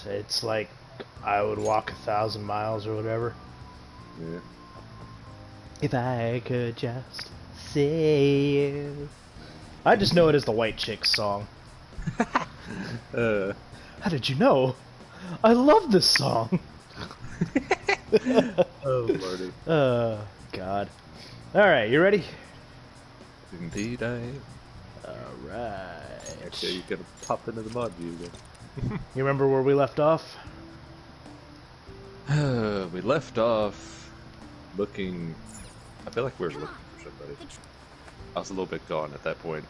It's like I would walk 1,000 miles or whatever. Yeah. If I could just see you. I just know it as the White Chicks song. How did you know? I love this song. Oh, lordy. God. Alright, you ready? Indeed I am. Alright. Actually, you gotta pop into the mod view again. You remember where we left off? We left off looking... I feel like we were looking for somebody. I was a little bit gone at that point.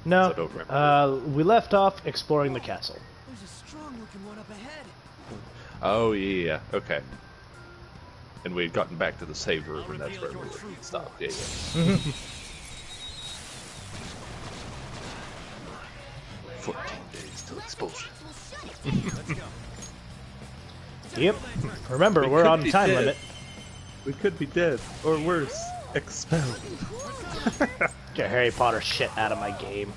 No. So I don't remember. We left off exploring the castle. There's a strong looking one up ahead. Oh, yeah, okay. And we had gotten back to the save room, and that's where we stopped. Yeah, yeah. 14 days till expulsion. Yep. Remember, we're on a time limit. We could be dead, or worse, expelled. Get Harry Potter shit out of my game.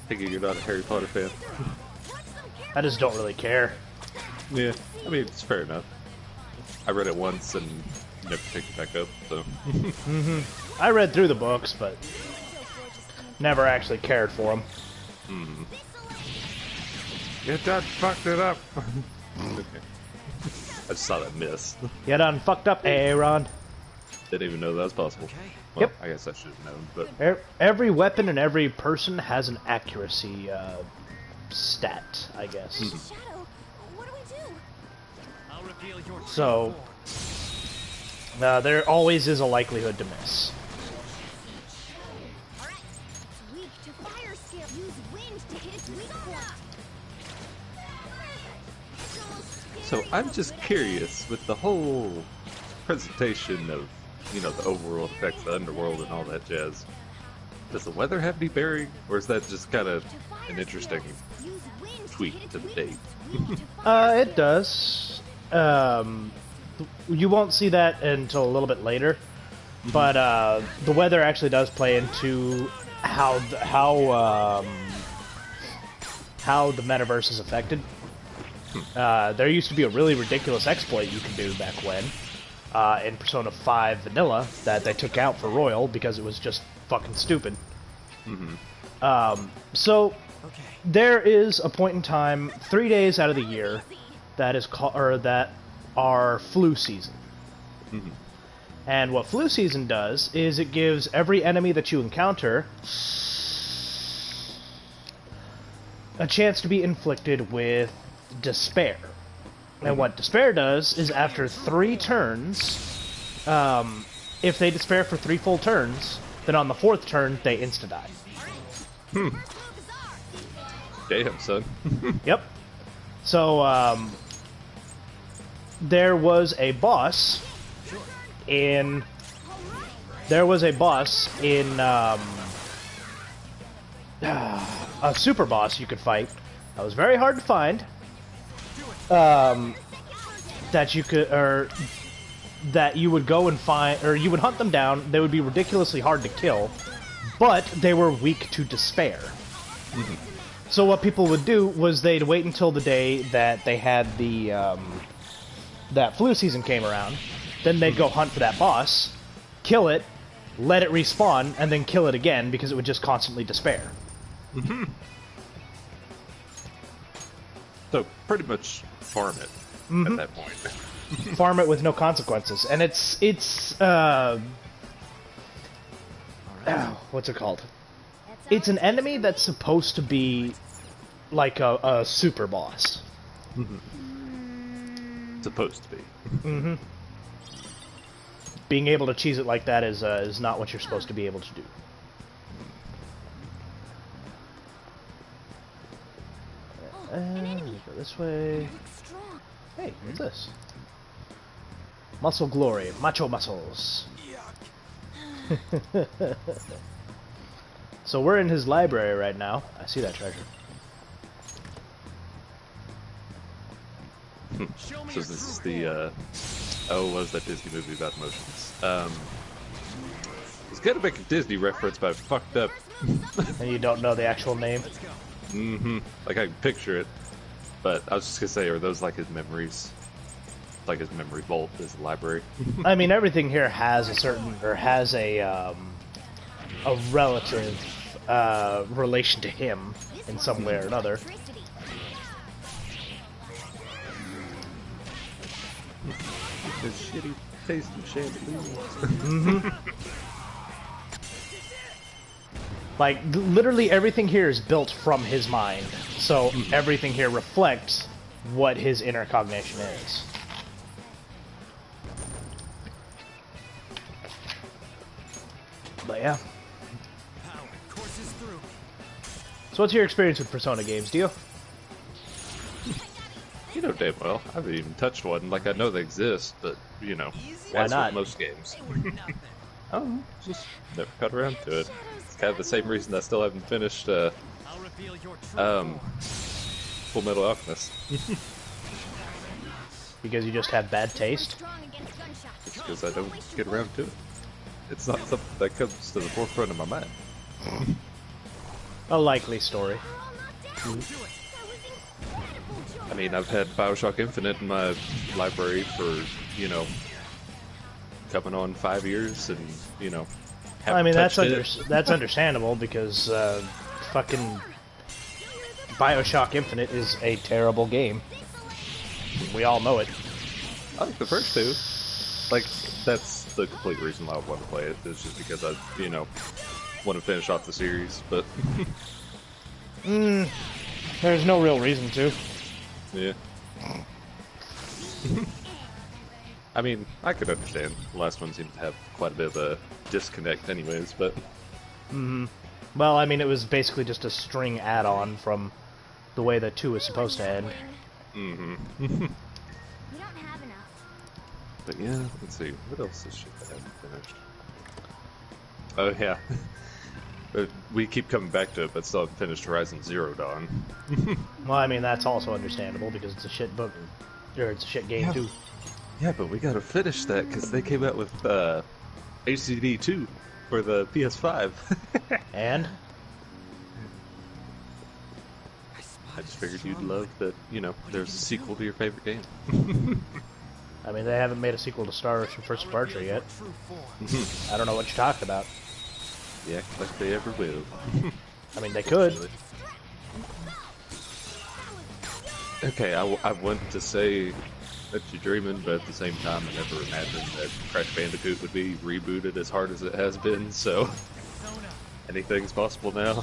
Thinking you're not a Harry Potter fan. I just don't really care. Yeah, I mean, it's fair enough. I read it once and never picked it back up, so... I read through the books, but never actually cared for them. Your dad fucked it up! Okay. I just saw that miss. You done fucked up, Aaron. Didn't even know that was possible. Well, Yep. I guess I should have known, but... Every weapon and every person has an accuracy stat, I guess. Shadow, what do we do? I'll reveal your So, there always is a likelihood to miss. Alright. Weak to fire skill. Use wind to hit its weak spot. So I'm just curious, with the whole presentation of, you know, the overworld effects, the underworld and all that jazz, does the weather have any bearing, or is that just kind of an interesting tweak to the date? It does. You won't see that until a little bit later, but the weather actually does play into how the metaverse is affected. There used to be a really ridiculous exploit you could do back when in Persona 5 Vanilla that they took out for Royal because it was just fucking stupid. So there is a point in time, 3 days out of the year, that is that are flu season. And what flu season does is it gives every enemy that you encounter a chance to be inflicted with despair. And what despair does is after 3 turns, if they despair for 3 full turns, then on the 4th turn they insta-die. Damn, son. Yep. So, there was a boss in a super boss you could fight. That was very hard to find. That you would go and find, or you would hunt them down. They would be ridiculously hard to kill, but they were weak to despair. So what people would do was they'd wait until the day that they had the that flu season came around. Then they'd go hunt for that boss, kill it, let it respawn, and then kill it again because it would just constantly despair. So, pretty much farm it at that point. Farm it with no consequences, and it's what's it called? It's an enemy that's supposed to be like a super boss. Supposed to be. Being able to cheese it like that is not what you're supposed to be able to do. You go this way. Hey, what's this? Muscle glory, macho muscles. So we're in his library right now. I see that treasure. So this is the, what was that Disney movie about emotions? was gonna make a Disney reference, but I fucked up. And you don't know the actual name. Like I can picture it, but I was just gonna say, are those like his memories? Like his memory vault, his library. I mean, everything here has a relative relation to him in some way or another. Electricity. His shitty taste of shampoo. Like, literally everything here is built from his mind, so everything here reflects what his inner cognition is. But yeah. Power courses through. So what's your experience with Persona games, Dio? You know damn well, I haven't even touched one. Like I know they exist, but you know, Why as not? with most games. They were nothing. I don't know, just never got around to it. It's kind of the same reason I still haven't finished I'll reveal your true form. Full Metal Alchemist. Because you just have bad taste? Strong against gunshots. Because I don't get around to it. It's not something that comes to the forefront of my mind. A likely story. We're all knocked down. Do it. That was incredible, Joel. I mean, I've had Bioshock Infinite in my library for, you know, coming on 5 years, and, you know, haven't I mean, touched it. that's understandable because fucking Bioshock Infinite is a terrible game. We all know it. I like the first two. Like, that's the complete reason why I want to play it. It's just because I, you know, want to finish off the series, but There's no real reason to. yeah. I mean, I could understand. The last one seemed to have quite a bit of a disconnect anyways, but Well, I mean, it was basically just a string add-on from the way that 2 is supposed to end. We don't have enough. But yeah, let's see. What else is shit that I haven't finished? Oh yeah. We keep coming back to it, but still haven't finished Horizon Zero Dawn. Well, I mean, that's also understandable because it's a shit book, or it's a shit game too. Yeah, but we gotta finish that because they came out with HCD 2 for the PS5. And I just figured you'd love that, you know, there's a sequel to your favorite game. I mean, they haven't made a sequel to Star Ocean First Departure yet. True form. I don't know what you're talking about. Yeah, like they ever will. I mean, they could. Okay, I want to say that you're dreaming, but at the same time, I never imagined that Crash Bandicoot would be rebooted as hard as it has been, so anything's possible now.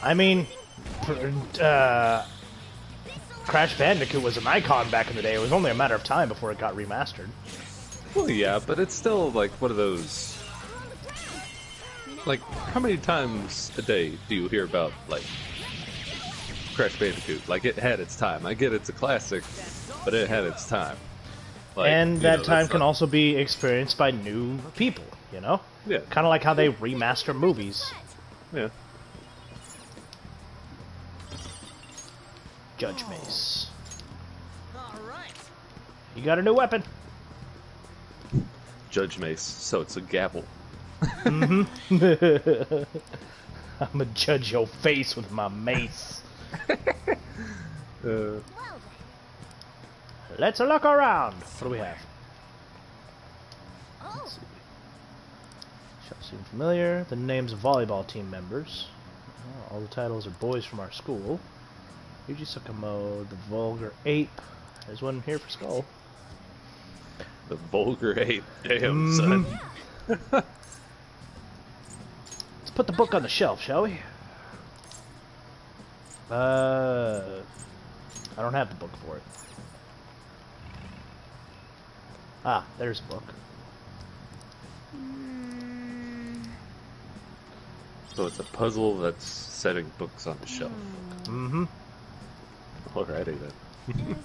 I mean, Crash Bandicoot was an icon back in the day. It was only a matter of time before it got remastered. Well, yeah, but it's still like one of those. Like, how many times a day do you hear about, like, Crash Bandicoot? Like, it had its time. I get it's a classic, but it had its time. Like, And you that know, time that's can not- also be experienced by new people, you know? Yeah, Kind of like how they remaster movies. yeah. Judge Mace. All right. You got a new weapon. Judge Mace, so it's a gavel. I'm gonna judge your face with my mace. Well then. Let's look around. What do we have? Oh, Shall seem familiar. The names of volleyball team members. All the titles are boys from our school. Yuji Sakamoto, the Vulgar Ape. There's one here for Skull. The vulgar ape. Damn, son. Let's put the book on the shelf, shall we? I don't have the book for it. Ah, there's a book. So it's a puzzle that's setting books on the shelf. Mm-hmm. Alrighty then. is this?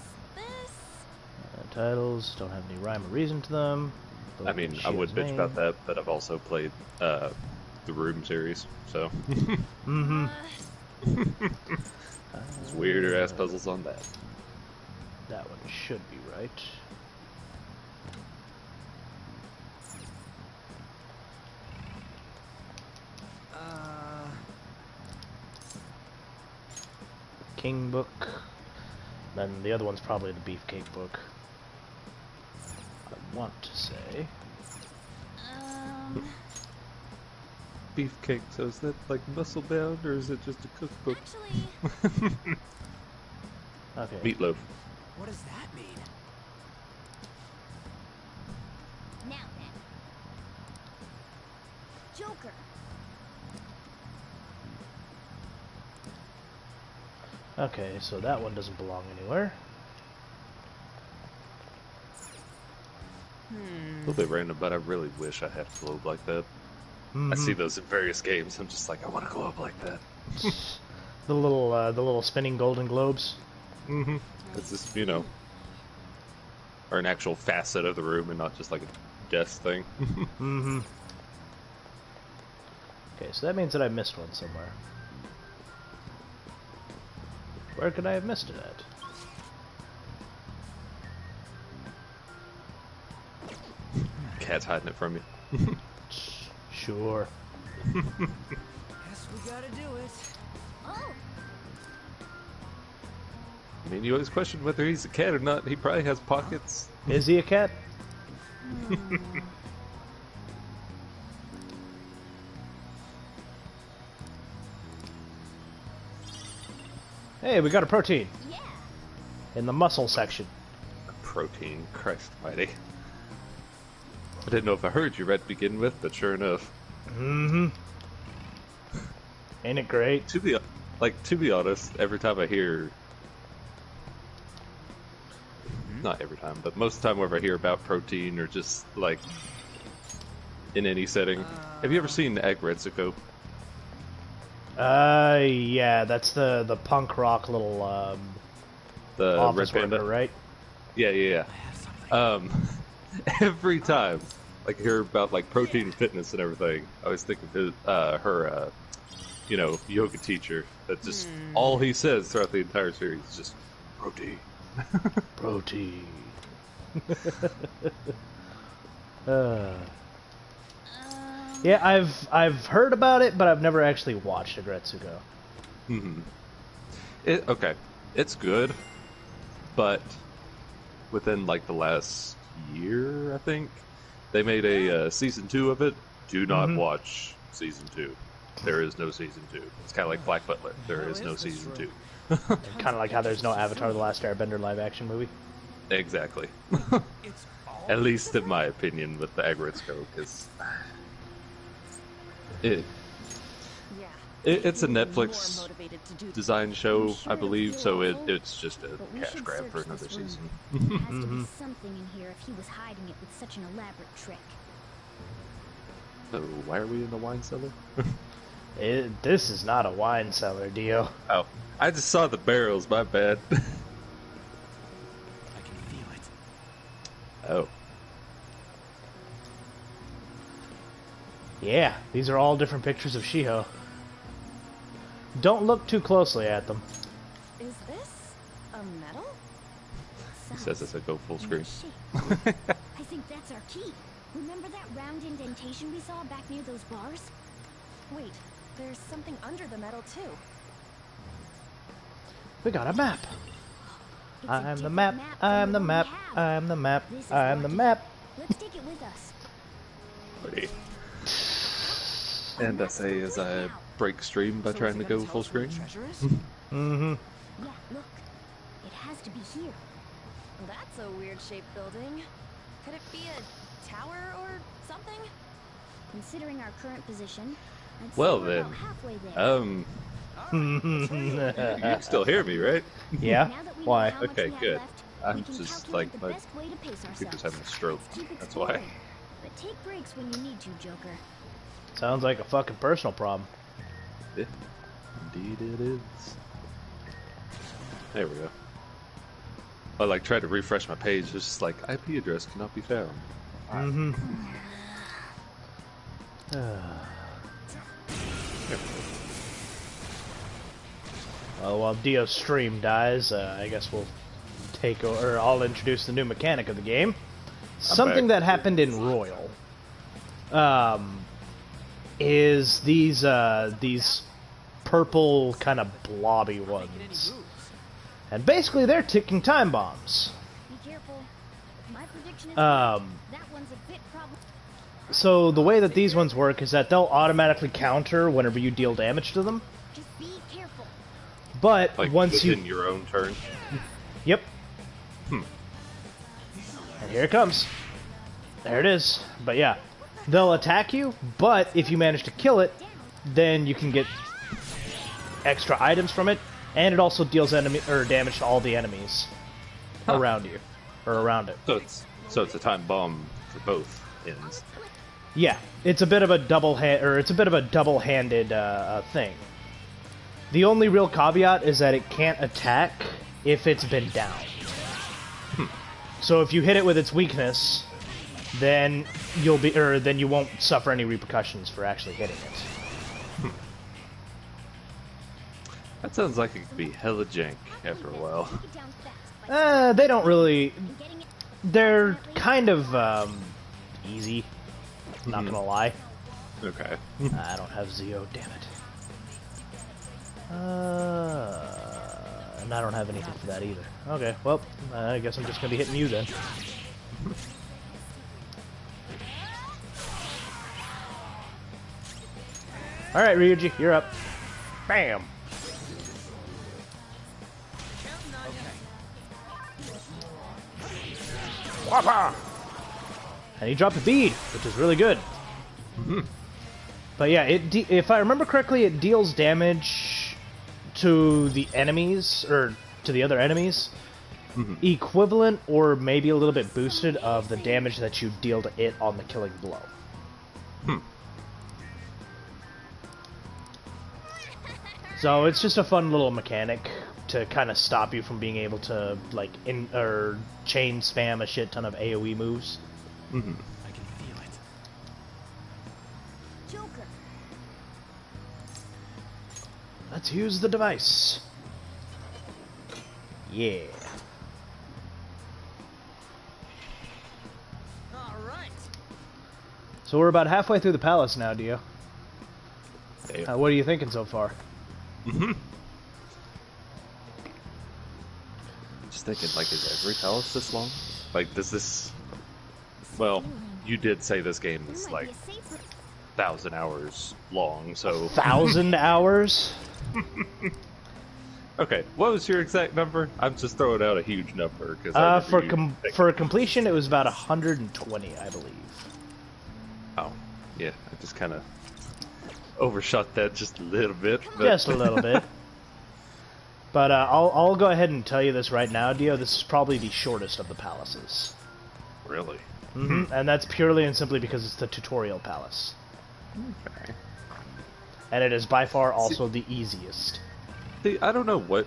Titles don't have any rhyme or reason to them. Both I mean, I Shio's would bitch name. about that, but I've also played the Room series, so Mm-hmm. there's weirder ass puzzles on that. That one should be right. King book. Then the other one's probably the beefcake book. I want to say. Beefcake, so is that like muscle bound or is it just a cookbook? Actually, Okay. Meatloaf. What does that mean? now then. Joker. Okay, so that one doesn't belong anywhere. A little bit random, but I really wish I had a globe like that. I see those in various games. I'm just like, I want a globe like that. The little spinning golden globes. Mm-hmm. It's just, you know, or an actual facet of the room and not just like a desk thing. Mm-hmm. Okay, so that means that I missed one somewhere. Where could I have missed it at? Cat's hiding it from you. Sure. Guess we gotta do it. Oh, I mean, you always question whether he's a cat or not. He probably has pockets. Is he a cat? Hey, we got a protein yeah. in the muscle section. Protein, Christ almighty. I didn't know if I heard you right to begin with, but sure enough. Mm-hmm. Ain't it great? To be honest, every time I hear, not every time, but most of the time whenever I hear about protein or just like in any setting, have you ever seen Agretsuko? Yeah, that's the punk rock little The office Red Panda, worker, right? Yeah. Every time, like I hear about like protein and fitness and everything, I always think of her, you know, yoga teacher. That just all he says throughout the entire series is just protein. Protein. Yeah, I've heard about it, but I've never actually watched Agretsuko. Okay, it's good, but within like the last year, I think they made a season 2 of it. Do not watch season 2. There is no season 2. It's kind of like Black Butler. There is no season 2. Kind of like how there's no Avatar: The Last Airbender live-action movie. Exactly. It's all At least in my opinion with the Agretsuko, because Yeah. it's a More Netflix motivated to do design show, I'm sure I believe, it'll so feel awful, it's just a but we cash should grab search for another this room. season. There has to be something in here if he was hiding it with such an elaborate trick. So why are we in the wine cellar? This is not a wine cellar, Dio. Oh, I just saw the barrels. My bad. I can feel it. Oh, Yeah, these are all different pictures of Shiho. Don't look too closely at them. Is this a medal? he says as I go full screen. I think that's our key. Remember that round indentation we saw back near those bars? Wait, there's something under the metal too. We got a map. It's a I'm the different map. from I'm the one we map. have. I'm the map. This is I'm the lucky. map. Let's take it with us. Buddy. And I say as I break stream by So trying is to it gonna go tell full us where screen. the treasure is? Mm-hmm. Yeah, look. It has to be here. That's a weird shaped building. Could it be a tower or something? Considering our current position, I'd say Well we're then, about halfway there. you can still hear me, right? Yeah? Now that we know Why? how much Okay, we have good. left, I'm we can just, calculate like, the my best way to pace Computer's ourselves. having a stroke. Let's keep That's why. exploring. But take breaks when you need to, Joker. Sounds like a fucking personal problem. Yeah, indeed it is. There we go. I like tried to refresh my page. It's just like IP address cannot be found. Mm-hmm. Well, while Dio's stream dies, I guess we'll take over, or I'll introduce the new mechanic of the game. Something back. that happened in Royal. is these purple kind of blobby ones. And basically they're ticking time bombs. Be careful. My prediction is Um, that one's a bit problem. So the way that these ones work is that they'll automatically counter whenever you deal damage to them. Just be careful. But Like once within you... your own turn. Yep. And here it comes. There it is. But yeah, they'll attack you, but if you manage to kill it, then you can get extra items from it, and it also deals enemy or damage to all the enemies around you or around it. So it's a time bomb for both ends. Yeah, it's a bit of a double-handed thing. The only real caveat is that it can't attack if it's been down. So if you hit it with its weakness, then then you won't suffer any repercussions for actually hitting it. That sounds like it could be hella jank after a while. Take it down fast. They don't really. I'm getting it. They're kind of easy. Not gonna lie. Okay. I don't have Zeo, damn it. And I don't have anything for that either. Okay, well, I guess I'm just gonna be hitting you then. Alright, Ryuji, you're up. Bam! Whoppa! And he dropped a bead, which is really good. But yeah, if I remember correctly, it deals damage to the enemies, or to the other enemies, equivalent or maybe a little bit boosted of the damage that you deal to it on the killing blow. So it's just a fun little mechanic to kind of stop you from being able to like chain spam a shit ton of AoE moves. I can feel it. Joker. Let's use the device. Yeah. All right. So we're about halfway through the palace now, Dio. Damn. What are you thinking so far? Just thinking, like, is every palace this long? Like, does this... Well, you did say this game is, There might like, be a safe 1,000 hours long, so... 1,000 hours? Okay, what was your exact number? I'm just throwing out a huge number. Cause For completion, it was about 120, I believe. Oh, yeah, I just kind of overshot that just a little bit. But... Just a little bit. But I'll go ahead and tell you this right now, Dio. This is probably the shortest of the palaces. Really? And that's purely and simply because it's the tutorial palace. Okay. And it is by far also the easiest. See, I don't know what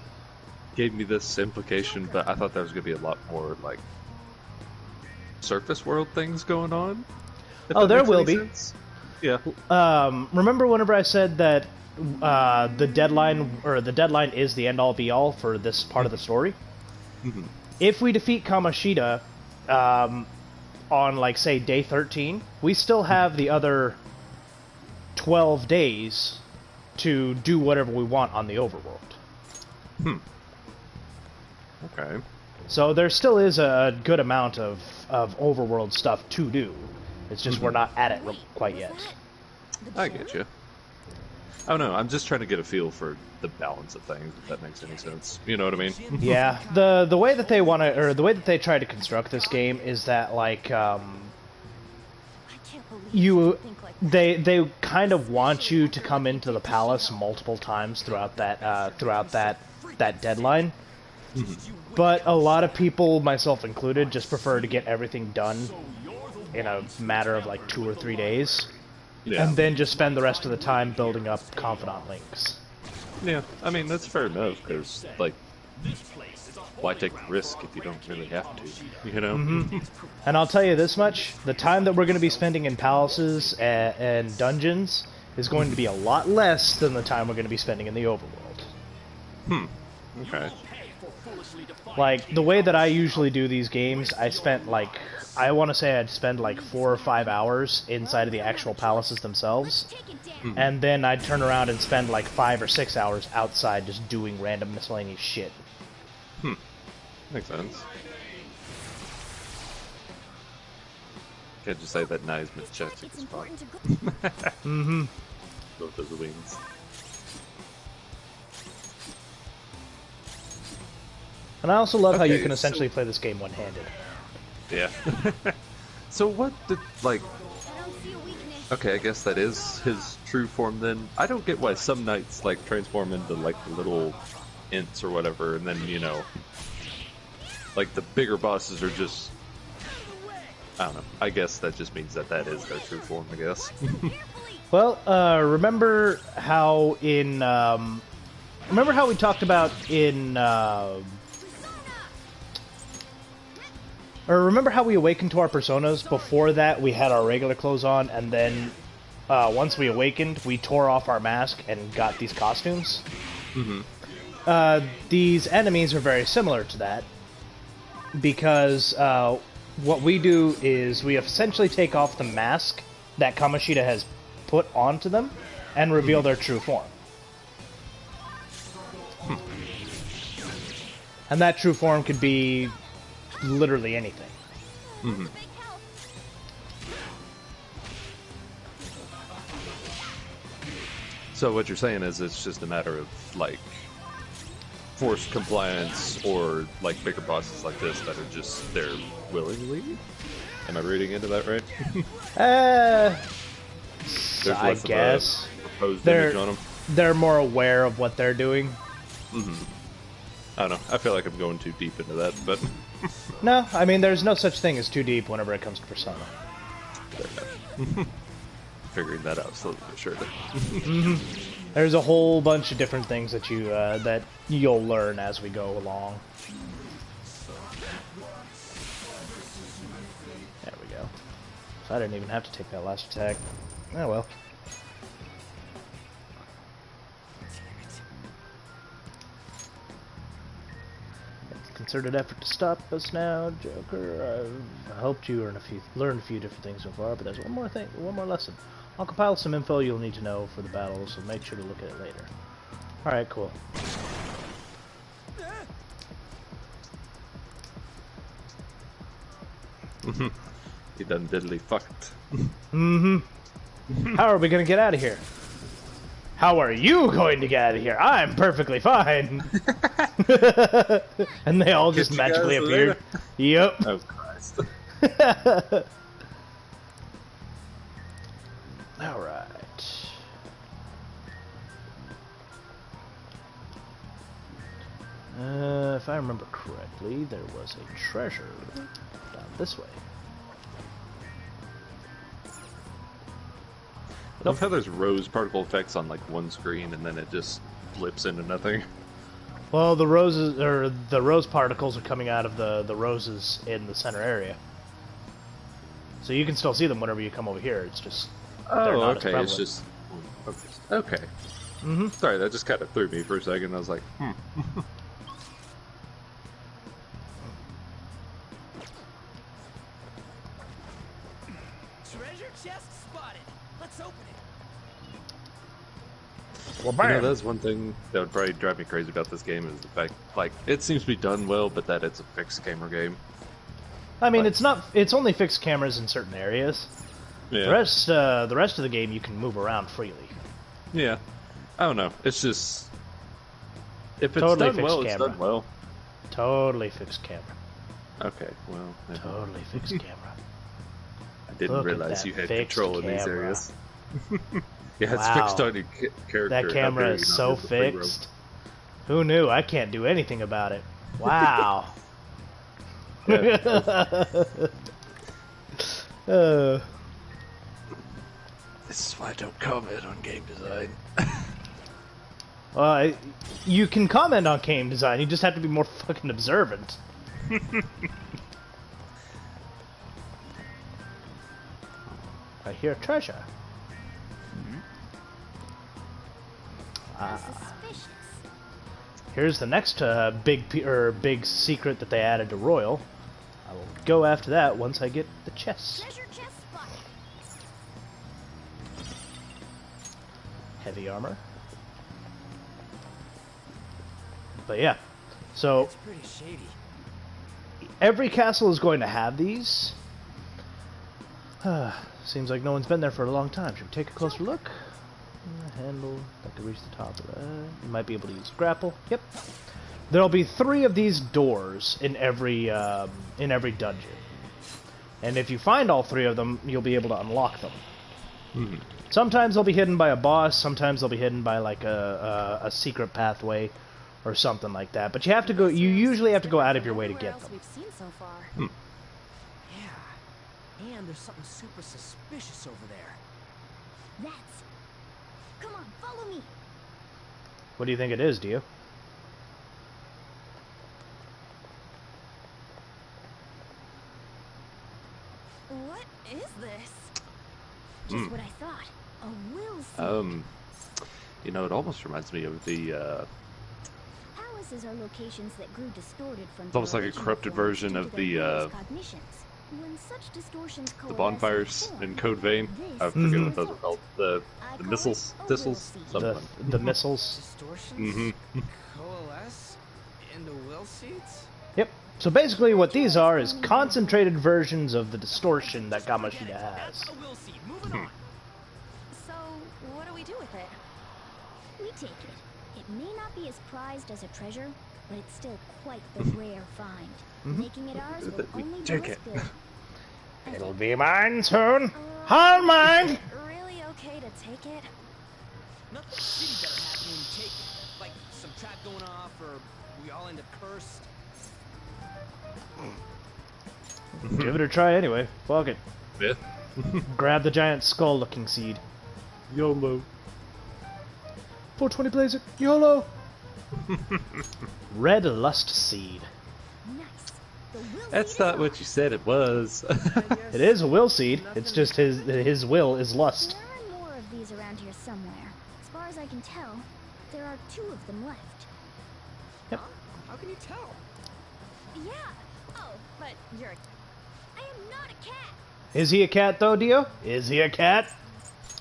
gave me this implication, but I thought there was going to be a lot more, like, surface world things going on. Oh, there will be. Yeah. Remember whenever I said that the deadline is the end all be all for this part of the story? If we defeat Kamoshida on, like, say, day 13, we still have the other 12 days to do whatever we want on the overworld. Okay. So there still is a good amount of overworld stuff to do. It's just we're not at it quite yet. I get you. I don't know. I'm just trying to get a feel for the balance of things, if that makes any sense. You know what I mean? Yeah, the way that they want to, or the way that they try to construct this game is that, like, I can't believe think like that. they kind of want you to come into the palace multiple times throughout that deadline. But a lot of people, myself included, just prefer to get everything done in a matter of like 2 or 3 days, Yeah. and then just spend the rest of the time building up confidant links. Yeah. I mean, that's fair enough, because, like, why take the risk if you don't really have to? You know? And I'll tell you this much, the time that we're going to be spending in palaces and dungeons is going to be a lot less than the time we're going to be spending in the overworld. Okay. Like, the way that I usually do these games, I spent, like, I want to say I'd spend, like, 4 or 5 hours inside of the actual palaces themselves. Take it down. And then I'd turn around and spend, like, 5 or 6 hours outside just doing random miscellaneous shit. Makes sense. Can't just say that Nai's majestic It's as fuck. important to go. Both of the wings. And I also love how you Okay, can so- essentially play this game one-handed. Yeah. So what did, like... I don't see a weakness. Okay, I guess that is his true form then. I don't get why some knights, like, transform into, like, the little ints or whatever, and then, you know... Like, the bigger bosses are just... I don't know. I guess that just means that that is their true form, I guess. Well, remember how in, remember how we talked about in, or remember how we awakened to our personas? Before that, we had our regular clothes on, and then, once we awakened, we tore off our mask and got these costumes. These enemies are very similar to that, because, what we do is we essentially take off the mask that Kamoshida has put onto them and reveal their true form. And that true form could be literally anything. So what you're saying is it's just a matter of, like, forced compliance or, like, bigger bosses like this that are just there willingly? Am I reading into that right? There's I less of a guess. proposed They're, image on them. they're more aware of what they're doing. I don't know. I feel like I'm going too deep into that, but No, I mean, there's no such thing as too deep whenever it comes to Persona. figuring that out slowly but surely. There's a whole bunch of different things that you'll learn as we go along. There we go. So I didn't even have to take that last attack. Oh well. It's a concerted effort to stop us now, Joker. I hoped you learned a few different things so far, but there's one more lesson. I'll compile some info you'll need to know for the battle, so make sure to look at it later. Alright, cool. He done diddly fucked. How are we gonna get out of here? How are you going to get out of here? I'm perfectly fine. And they all just Get you magically guys appeared. Yep. Oh Christ. Alright. If I remember correctly, there was a treasure down this way. I love how there's rose particle effects on like one screen and then it just flips into nothing. Well, the roses, or the rose particles are coming out of the roses in the center area. So you can still see them whenever you come over here, it's just... they're Oh, not as okay, it's prevalent. just... Okay. Sorry, that just kind of threw me for a second. I was like, Treasure chest spotted. Let's open it. Well, You know, bam! that's one thing that would probably drive me crazy about this game is the fact, like, it seems to be done well, but that it's a fixed camera game. I mean, it's only fixed cameras in certain areas. Yeah. The rest of the game you can move around freely. Yeah. I don't know. It's just... If it's Totally done fixed well, it's camera. done well. Totally fixed camera. Okay, well... maybe. Totally fixed camera. I didn't Look at realize that you had fixed control in these camera. areas. Yeah, it's Wow. fixed on your character. That How camera dare is you not so hit the free roam. fixed. Who knew? I can't do anything about it. Wow. Yeah. This is why I don't comment on game design. You can comment on game design, you just have to be more fucking observant. I hear treasure. Suspicious. Here's the next big secret that they added to Royal. I will go after that once I get the chest. Treasure chest spotted. Heavy armor. But yeah, so It's pretty shady. every castle is going to have these. Seems like no one's been there for a long time. Should we take a closer look? Handle that could reach the top of that. You might be able to use grapple. Yep. There'll be 3 of these doors in every dungeon, and if you find all 3 of them, you'll be able to unlock them. Hmm. Sometimes they'll be hidden by a boss. Sometimes they'll be hidden by like a secret pathway or something like that. But you have to go. You usually have to go out of your way to Everywhere get else them. we've seen so far. Yeah. And there's something super suspicious over there. That's. Come on, follow me. What do you think it is, Dio? What is this? Just what I thought. A will seed. You know, it almost reminds me of the Palaces are locations that grew distorted from It's almost their like a original corrupted form version due of to the, their various cognitions. When such distortions the coalesce bonfires and form, in Code Vein. I this forget is what those are result. called. I The call missiles, it a will thistles, seed. something. The missiles. Distortions coalesce into will seeds? Yep. So basically, what these are is concentrated versions of the distortion that Kamoshida has. That's a will seed. Moving on. So, what do we do with it? We take it. It may not be as prized as a treasure, but it's still quite the rare find. Making it ours will We only do take us it. good. It'll be mine soon. All mine. Is it really okay to take it? Nothing shitty better happen when you take it. Like some trap going off, or we all end up cursed. Give it a try anyway. Fuck it. Yeah. Grab the giant skull-looking seed. YOLO. 420 blaze it. YOLO. Red lust seed. Nice. The will That's seed not is what you said it was. It is a will seed. It's just his will is lust. There are more of these around here somewhere. As far as I can tell, there are 2 of them left. Yep. How can you tell? Yeah. Oh, but you're I am not a cat. Is he a cat though, Dio? Is he a cat?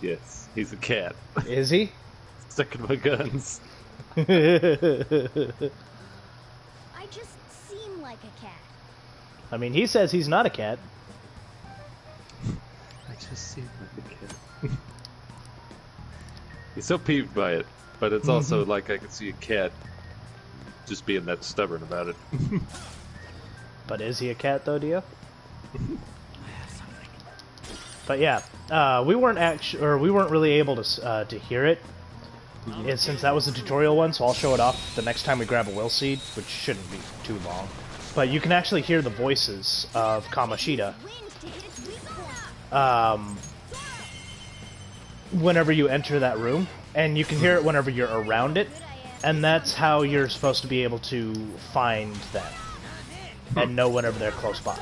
Yes, he's a cat. Is he? Sticking my guns. I just seem like a cat. I mean, he says he's not a cat. I just seem like a cat. He's so peeved by it, but it's also like I can see a cat just being that stubborn about it. But is he a cat though, Dio? But yeah, we weren't really able to hear it, since that was a tutorial one. So I'll show it off the next time we grab a will seed, which shouldn't be too long. But you can actually hear the voices of Kamoshida Wind to hit its weak point. whenever you enter that room, and you can hear it whenever you're around it, and that's how you're supposed to be able to find them and know whenever they're close by.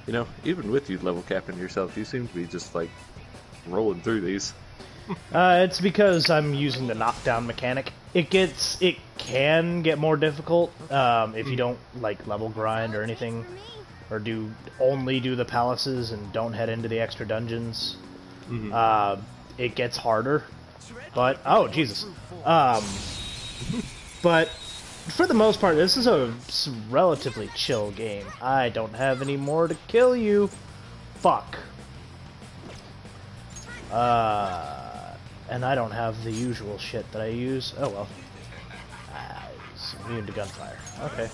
You know, even with you level capping yourself, you seem to be just like rolling through these. It's because I'm using the knockdown mechanic. It can get more difficult if you don't like level grind or anything, or only do the palaces and don't head into the extra dungeons. It gets harder, but oh Jesus! But for the most part, this is a relatively chill game. I don't have any more to kill you. Fuck. And I don't have the usual shit that I use. Oh well. It's immune to gunfire. Okay.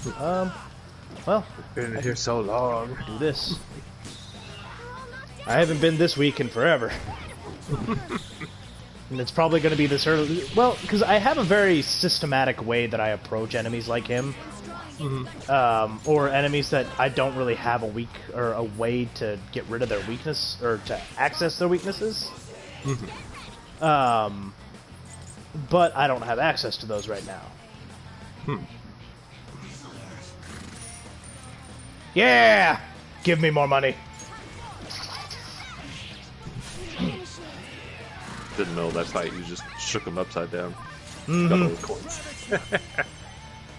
Well, Been here so long. do this. I haven't been this weak in forever. And it's probably going to be this early. Well, because I have a very systematic way that I approach enemies like him. Or enemies that I don't really have a way to get rid of their weakness, or to access their weaknesses. But I don't have access to those right now. Yeah! Give me more money. Didn't know that fight. You just shook them upside down. Got all the coins.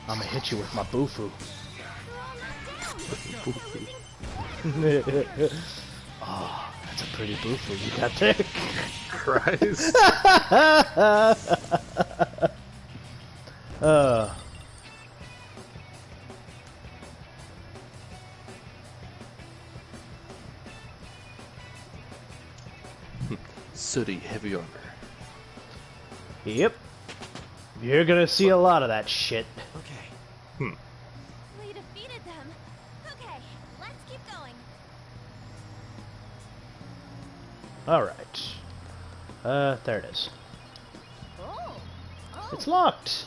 I'm gonna hit you with my Bufu. Oh, that's a pretty Bufu you got there. Christ. Sooty heavy armor. Yep. You're gonna see a lot of that shit. Okay. We defeated them. Okay, let's keep going. Alright. There it is. Oh. It's locked.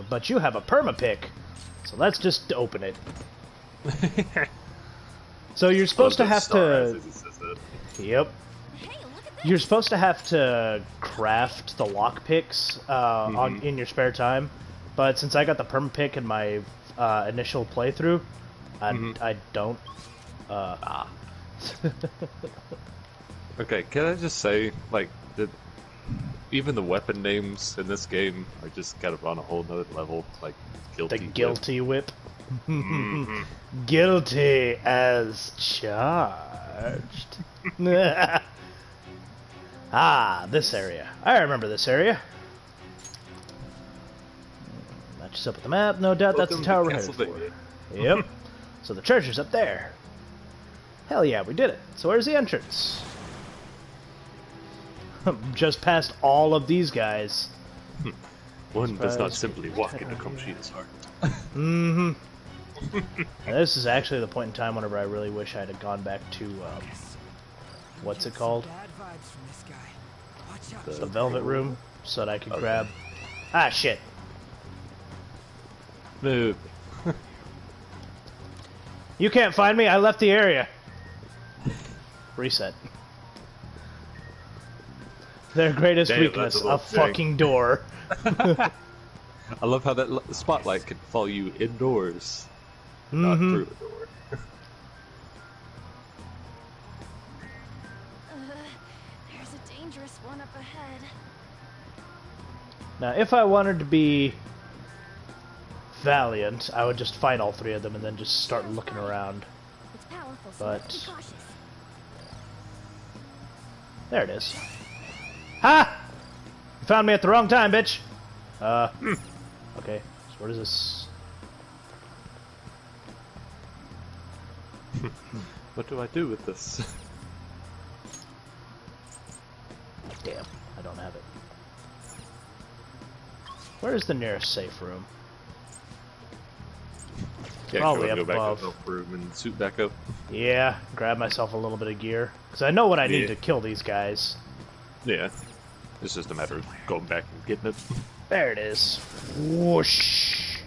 But you have a perma-pick. So let's just open it. So you're supposed to have to... Yep. Hey, look at this. You're supposed to have to craft the lockpicks in your spare time, but since I got the perma-pick in my initial playthrough, I don't. Okay, can I just say, like, even the weapon names in this game are just kind of on a whole nother level, like guilty. The guilty whip. Guilty as charged. Ah, this area. I remember this area. Matches up with the map. No doubt that's the tower we're headed for. Yep. So the treasure's up there. Hell yeah, we did it. So where's the entrance? Just past all of these guys. One does not simply walk into Komshina's heart. This is actually the point in time whenever I really wish I'd have gone back to, what's it called? Bad vibes from this guy. Watch out. The Velvet Room, so that I could grab... Ah, shit. Move. You can't find me, I left the area. Reset. Their greatest Damn, weakness, that's a a little fucking door. I love how that spotlight can follow you indoors, not through the door. There's a dangerous one up ahead. Now, if I wanted to be valiant, I would just fight all three of them and then just start looking around. It's powerful, so let's But... be cautious. There it is. Ha! You found me at the wrong time, bitch! Okay, so what is this? What do I do with this? Damn, I don't have it. Where is the nearest safe room? Yeah, Probably go up back above. to the room and suit back up. Yeah, grab myself a little bit of gear. Because I know what I need to kill these guys. Yeah, it's just a matter of going back and getting it. There it is. Whoosh!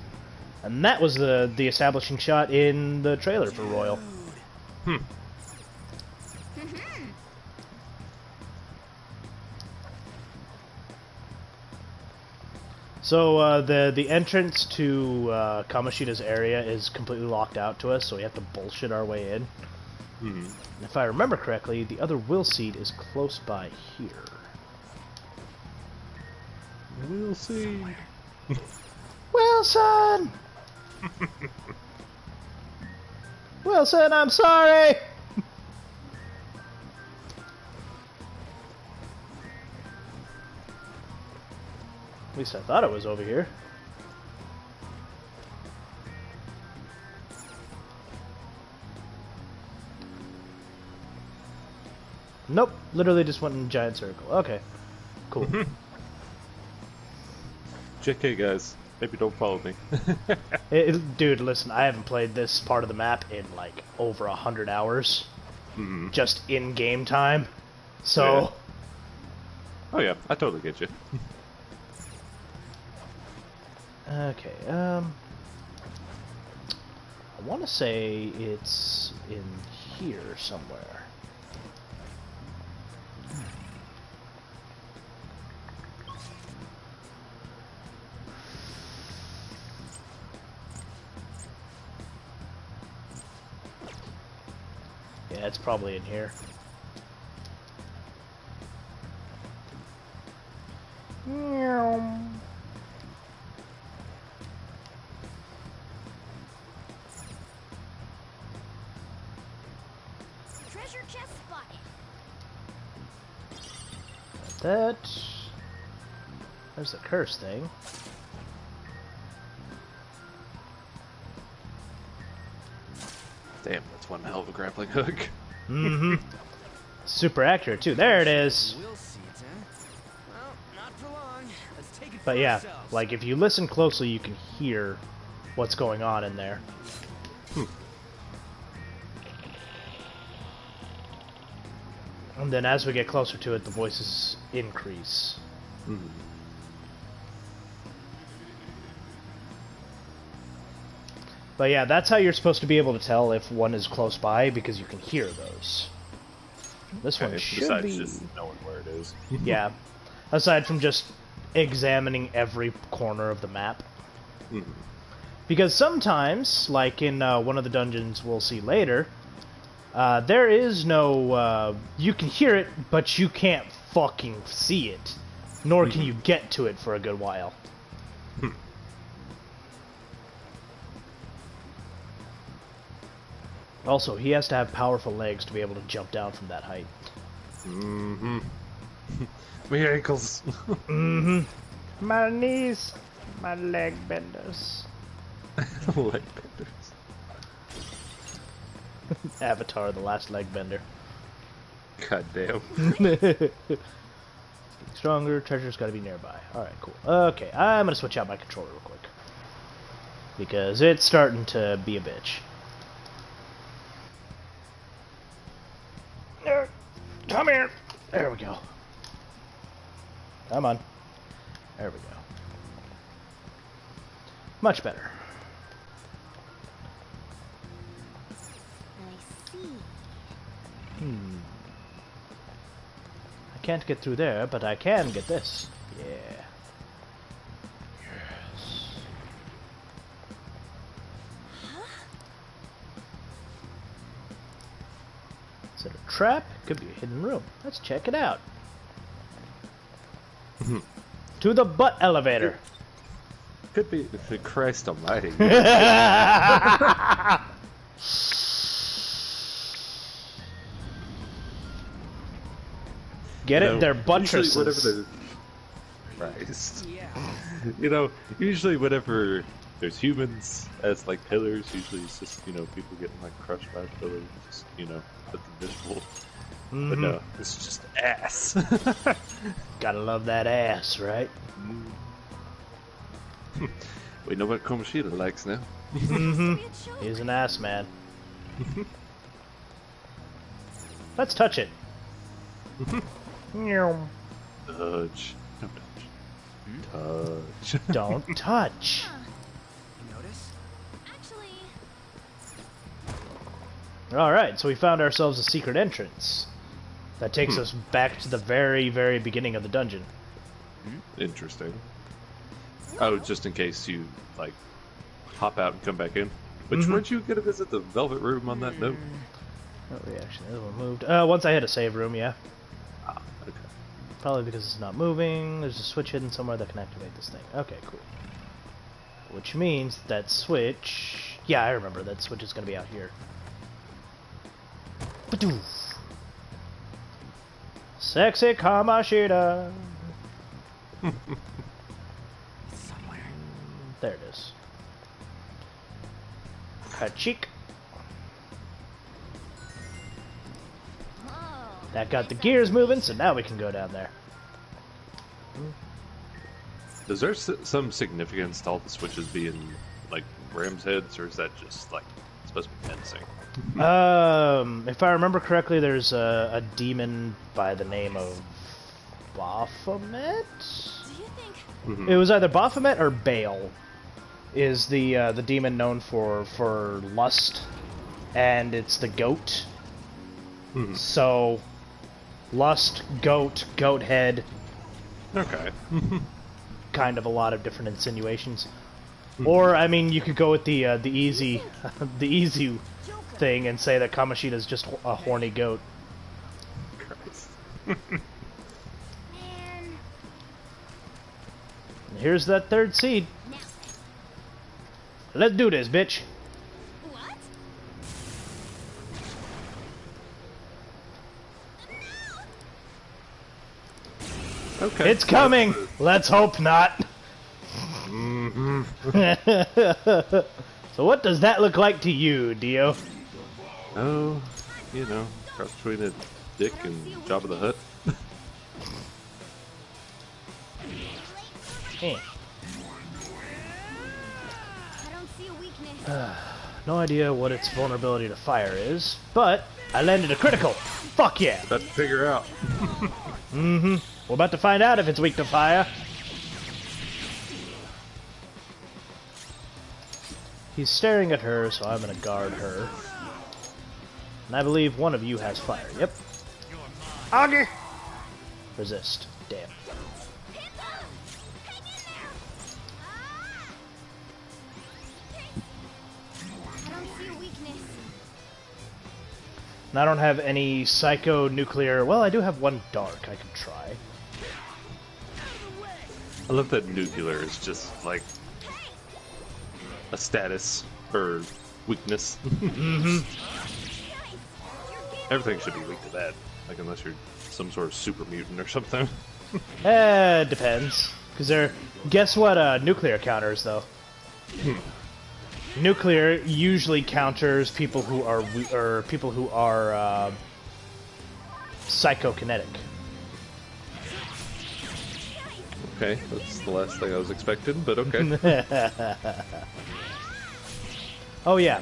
And that was the establishing shot in the trailer for Royal. So the entrance to Kamoshida's area is completely locked out to us, so we have to bullshit our way in. And if I remember correctly, the other will seed is close by here. We'll see. Wilson! Wilson, I'm sorry! At least I thought it was over here. Nope, literally just went in a giant circle. Okay, cool. JK, guys. Maybe don't follow me. Dude, listen, I haven't played this part of the map in like over 100 hours. Just in game time. So. Oh yeah, I totally get you. Okay, I want to say it's in here somewhere. Yeah, it's probably in here. Treasure chest spotted. That. There's the curse thing. Damn, that's one hell of a grappling hook. Mm-hmm. Super accurate too. There it is. We'll see it, huh? Well, not for long. Let's take it for But yeah, ourselves. like if you listen closely, you can hear what's going on in there. And then as we get closer to it, the voices increase. But yeah, that's how you're supposed to be able to tell if one is close by, because you can hear those. This one should Besides be... just knowing where it is. Yeah. Aside from just examining every corner of the map. Because sometimes, like in one of the dungeons we'll see later, there is no... you can hear it, but you can't fucking see it. Nor can you get to it for a good while. Also, he has to have powerful legs to be able to jump down from that height. My ankles. My knees, my leg benders. Leg benders. Avatar, the last leg bender. God damn. Stronger, treasure's gotta be nearby. Alright, cool. Okay, I'm gonna switch out my controller real quick. Because it's starting to be a bitch. Come here! There we go. Come on. There we go. Much better. I see. I can't get through there, but I can get this. Yeah. Yes. Is it a trap? Could be a hidden room. Let's check it out. To the butt elevator. Could be Christ almighty. Get it? They're Usually buttresses. whenever there's... Christ. Yeah. You know, usually whenever there's humans as like pillars, usually it's just, you know, people getting like crushed by a pillar, just, you know, put them visible. But no, it's just ass. Gotta love that ass, right? We know what Komashita likes now. He's an ass man. Let's touch it. Meow. Touch. Don't touch. Touch. Don't touch. You notice? Actually, Alright, so we found ourselves a secret entrance. That takes us back to the very, very beginning of the dungeon. Interesting. Oh, just in case you, like, hop out and come back in. Which, weren't you going to visit the Velvet Room on that note? Oh, reaction. This one moved. Once I hit a save room, yeah. Ah, okay. Probably because it's not moving. There's a switch hidden somewhere that can activate this thing. Okay, cool. Which means that switch... Yeah, I remember. That switch is going to be out here. Badoof. Sexy Kamashita. Somewhere. There it is. Ka-cheek. Whoa. That got the gears moving, so now we can go down there. Is there some significance to all the switches being, like, ram's heads, or is that just, like, supposed to be menacing? If I remember correctly, there's a demon by the name of Baphomet? do you think? It was either Baphomet or Baal. Is the demon known for lust, and it's the goat. So, lust, goat head, Okay. kind of a lot of different insinuations. Or I mean, you could go with the easy, the easy thing and say that Kamoshida's just a horny goat. Christ. Man. And here's that third seed. Now. Let's do this, bitch. What? Okay. It's coming. Let's hope not. So what does that look like to you, Dio? Oh, you know, cross between a dick and Jabba the Hutt. Eh. I don't see a weakness. No idea what its vulnerability to fire is, but I landed a critical. Fuck yeah. About to figure out. Mm-hmm. We're about to find out if it's weak to fire. He's staring at her, so I'm gonna guard her. And I believe one of you has fire. Yep. Augie! Resist. Damn. I don't see a weakness. And I don't have any psycho-nuclear... Well, I do have one dark I can try. I love that nuclear is just like a status or weakness. Mm-hmm. Everything should be weak to that. Like unless you're some sort of super mutant or something. Depends. Because they're... Guess what nuclear counters, though? Nuclear usually counters people who are... or people who are, psychokinetic. Okay, that's the last thing I was expecting, but okay. Oh, yeah.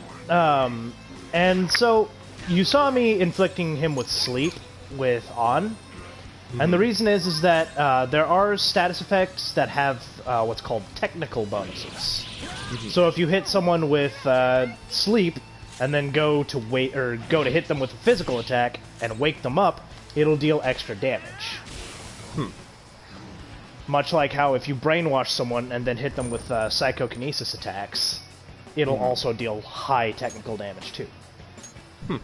And so... You saw me inflicting him with sleep with On. And the reason is that there are status effects that have what's called technical bonuses. So if you hit someone with sleep and then go to hit them with a physical attack and wake them up, it'll deal extra damage. Much like how if you brainwash someone and then hit them with psychokinesis attacks, it'll also deal high technical damage too. Show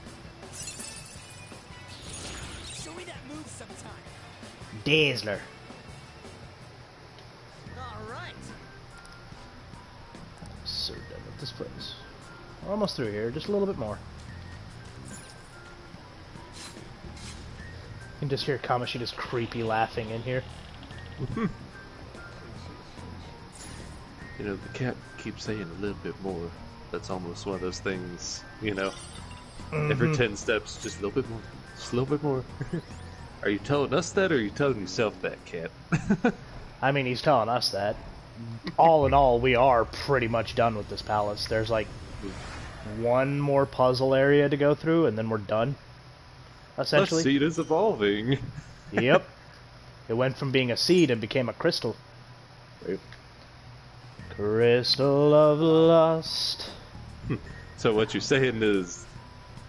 me that move sometime. Dazzler. All right. So done with this place. We're almost through here, just a little bit more. You can just hear Kamoshida's creepy laughing in here. You know, the cat keeps saying a little bit more. That's almost one of those things, you know. Every 10 steps, just a little bit more. Just a little bit more. Are you telling us that, or are you telling yourself that, cat? I mean, he's telling us that. All in all, we are pretty much done with this palace. There's like one more puzzle area to go through, and then we're done. Essentially. The seed is evolving. Yep. It went from being a seed and became a crystal. Right. Crystal of Lust. So what you're saying is,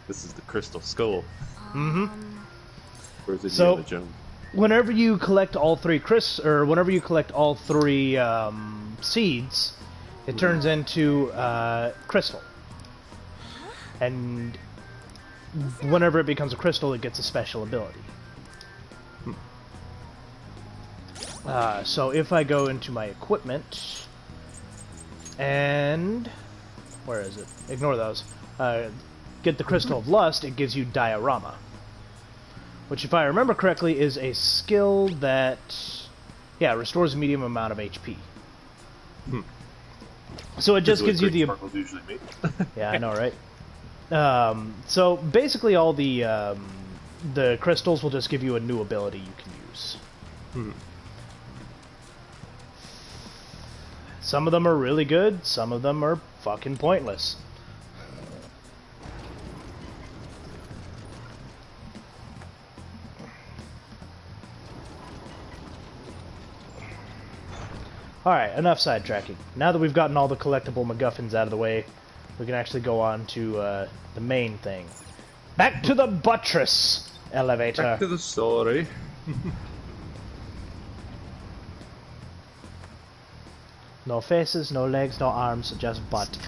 this is the crystal skull. Mm-hmm. Or is it So- Indiana Jones? Whenever you collect all three seeds, it turns into crystal. And whenever it becomes a crystal, it gets a special ability. So if I go into my equipment and where is it? Ignore those. Get the Crystal of Lust, it gives you Diorama. Which, if I remember correctly, is a skill that, yeah, restores a medium amount of HP. So it just gives you the... Sparkles usually make. Yeah, I know, right? So basically all the crystals will just give you a new ability you can use. Some of them are really good, some of them are fucking pointless. Alright, enough sidetracking. Now that we've gotten all the collectible MacGuffins out of the way, we can actually go on to the main thing. Back to the buttress elevator. Back to the story. No faces, no legs, no arms, just butt.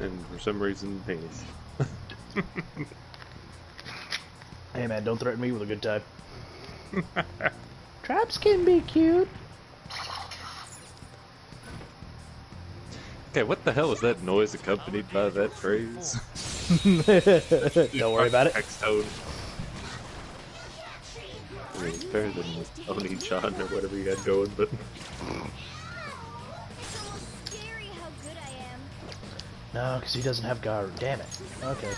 And for some reason, penis. Hey man, don't threaten me with a good time. Traps can be cute. Okay, what the hell is that noise accompanied by that phrase? Don't worry about it. X-Tone. I mean, it's better than Oni-chan or whatever you had going, but... It's almost scary how good I am. No, because he doesn't have Garu. Damn it. Okay.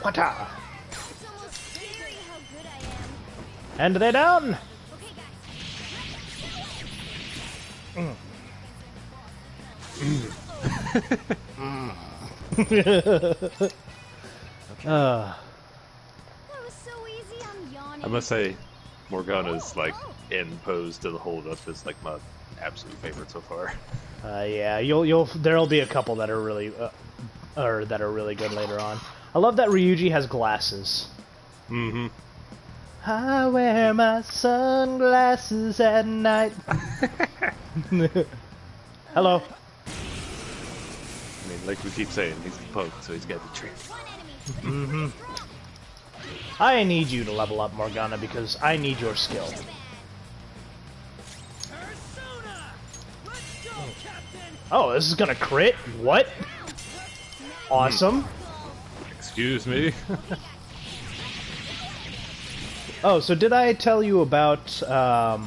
Wata! It's almost scary how good I am. And they're down! Okay, guys. Uh, That was so easy. I'm yawning. I must say, Morgana's, like, end pose to the hold-up is, like, my absolute favorite so far. yeah, there'll be a couple that are really, or that are really good later on. I love that Ryuji has glasses. Mm-hmm. I wear my sunglasses at night. Hello. I mean, like we keep saying, he's the Pope, so he's got the trick. Mm-hmm. I need you to level up, Morgana, because I need your skill. Persona! Let's go, Captain! Oh, this is gonna crit? What? Awesome. Excuse me? Oh, so did I tell you about, I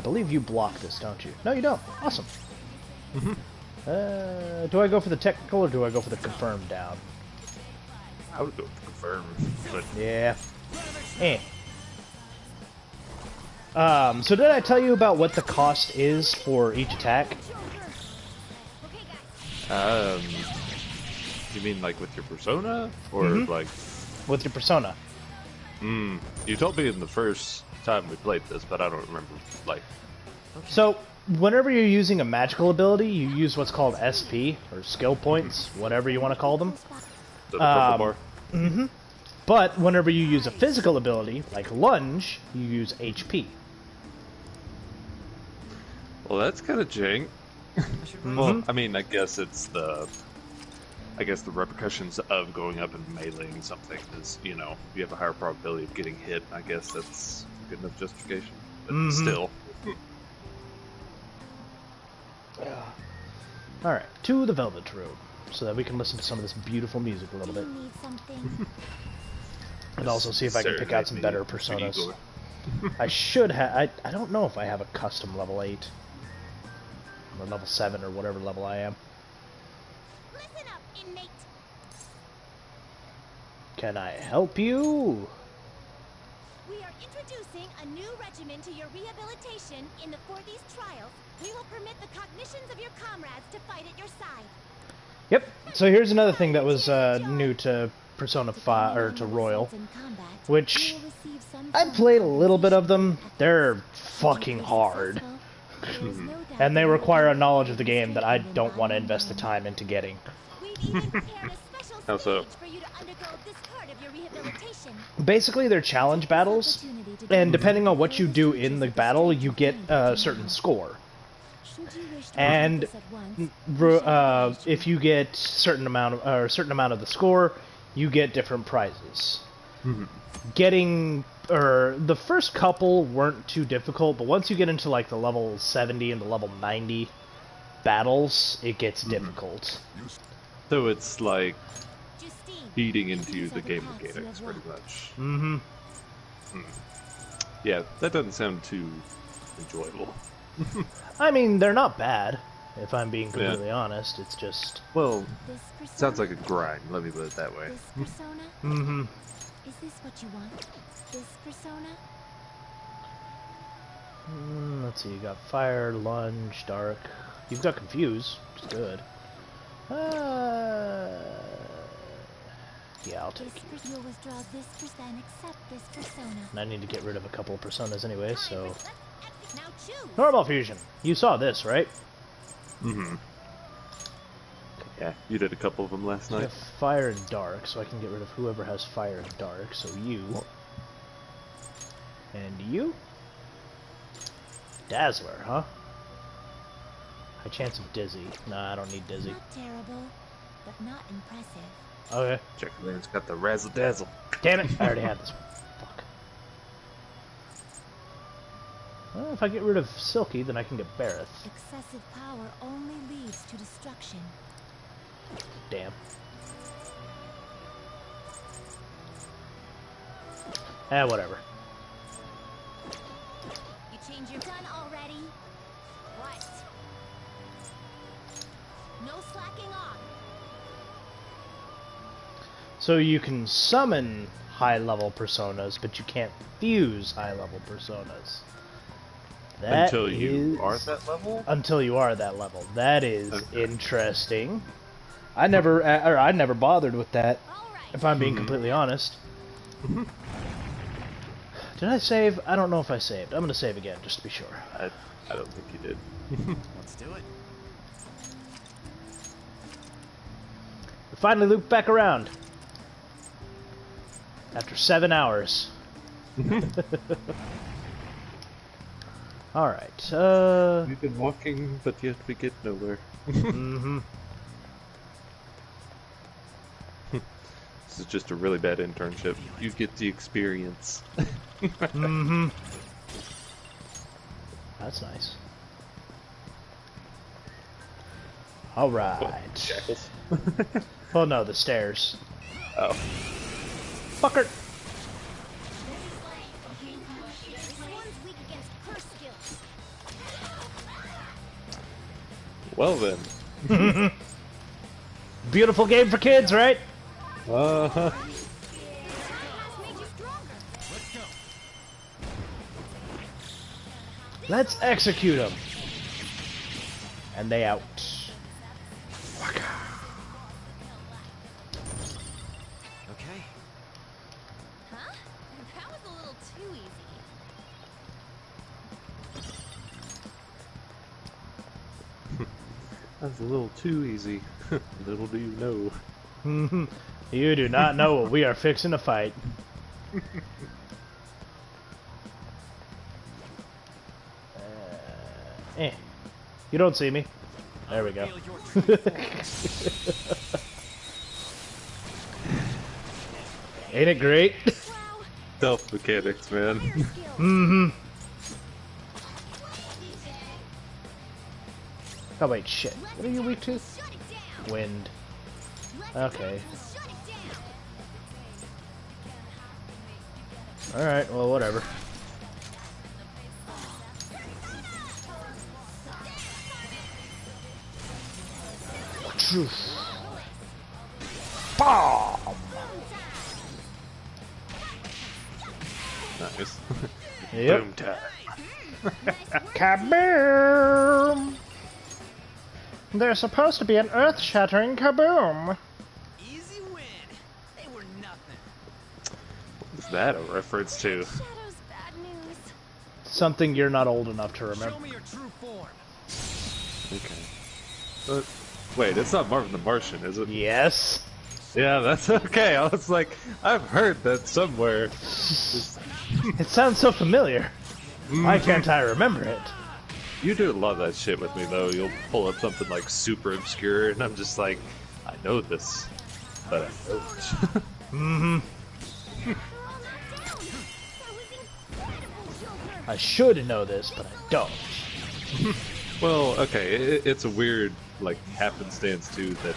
believe you block this, don't you? No, you don't. Awesome. Do I go for the technical or do I go for the confirmed down? I would go with confirm, but... Yeah. Eh. So did I tell you about what the cost is for each attack? You mean, like, with your persona? Or, like... With your persona. You told me in the first time we played this, but I don't remember, like... So, whenever you're using a magical ability, you use what's called SP, or skill points, whatever you want to call them. The purple bar? But whenever you use a physical ability, like lunge, you use HP. Well, that's kind of jank. Well, I mean, I guess it's the... I guess the repercussions of going up and meleeing something is, you know, you have a higher probability of getting hit. I guess that's good enough justification. But still. Alright, to the Velvet Room, so that we can listen to some of this beautiful music a little bit. You need something. And also see if I can pick out some better personas. I should have... I don't know if I have a custom level 8. Or level 7, or whatever level I am. Listen up, inmate. Can I help you? We are introducing a new regimen to your rehabilitation for these trials. We will permit the cognitions of your comrades to fight at your side. Yep, so here's another thing that was new to Persona 5, or to Royal. Which, I played a little bit of them. They're fucking hard. And they require a knowledge of the game that I don't want to invest the time into getting. How so? Basically, they're challenge battles, and depending on what you do in the battle, you get a certain score. And if you get a certain amount of the score, you get different prizes. The first couple weren't too difficult, but once you get into like the level 70 and the level 90 battles, it gets difficult. So it's like feeding into the game mechanics, pretty much. Yeah, that doesn't sound too enjoyable. I mean, they're not bad, if I'm being completely honest. It's just... Well, sounds like a grind, let me put it that way. This persona? Is this what you want? This persona? Let's see, you got Fire, Lunge, Dark. You've got Confuse, which is good. Yeah, I'll take you. You'll withdraw this and accept this persona. And I need to get rid of a couple of personas anyway, so... Now choose. Normal Fusion! You saw this, right? Yeah, you did a couple of them last I night. have Fire and Dark, so I can get rid of whoever has Fire and Dark. So you. And you? Dazzler, huh? High chance of dizzy. Nah, I don't need dizzy. Not terrible, but not impressive. Okay. Checkman's got the razzle dazzle. Damn it! I already had this one. Fuck. Well, if I get rid of Silky, then I can get Barrett. Excessive power only leads to destruction. Damn. Whatever. You change your gun already? Right. No slacking off. So you can summon high-level personas, but you can't fuse high-level personas. That Until you is- are at that level? Until you are at that level. That is Okay. interesting. I never bothered with that, All right. if I'm being completely honest. Did I save? I don't know if I saved. I'm gonna save again, just to be sure. I don't think you did. Let's do it. We finally looped back around. After 7 hours. Alright, We've been walking, but yet we get nowhere. mm-hmm. This is just a really bad internship. You get the experience. Mm-hmm. That's nice. Alright. Shackles. Oh no, the stairs. Oh. Fucker! This one's weak against curse skills. Well then. Beautiful game for kids, right? Uh-huh. Has made you stronger. Let's go. Let's execute them. And they out. Okay. Huh? That was a little too easy. That's a little too easy. Little do you know. You do not know what we are fixing to fight. You don't see me. There we go. Feel your true form. Ain't it great? Wow. Stealth mechanics, man. Fire skills. Mm-hmm. Oh wait, shit. What are you weak to? Shut it down. Wind. Let's Okay. shut it down. Alright, well, whatever. Bomb! Nice. Yep. Boom time. Kaboom! There's supposed to be an earth-shattering kaboom. Easy win. They were nothing. What's that a reference to? Shadow's bad news. Something you're not old enough to Show remember. me your true form. Okay. But, wait, it's not Marvin the Martian, is it? Yes. Yeah, that's okay. I was like, I've heard that somewhere. It sounds so familiar. Why can't I remember it? You do love that shit with me, though. You'll pull up something like super obscure, and I'm just like, I know this, but I don't. Mm-hmm. They're all knocked down. That was incredible, Joker. I should know this, but I don't. Well, okay, it's a weird, like, happenstance, too, that,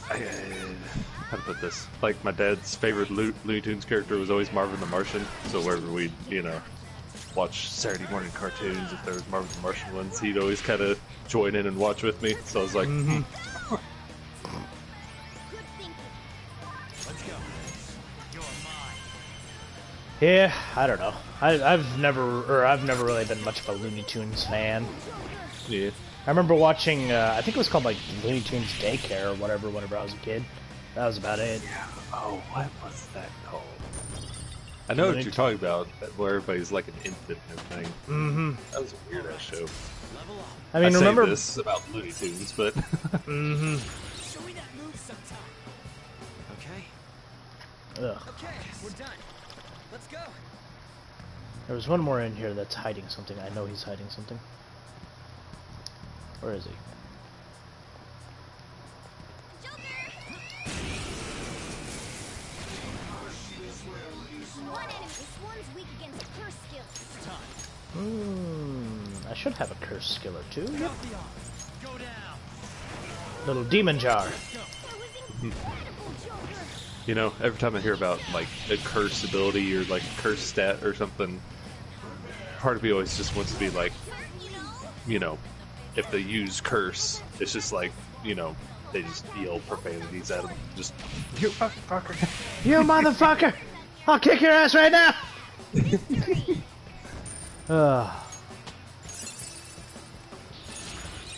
how to put this? Like, my dad's favorite Looney Tunes character was always Marvin the Martian, so wherever we'd, watch Saturday morning cartoons, if there was Marvin the Martian ones, he'd always kind of join in and watch with me, so I was like, Good thinking. Let's go. You're mine. Yeah, I don't know. I've never really been much of a Looney Tunes fan. yeah. I remember watching, I think it was called like Looney Tunes Daycare or whatever whenever I was a kid. That was about it. Oh, what was that called? I know what you're talking about, where everybody's like an infant and everything. Mm-hmm. That was a weird ass show. Level up. I mean, say remember... this about Looney Tunes, but Mm-hmm. Show me that move sometime. Okay. Ugh. Okay, we're done. Let's go. There was one more in here that's hiding something. I know he's hiding something. Where is he? One enemy. This one's weak against curse skills. I should have a curse skill or two. Yep. Go down. Little demon jar. That was incredible, Joker. You know, every time I hear about like a curse ability or like a curse stat or something, part of me always just wants to be like, you know, if they use curse, it's just like, you know, they just yell profanities at them. Just, you motherfucker. You motherfucker! I'll kick your ass right now! Ugh.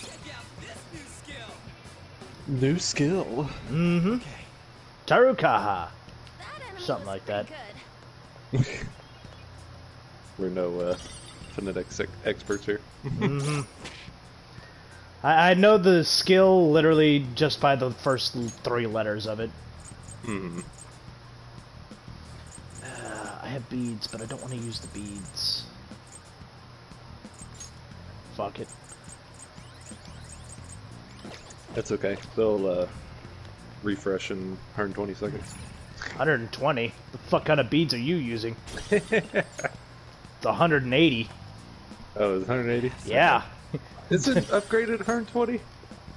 Check out this new skill. New skill. Mm-hmm. Tarukaha. That animal Something was like that. pretty good. We're no phonetics experts here. Mm-hmm. I know the skill literally just by the first 3 letters of it. Hmm. I have beads, but I don't want to use the beads. Fuck it. That's okay. They'll refresh in 120 seconds. 120? The fuck kind of beads are you using? It's 180. Oh, it's 180? Yeah. Is it upgraded 120?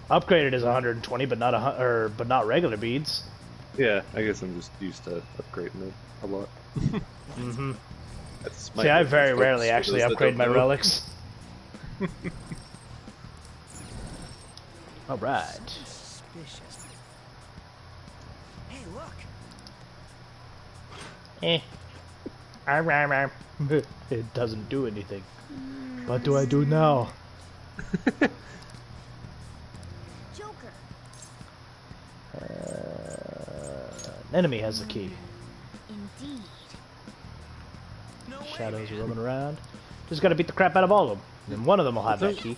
Upgraded is 120, but not but not regular beads. Yeah, I guess I'm just used to upgrading it a lot. Mm-hmm. That's See, I very folks, rarely for actually those that upgrade my don't know. relics. Alright. Suspicious. Hey, look. Eh. It doesn't do anything. What do I do now? Joker. Enemy has the key. Indeed. No way, Shadows man. roaming around. Just gotta beat the crap out of all of them. And one of them will have that Don't- key.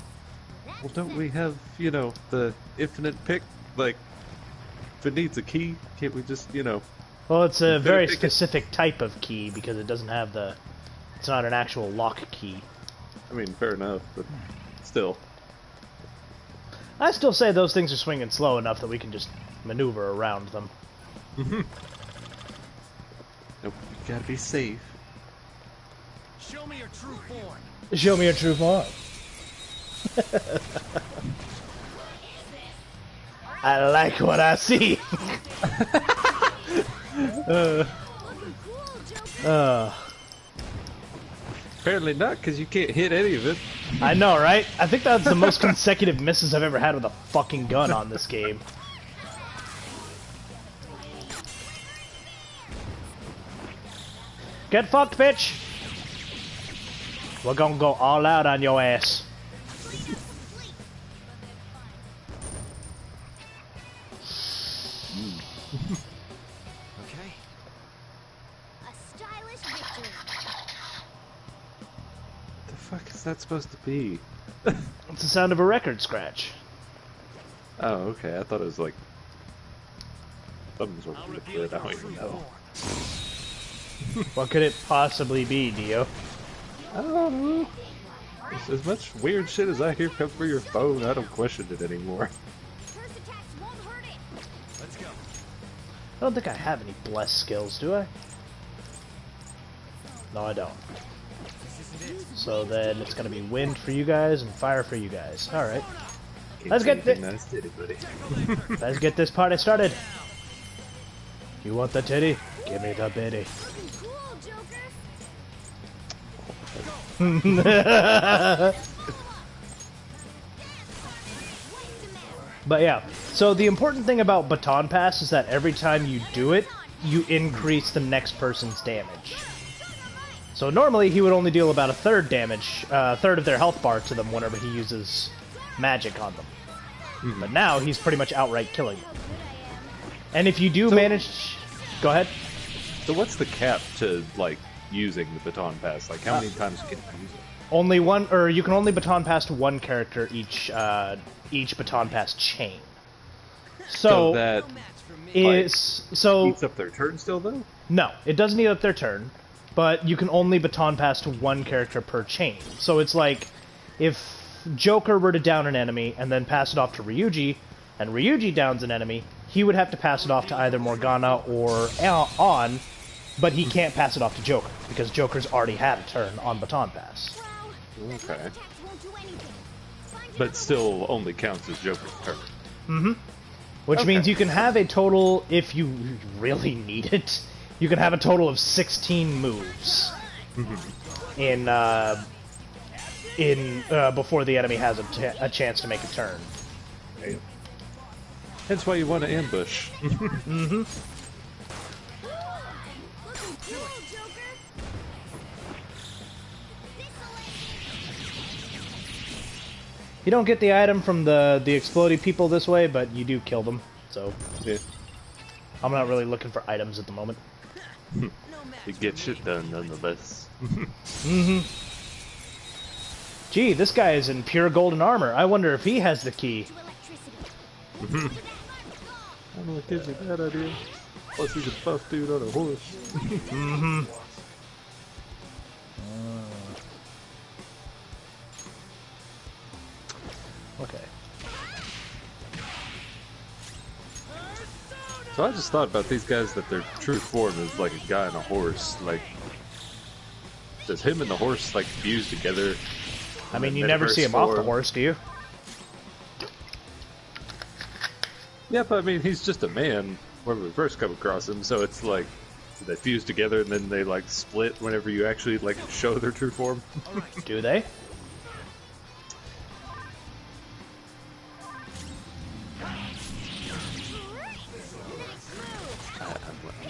Well, don't we have, you know, the infinite pick? Like, if it needs a key, can't we just, you know... Well, it's a Instead of very picking- specific type of key because it doesn't have the... It's not an actual lock key. I mean, fair enough, but still. I still say those things are swinging slow enough that we can just maneuver around them. Nope, you gotta be safe. Show me your true form. Show me your true form. I like what I see. Looking cool, Joker. Apparently not, because you can't hit any of it. I know, right? I think that's the most consecutive misses I've ever had with a fucking gun on this game. Get fucked, bitch! We're gonna go all out on your ass. Okay. A stylish victory. What the fuck is that supposed to be? It's the sound of a record scratch. Oh, okay, I thought it was like... Something's I'll wrong with reveal it, I your don't true even know. form. What could it possibly be, Dio? I don't know. As much weird shit as I hear come through your phone, I don't question it anymore. Curse attacks won't hurt it. Let's go. I don't think I have any bless skills, do I? No, I don't. This isn't it. So then it's gonna be wind for you guys and fire for you guys. Alright. Can't Let's say get anything nice to anybody. Let's get this party started. You want the titty? Give me the bitty. Looking cool, Joker. But yeah, so the important thing about Baton Pass is that every time you do it, you increase the next person's damage. So normally he would only deal about a third of their health bar to them whenever he uses magic on them. But now he's pretty much outright killing them. And if you do manage... Go ahead. So what's the cap to, like, using the baton pass? Like, how many times can you use it? Only one, or you can only baton pass to one character each baton pass chain. So that No match for me. is so eats up their turn still, though? no, it doesn't eat up their turn. but you can only baton pass to one character per chain. So it's like, if Joker were to down an enemy and then pass it off to Ryuji, and Ryuji downs an enemy, he would have to pass it off to either Morgana or On, but he can't pass it off to Joker, because Joker's already had a turn on baton pass. Okay. But still only counts as Joker's turn. Mm-hmm. Which means you can have a total, if you really need it, you can have a total of 16 moves before the enemy has a chance to make a turn. Damn. That's why you want to ambush. Mm-hmm. You don't get the item from the explodey people this way, but you do kill them, so yeah. I'm not really looking for items at the moment. You get shit done nonetheless. Mm-hmm. Gee, this guy is in pure golden armor. I wonder if he has the key. I don't know what gives you that idea. Plus he's a buff dude on a horse. Mm-hmm. Okay. So I just thought about these guys that their true form is like a guy on a horse. Like, does him and the horse like fuse together? I mean, you never see him off the horse, do you? Yeah, but I mean, he's just a man when we first come across him, so it's like they fuse together and then they like split whenever you actually like show their true form. Do they? I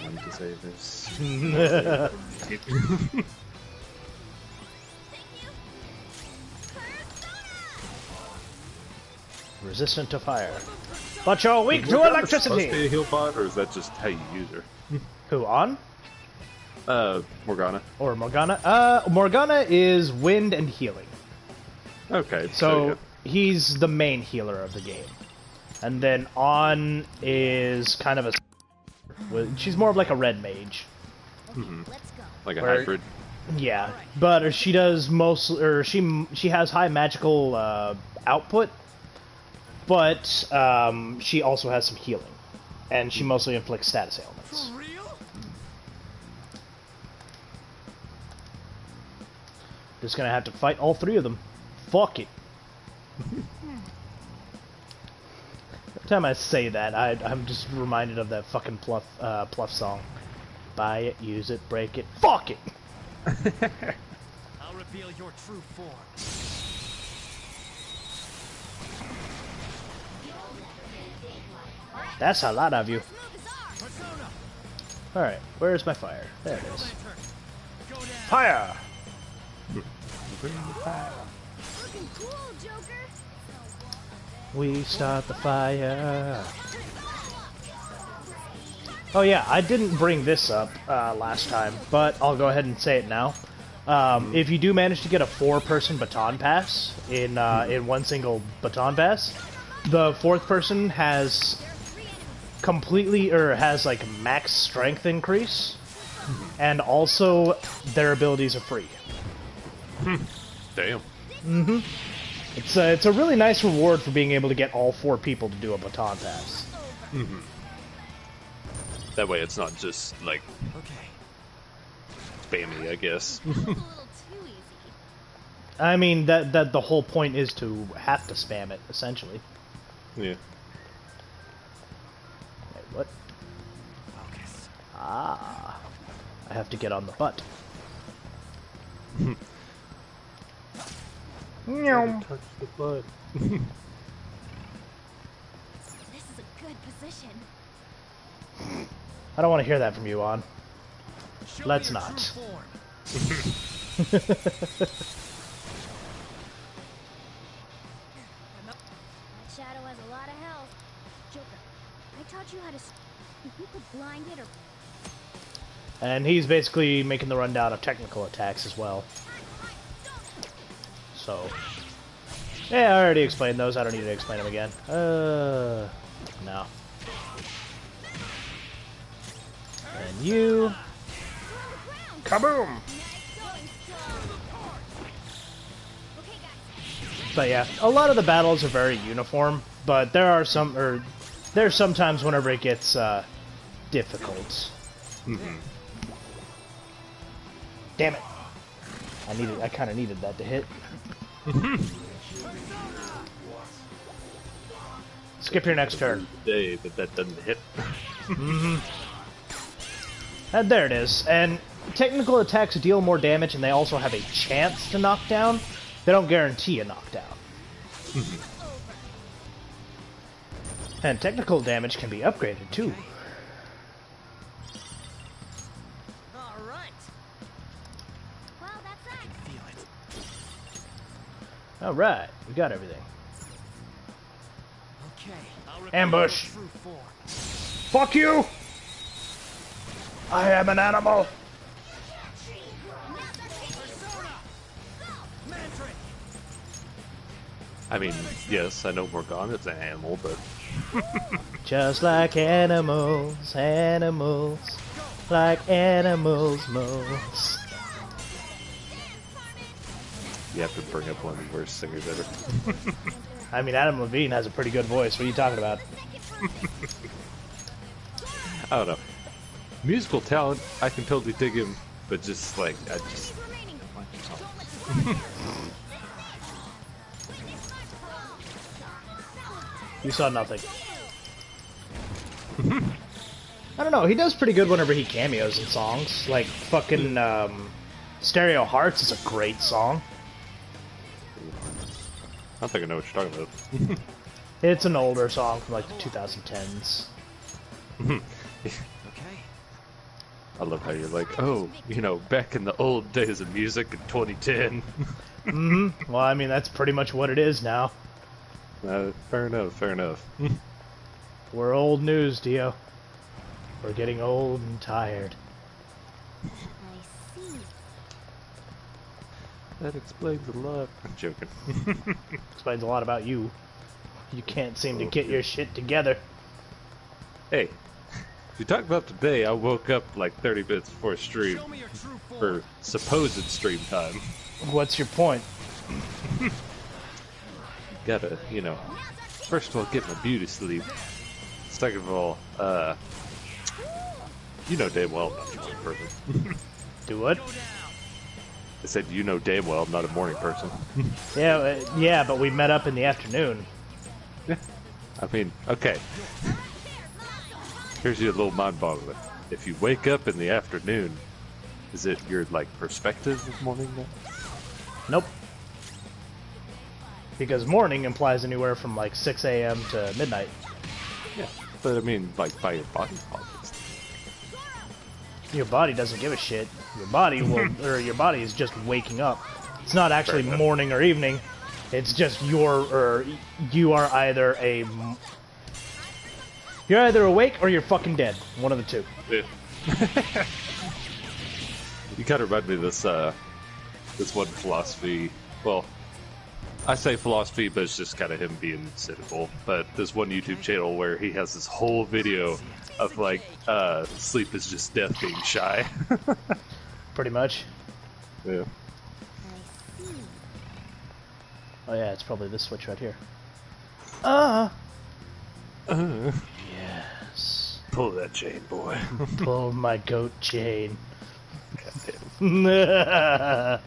wanted to say this. Resistant to fire. But you're weak to Supposed to electricity! be a heal bot, or is that just how you use her? Who, On? Morgana. Or Morgana? Morgana is wind and healing. Okay, So, yeah. he's the main healer of the game. And then On is kind of a... She's more of like a red mage. Like a Where- hybrid. Yeah, but she does most... Or she has high magical output, but she also has some healing. And she mostly inflicts status ailments. For real? Just gonna have to fight all three of them. Fuck it. Every time I say that, I'm just reminded of that fucking Pluff song. Buy it, use it, break it, fuck it! I'll reveal your true form. That's a lot of you. Persona, Alright, where's my fire? There it is. lantern. Go down. Fire! Looking cool, Joker. We start the fire. Oh yeah, I didn't bring this up last time, but I'll go ahead and say it now. If you do manage to get a 4-person baton pass in one single baton pass, the 4th person has has like max strength increase, and also their abilities are free. Damn. It's a really nice reward for being able to get all 4 people to do a baton pass. That way it's not just like Okay. spammy, I guess. A little too easy. I mean that the whole point is to have to spam it essentially. Yeah. Wait, what? Focus. Ah, I have to get on the butt. Touch the butt. This is a good position. I don't want to hear that from you, On. Show Let's me your not. true form. That shadow has a lot of health. Joker, I taught you how to... If you could blind it or... And he's basically making the rundown of technical attacks as well. So, yeah, I already explained those. I don't need to explain them again. No. And you. You're on the ground. Kaboom! But yeah, a lot of the battles are very uniform, but there are some, or there's sometimes whenever it gets difficult. Mm-hmm. Damn it! I kind of needed that to hit. Skip your next turn. Day that doesn't hit. And there it is. And technical attacks deal more damage, and they also have a chance to knock down. They don't guarantee a knockdown. And technical damage can be upgraded too. All right. Well, that's that. Feel it. All right, we got everything. Okay. Ambush. True form. Fuck you! I am an animal. I mean, yes, I know Morgana's an animal, but Just like animals, animals, like animals most. you have to bring up one of the worst singers ever. I mean, Adam Levine has a pretty good voice. What are you talking about? I don't know. Musical talent, I can totally dig him, but just like, I just... You saw nothing. I don't know. He does pretty good whenever he cameos in songs. Like, fucking, Stereo Hearts is a great song. I don't think I know what you're talking about. It's an older song from, like, the 2010s. Okay. I love how you're like, oh, you know, back in the old days of music in 2010. Well, I mean, that's pretty much what it is now. Fair enough, fair enough. We're old news, Dio. We're getting old and tired. I see. That explains a lot. I'm joking. Explains a lot about you. You can't seem to get your shit together. Hey, if you talk about today, I woke up like 30 minutes before stream Show me your true form. for supposed stream time. What's your point? Gotta, you know, first of all, get my beauty sleep. Second of all, you know damn well I'm not a morning person. Do what? I said you know damn well I'm not a morning person. Yeah, but we met up in the afternoon. Yeah. I mean, okay. Here's your little mind boggler. If you wake up in the afternoon, is it your, like, perspective of morning then? Nope. Because morning implies anywhere from like 6 a.m. to midnight. Yeah. But I mean, like, by your body clock. Your body doesn't give a shit. Your body will, or your body is just waking up. It's not actually Fair enough. morning or evening. It's just you are either awake or you're fucking dead. One of the two. Yeah. You kind of remind me of this, this one philosophy. Well, I say philosophy, but it's just kind of him being cynical. But there's one YouTube channel where he has this whole video of like, sleep is just death being shy. Pretty much. Yeah. I see. Oh yeah, it's probably this switch right here. Yes. Pull that chain, boy. Pull my goat chain. Goddamn.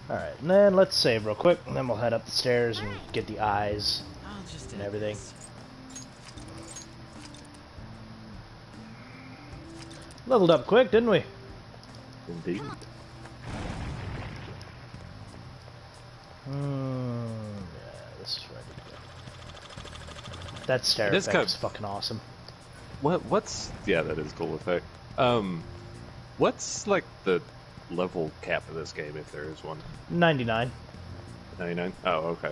Alright, and then let's save real quick, and then we'll head up the stairs and get the eyes I'll just and end everything. this. Leveled up quick, didn't we? Indeed. Yeah, this is ready to go. That stair It is effect kind of- is fucking awesome. What's yeah, that is a cool effect. What's like the level cap of this game if there is one? 99. 99? Oh, okay.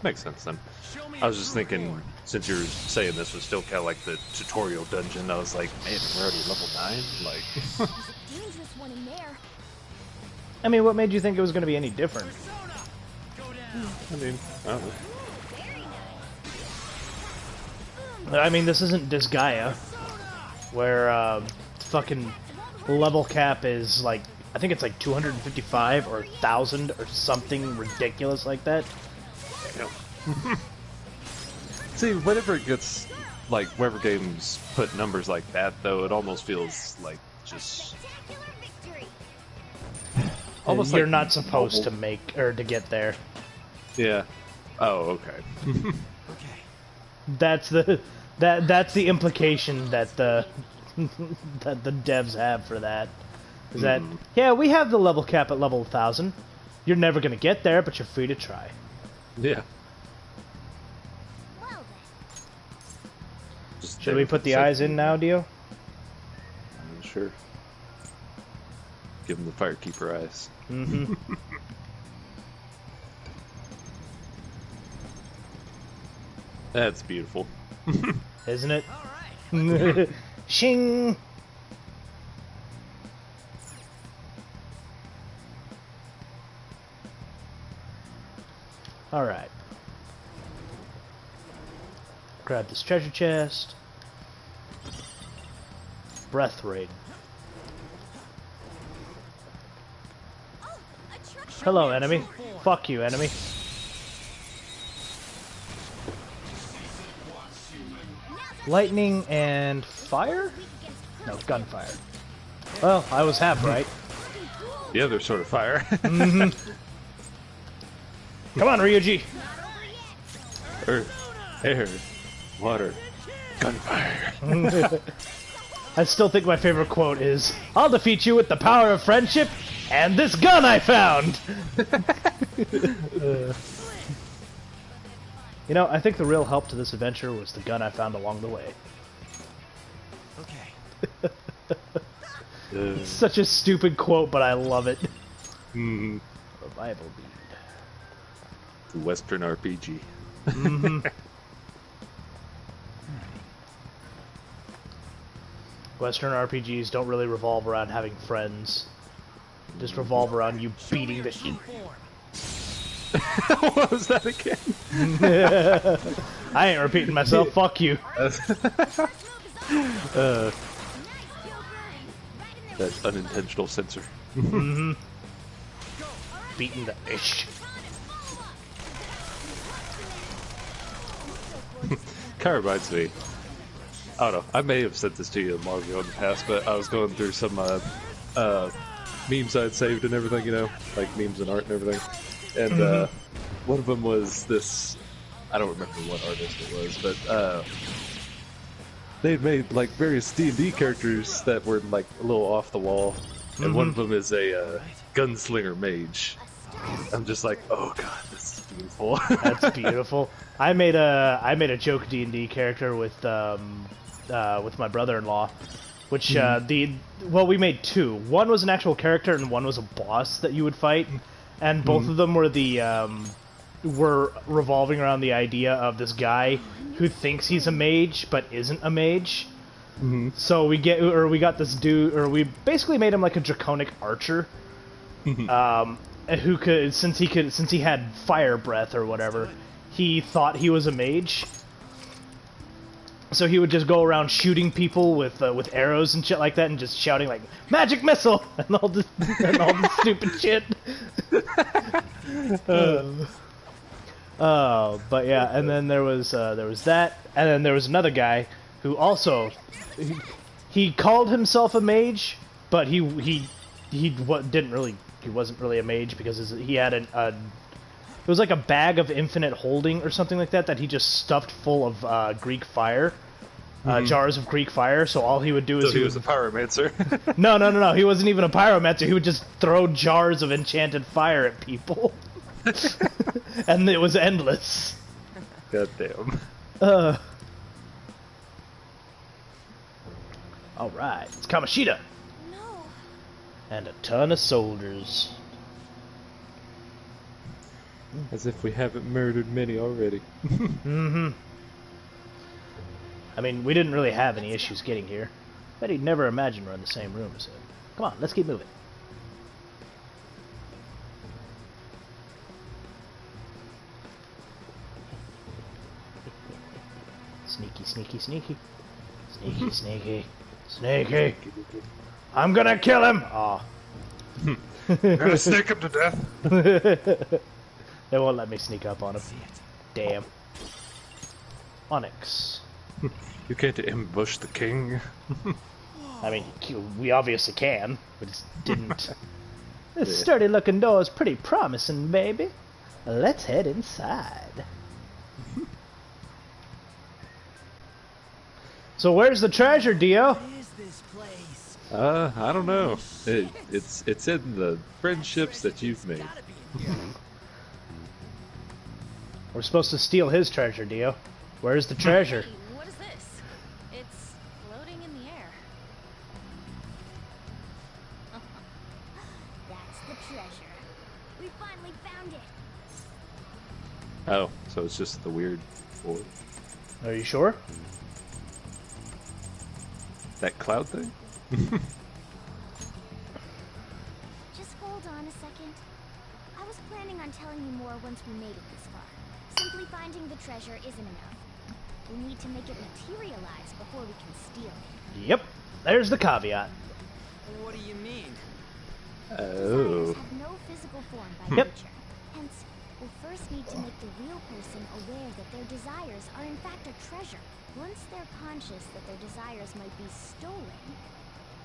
Makes sense then. Show me I was your just true thinking, form. since you're saying this was still kind of like the tutorial dungeon, I was like, man, we're already level 9? Like, There's a dangerous one in there. I mean, what made you think it was going to be any different? Persona! Go down. I mean, I don't know. I mean, this isn't Disgaea, where fucking level cap is like, I think it's like 255 or 1,000 or something ridiculous like that. See, whenever it gets, like, whenever games put numbers like that, though, it almost feels like just... Spectacular victory. Almost You're like not supposed to mobile. make, or to get there. Yeah. Oh, okay. Okay. That's that's the implication that the that the devs have for that. Is that, yeah, we have the level cap at level 1,000. You're never gonna get there, but you're free to try. Yeah. Well then. Just Should we put the eyes in now, Dio? Sure. Give him the Firekeeper eyes. Mm-hmm. That's beautiful. Isn't it? All right. Shing! Alright. Grab this treasure chest. Breath ring. Oh, a truck. Hello, enemy. Fuck you, enemy. Lightning and fire? No, gunfire. Well, I was half right. The other sort of fire. Come on, Ryuji. Earth, air, water, gunfire. I still think my favorite quote is, "I'll defeat you with the power of friendship and this gun I found." You know, I think the real help to this adventure was the gun I found along the way. Okay. It's such a stupid quote, but I love it. Mm, Revival bead. the Western RPG. Western RPGs don't really revolve around having friends. Just revolve around you beating the shit. What was that again? I ain't repeating myself. Fuck you. That unintentional censor. Beating the ish. Kind of reminds me. I don't know. I may have sent this to you long ago in the past, but I was going through some memes I'd saved and everything, you know, like memes and art and everything. And one of them was this. I don't remember what artist it was, but they'd made like various D&D characters that were like a little off the wall, and one of them is a gunslinger mage. I'm just like, oh god, this is beautiful. That's beautiful. I made a joke D&D character with my brother-in-law, which we made two. One was an actual character, and one was a boss that you would fight, and both of them were revolving around the idea of this guy who thinks he's a mage but isn't a mage. So we got this dude, or we basically made him like a draconic archer, who could, since he had fire breath or whatever, he thought he was a mage. So he would just go around shooting people with arrows and shit like that, and just shouting like "magic missile" and all this stupid shit. But yeah, and then there was that, and then there was another guy who also he called himself a mage, but he wasn't really a mage because he had it was like a bag of infinite holding or something like that he just stuffed full of Greek fire, jars of Greek fire. So all he would do is So he was a pyromancer. no, he wasn't even a pyromancer. He would just throw jars of enchanted fire at people. And it was endless. God damn. Alright, it's Kamoshida. No. And a ton of soldiers. As if we haven't murdered many already. I mean, we didn't really have any issues getting here. Bet he'd never imagine we're in the same room as him. Come on, let's keep moving. Sneaky, sneaky, sneaky. Sneaky, sneaky. Snaky. I'm gonna kill him! Aw. You're gonna snake him to death. They won't let me sneak up on him. Damn. Onyx. You can't ambush the king. I mean, we obviously can, but just didn't. This sturdy looking door is pretty promising, baby. Let's head inside. So where's the treasure, Dio? What is this place? I don't know. It's in the friendships that you've made. Gotta be in here. We're supposed to steal his treasure, Dio. Where's the treasure? Hey, what is this? It's floating in the air. That's the treasure. We finally found it. Oh, so it's just the weird orb. Are you sure? That cloud thing? Just hold on a second. I was planning on telling you more once we made it this far. Simply finding the treasure isn't enough. We need to make it materialize before we can steal it. Yep. There's the caveat. What do you mean? Oh. Desires have no physical form by Yep. nature. Hence, we'll first need to make the real person aware that their desires are in fact a treasure. Once they're conscious that their desires might be stolen,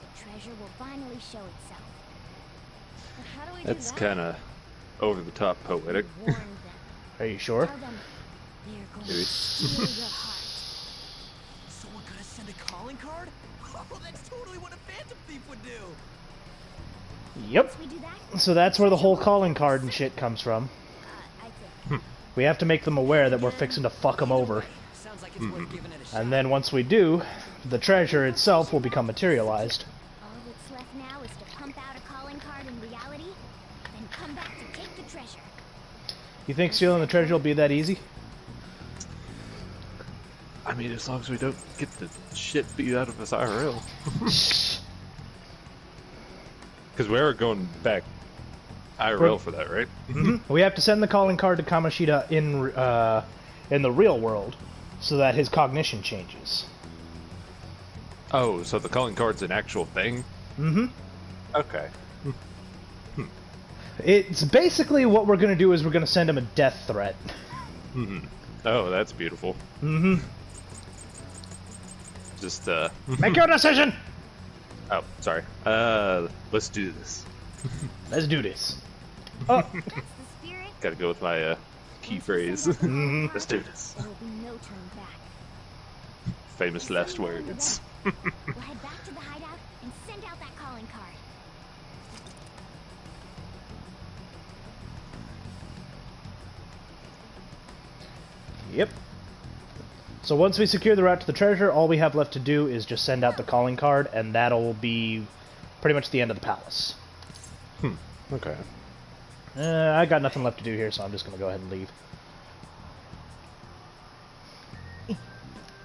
the treasure will finally show itself. But how do we That's do that? kind of over the top poetic. Warn them. Are you sure? Tell them they're going Maybe. to steal your heart. So we're gonna send a calling card? Oh, that's totally what a Phantom Thief would do. Yep. We do that? So that's where the whole calling card and shit comes from. I think. We have to make them aware that we're fixing to fuck them over. Sounds like it's worth giving it a shot. And then once we do, the treasure itself will become materialized. All that's left now is to pump out a calling card in reality, then come back to take the treasure. You think stealing the treasure will be that easy? I mean, as long as we don't get the shit beat out of us IRL. Because we are going back IRL for that, right? We have to send the calling card to Kamoshida in the real world, so that his cognition changes. Oh, so the calling card's an actual thing? Mm-hmm. Okay. It's basically what we're gonna do is we're gonna send him a death threat. Oh, that's beautiful. Mm-hmm. Just, Make your decision! oh, sorry. Let's do this. Let's do this. Oh, That's the spirit. Gotta go with my, key phrase. Let's do this. There will be no turning back. Famous last words. We'll head back to the hideout and send out that calling card. yep. So once we secure the route to the treasure, all we have left to do is just send out the calling card, and that'll be pretty much the end of the palace. Okay. I got nothing left to do here, so I'm just gonna go ahead and leave.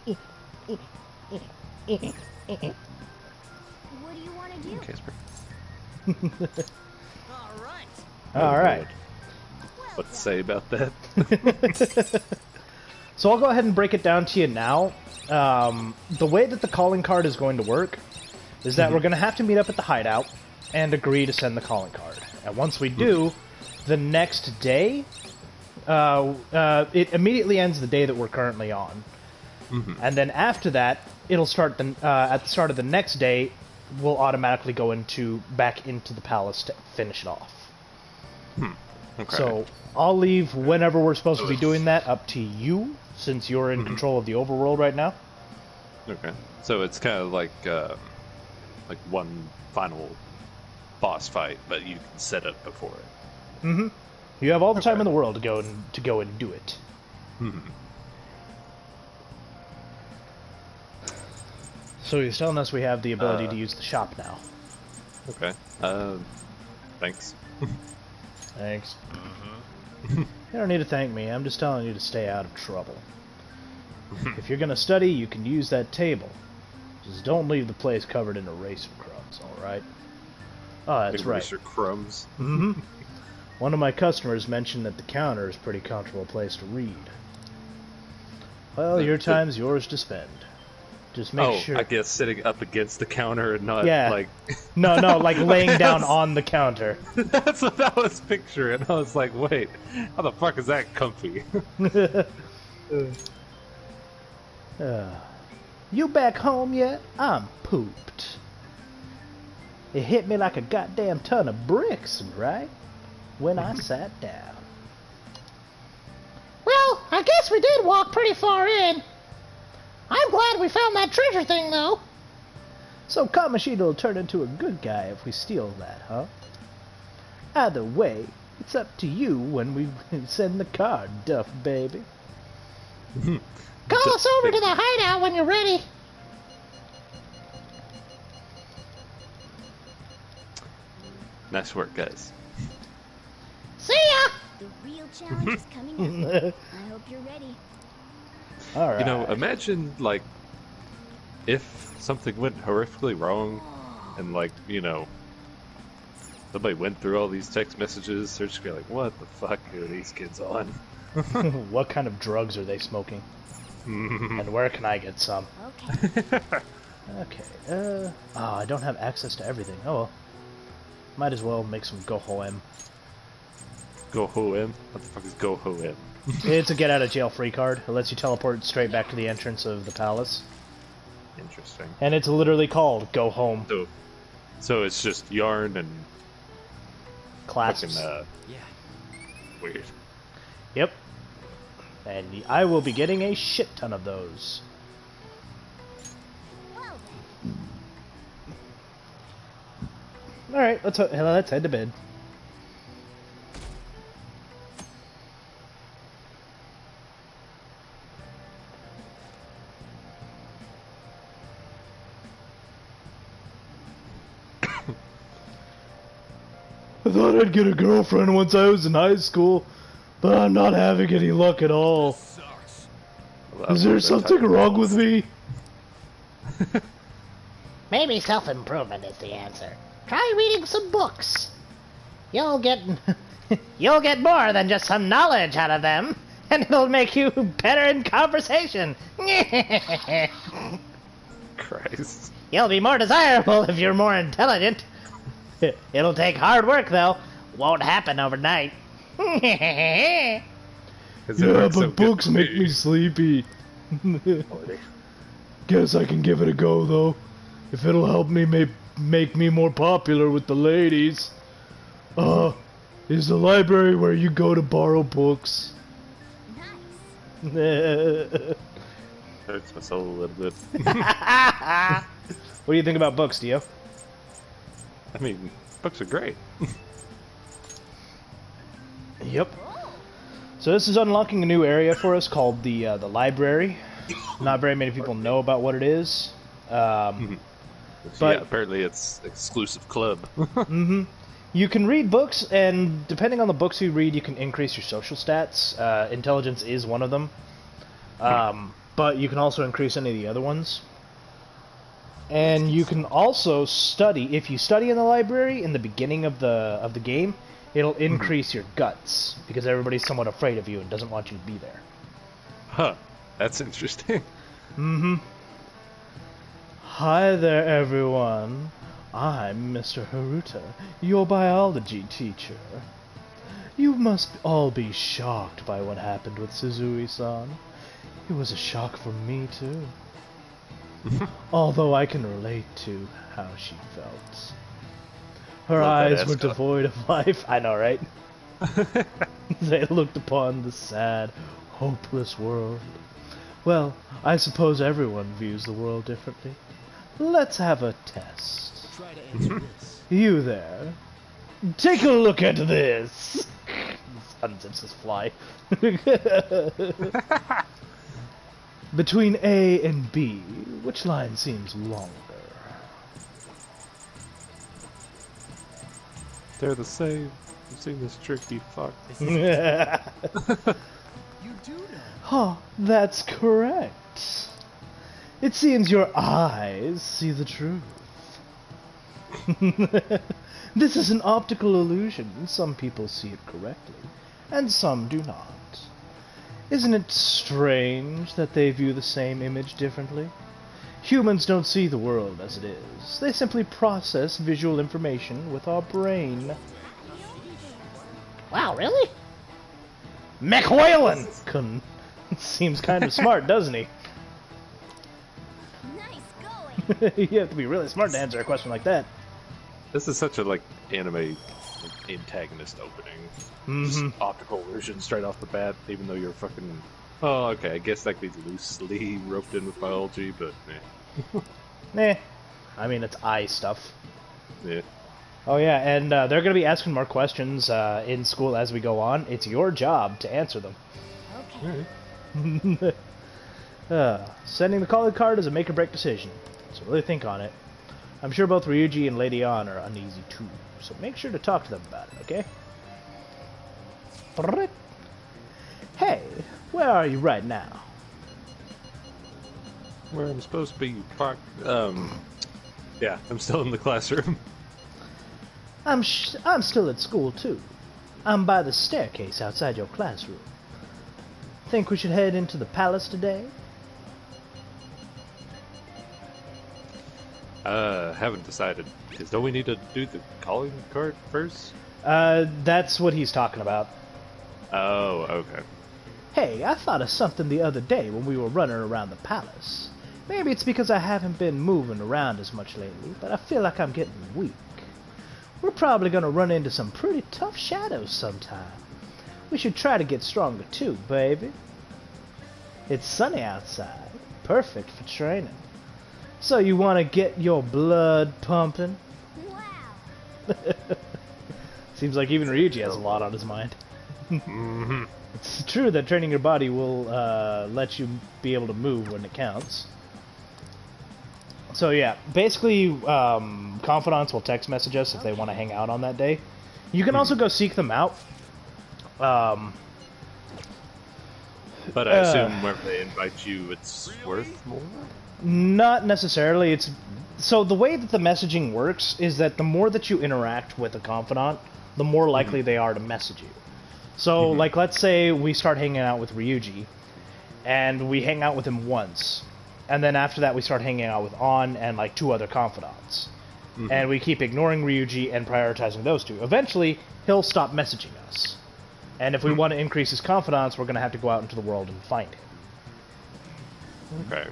What do you want to do? Casper. All right. Alright. What to say about that? So I'll go ahead and break it down to you now. The way that the calling card is going to work is that we're going to have to meet up at the hideout and agree to send the calling card. And once we do, the next day, it immediately ends the day that we're currently on. And then after that, it'll start at the start of the next day, we'll automatically go back into the palace to finish it off. Okay. So I'll leave whenever we're supposed to be doing that up to you, since you're in control of the overworld right now. Okay. So it's kind of like one final boss fight, but you can set up before it. You have all the time in the world to go and do it. So he's telling us we have the ability to use the shop now. Okay. Thanks. Thanks. You don't need to thank me. I'm just telling you to stay out of trouble. If you're gonna study, you can use that table. Just don't leave the place covered in eraser crumbs, alright? Oh, that's right. Eraser crumbs. One of my customers mentioned that the counter is a pretty comfortable place to read. Well, your time's yours to spend. Just make sure. I guess sitting up against the counter and not Yeah. like. No, like laying down on the counter. That's what I was picturing. I was like, wait, how the fuck is that comfy? You back home yet? I'm pooped. It hit me like a goddamn ton of bricks, right? When I sat down. Well, I guess we did walk pretty far in. I'm glad we found that treasure thing, though. So Kamoshida will turn into a good guy if we steal that, huh? Either way, it's up to you when we send the card, Duff baby. Call us over to the hideout when you're ready. Nice work, guys. See ya! The real challenge is coming up. I hope you're ready. Alright. You know, imagine, like, if something went horrifically wrong and, like, you know, somebody went through all these text messages, they're just be like, what the fuck are these kids on? What kind of drugs are they smoking? And where can I get some? Okay. Okay, I don't have access to everything. Oh well. Might as well make some Go-Ho-M. Go-Ho-M? What the fuck is Go-Ho-M? It's a get-out-of-jail-free card. It lets you teleport straight back to the entrance of the palace. Interesting. And it's literally called Go Home. So it's just yarn and Clasps. fucking, Yeah. weird. Yep. And I will be getting a shit ton of those. Well then. Alright, let's head to bed. I thought I'd get a girlfriend once I was in high school, but I'm not having any luck at all. Sucks. Is there something wrong with me? Maybe self-improvement is the answer. Try reading some books. You'll get you'll get more than just some knowledge out of them, and it'll make you better in conversation. Christ. You'll be more desirable if you're more intelligent. It'll take hard work, though. Won't happen overnight. Yeah, but books make me sleepy. Guess I can give it a go, though. If it'll help me make me more popular with the ladies. Is the library where you go to borrow books? Nice. Hurts my soul a little bit. What do you think about books, Dio? I mean, books are great. Yep. So this is unlocking a new area for us called the library. Not very many people know about what it is. But But- yeah, apparently it's exclusive club. You can read books, and depending on the books you read, you can increase your social stats. Intelligence is one of them. But you can also increase any of the other ones. And you can also study. If you study in the library in the beginning of the game, it'll increase your guts because everybody's somewhat afraid of you and doesn't want you to be there. Huh. That's interesting. Hi there, everyone. I'm Mr. Haruta, your biology teacher. You must all be shocked by what happened with Suzui-san. It was a shock for me, too. Although I can relate to how she felt. Her Love that eyes were ascot. devoid of life. I know, right? They looked upon the sad, hopeless world. Well, I suppose everyone views the world differently. Let's have a test. Try to answer this. You there. Take a look at this. Unzips his fly. Between A and B, which line seems longer? They're the same. I've seen this tricky fuck. You do know. Huh, that's correct. It seems your eyes see the truth. This is an optical illusion. Some people see it correctly, and some do not. Isn't it strange that they view the same image differently? Humans don't see the world as it is. They simply process visual information with our brain. Wow, really? McWhalen! Seems kind of smart, doesn't he? Nice going. You have to be really smart to answer a question like that. This is such a like anime antagonist opening. Mm-hmm. Just optical illusion straight off the bat, even though you're fucking. Oh, okay. I guess that could be loosely roped in with biology, but Nah. I mean, it's eye stuff. yeah. Oh yeah, and they're going to be asking more questions in school as we go on. It's your job to answer them. Okay. Sending the calling card is a make-or-break decision, so really think on it. I'm sure both Ryuji and Lady Ann are uneasy too, so make sure to talk to them about it, okay? Hey, where are you right now? Where I'm supposed to be parked. Yeah, I'm still in the classroom. I'm still at school too. I'm by the staircase outside your classroom. Think we should head into the palace today? Haven't decided. Because don't we need to do the calling card first? That's what he's talking about. Oh, okay. Hey, I thought of something the other day when we were running around the palace. Maybe it's because I haven't been moving around as much lately, but I feel like I'm getting weak. We're probably gonna run into some pretty tough shadows sometime. We should try to get stronger too, baby. It's sunny outside. Perfect for training. So you want to get your blood pumping? Wow. Seems like even Ryuji has a lot on his mind. Mm-hmm. It's true that training your body will let you be able to move when it counts. So yeah, basically, confidants will text message us if they want to hang out on that day. You can also go seek them out. But I assume whenever they invite you, it's worth more? Not necessarily. It's so the way that the messaging works is that the more that you interact with a confidant, the more likely they are to message you. So, like, let's say we start hanging out with Ryuji, and we hang out with him once, and then after that we start hanging out with An and like 2 other confidants, and we keep ignoring Ryuji and prioritizing those 2. Eventually, he'll stop messaging us, and if we want to increase his confidence, we're going to have to go out into the world and find him. Okay.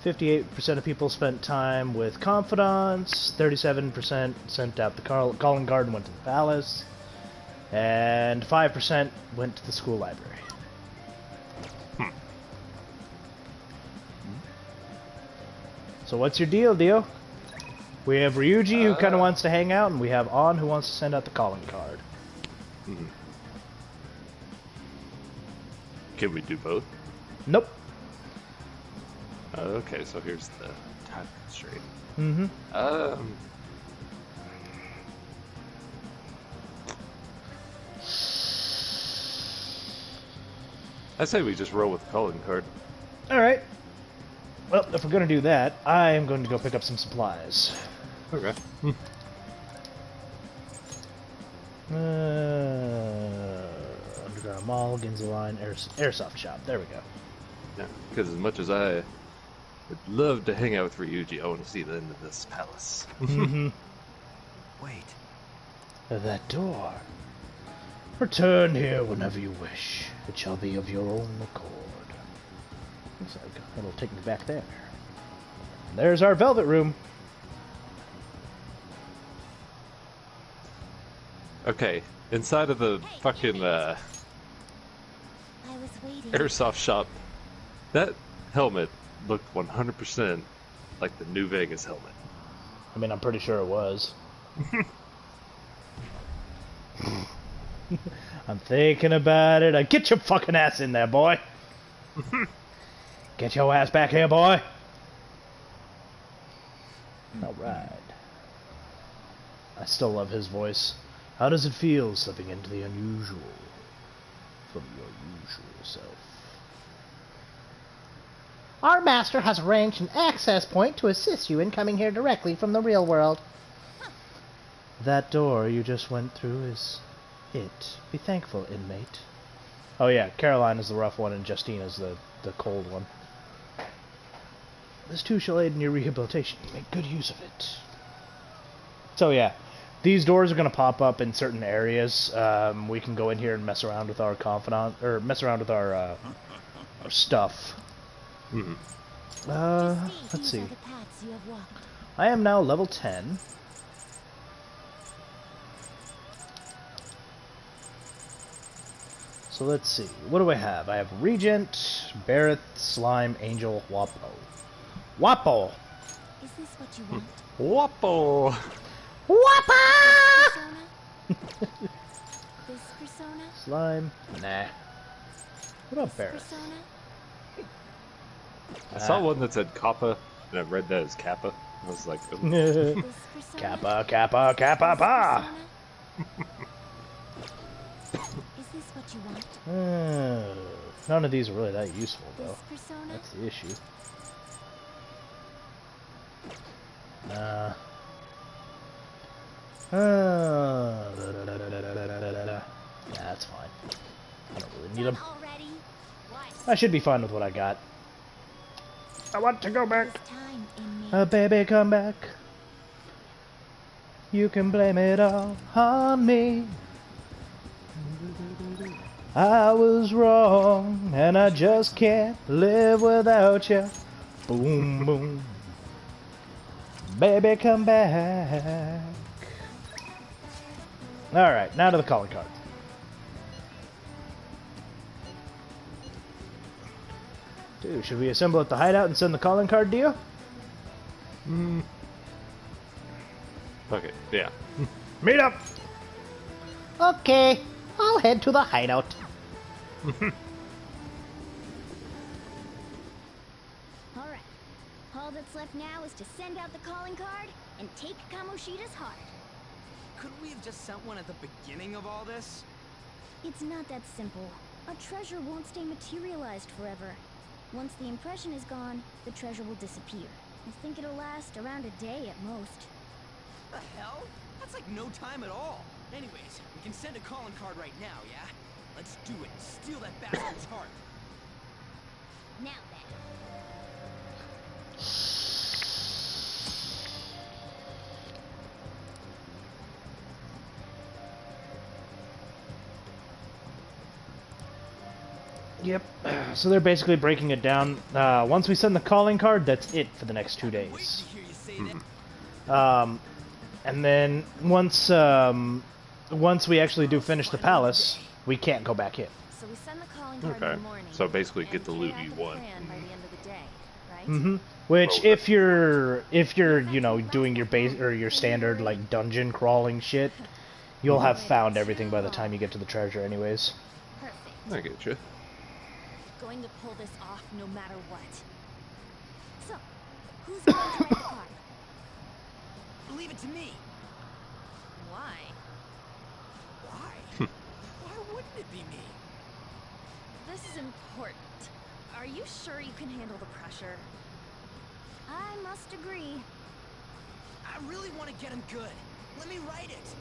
58% of people spent time with confidants, 37% sent out the calling card and went to the palace, and 5% went to the school library. So what's your deal, Dio? We have Ryuji, who kind of wants to hang out, and we have An, who wants to send out the calling card. Can we do both? Nope. Okay, so here's the time constraint. Mm-hmm. I say we just roll with the calling card. Alright. Well, if we're going to do that, I am going to go pick up some supplies. Okay. Underground Mall, Ginza Line, Airsoft Shop. There we go. Yeah, because as much as I would love to hang out with Ryuji, I want to see the end of this palace. Mm-hmm. Wait. That door. Return here whenever you wish. It shall be of your own accord. Looks like it'll take me back there. And there's our velvet room. Okay, inside of the fucking I was waiting. airsoft shop, that helmet looked 100% like the New Vegas helmet. I mean, I'm pretty sure it was. I'm thinking about it. Get your fucking ass in there, boy. Get your ass back here, boy. Alright. I still love his voice. How does it feel slipping into the unusual from your usual self? Our master has arranged an access point to assist you in coming here directly from the real world. That door you just went through is it. Be thankful, inmate. Oh yeah, Caroline is the rough one and Justine is the cold one. This too shall aid in your rehabilitation. Make good use of it. So yeah, these doors are going to pop up in certain areas. We can go in here and mess around with our confidant, or mess around with our stuff. Let's see. I am now level 10. So let's see. What do I have? I have Regent, Barrett, Slime, Angel, Wappo. Wappo! Is this what you want? Wappo! Wappo! Persona? This persona? Slime? Nah. What about Barrett? Persona? I saw one that said Kappa, and I read that as Kappa. I was like, oh. This persona? Kappa, Kappa, Kappa, pa! Is this what you want? None of these are really that useful, This though. persona? That's the issue. Yeah, that's fine. I don't really need them. Done already? What? I should be fine with what I got. I want to go back. This time, inmate. Baby, come back. You can blame it all on me. I was wrong, and I just can't live without you. Boom, boom. Baby, come back. Alright, now to the calling card. Dude, should we assemble at the hideout and send the calling card to you? Okay, yeah. Meet up! Okay, I'll head to the hideout. Alright. All that's left now is to send out the calling card and take Kamoshida's heart. Couldn't we have just sent one at the beginning of all this? It's not that simple. A treasure won't stay materialized forever. Once the impression is gone, the treasure will disappear. I think it'll last around a day at most. The hell? That's like no time at all. Anyways, we can send a calling card right now, yeah? Let's do it. Steal that bastard's heart. Now then. Yep. So they're basically breaking it down. Once we send the calling card, that's it for the next 2 Wait days. to hear you say that. And then once we actually do finish the palace, we can't go back in. So we send the calling card in Okay. the morning. So basically and get the carry loot out you the want. plan by the end of the day, right? Mm-hmm. Which, Well, if you're you know doing your base or your standard like dungeon crawling shit, you'll have found everything by the time you get to the treasure, anyways. Perfect. I get you. Going to pull this off no matter what. So, who's going to write the card? Leave it to me. Why? Why? Why wouldn't it be me? This is important. Are you sure you can handle the pressure? I must agree. I really want to get him good. Let me write it.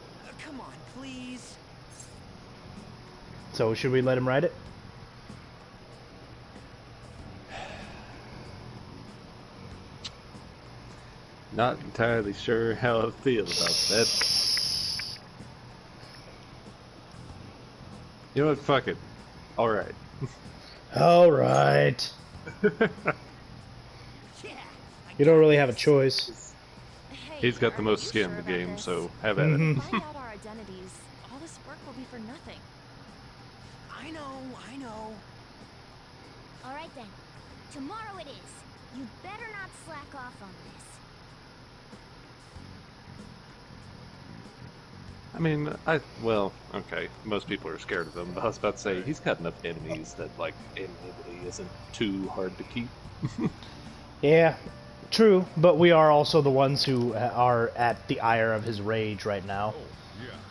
Come on, please. So should we let him write it? Not entirely sure how I feel about that. You know what? Fuck it. Alright. All right. Yeah. You don't really have a choice. Hey, He's got the are most you skin sure in the about game, this? so have at it. Mhm. Find out our identities. All this work will be for nothing. I know. Alright then. Tomorrow it is. You better not slack off on this. I mean, well, okay, most people are scared of him, but I was about to say, he's got enough enemies that, like, anonymity isn't too hard to keep. Yeah, true. But we are also the ones who are at the ire of his rage right now.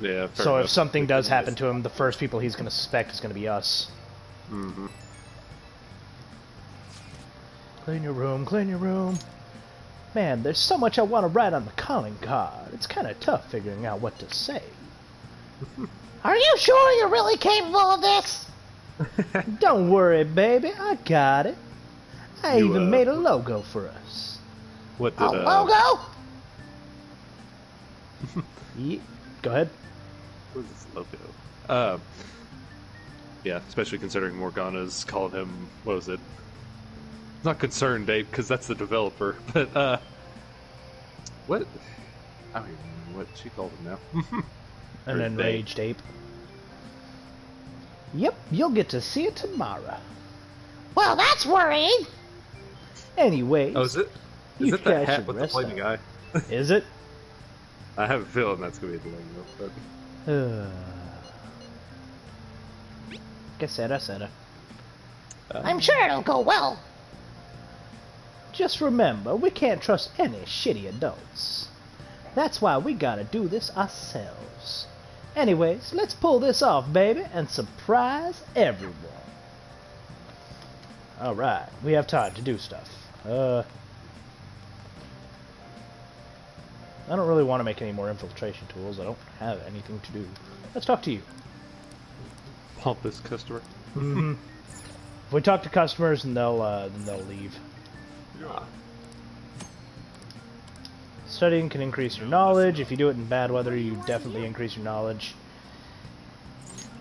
Yeah, fair So enough. if something does happen to him, the first people he's going to suspect is going to be us. Mm-hmm. Clean your room, clean your room. Man, there's so much I want to write on the calling card. It's kind of tough figuring out what to say. Are you sure you're really capable of this? Don't worry, baby. I got it. I You, even made a logo for us. What A did logo? Go ahead. what is this logo? Yeah, especially considering Morgana's calling him, what was it? Not Concerned Ape, because that's the developer, but, what? I don't even know what she called him now. An Or enraged ape. Yep, you'll get to see it tomorrow. Well, that's worrying. Anyways, Oh, is it? Is You it the guys hat should with the rest flaming eye? is it? I have a feeling that's going to be the logo, but... Que sera, sera. I'm sure it'll go well. Just remember, we can't trust any shitty adults. That's why we gotta do this ourselves. Anyways, let's pull this off, baby, and surprise everyone. Alright, we have time to do stuff. I don't really want to make any more infiltration tools. I don't have anything to do. Let's talk to you. Pompous customer. If we talk to customers, and they'll leave. Studying can increase your knowledge. If you do it in bad weather, you definitely increase your knowledge.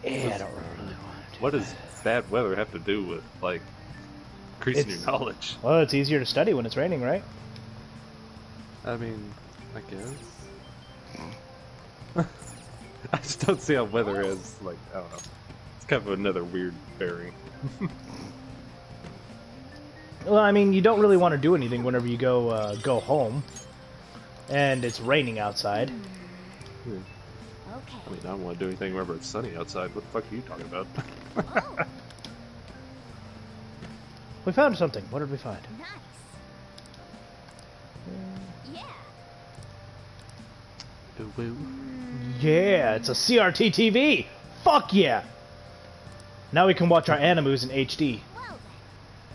Yeah, I don't really want to. What does bad weather have to do with, like, increasing It's- your knowledge? Well, it's easier to study when it's raining, right? I mean, I guess. I just don't see how weather is, like, I don't know. It's kind of another weird bearing. Well, I mean, you don't really want to do anything whenever you go home, and it's raining outside. I Okay. mean, I don't want to do anything whenever it's sunny outside. What the fuck are you talking about? Oh, We found something. What did we find? nice. Yeah. Boo-boo. Yeah, it's a CRT TV. Fuck yeah! Now we can watch our animus in HD. Well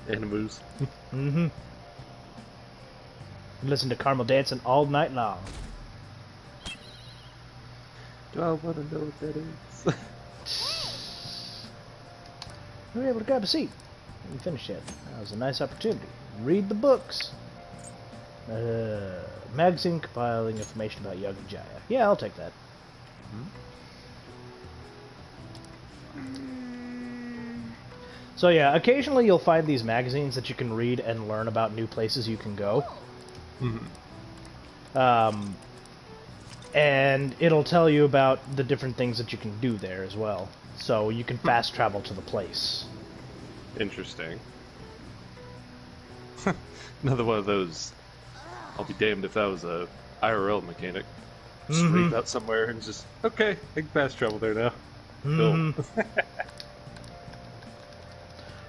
then. Animus. Mm-hmm. Listen to Carmel dancing all night long. Do I want to know what that is? We were able to grab a seat. We finished yet. That was a nice opportunity. Read the books. Magazine compiling information about Young and Jaya. Yeah, I'll take that. So yeah, occasionally you'll find these magazines that you can read and learn about new places you can go. And it'll tell you about the different things that you can do there as well. So you can fast travel to the place. Interesting. Another one of those. I'll be damned if that was a IRL mechanic. Just read out somewhere and just, okay, I can fast travel there now. Cool.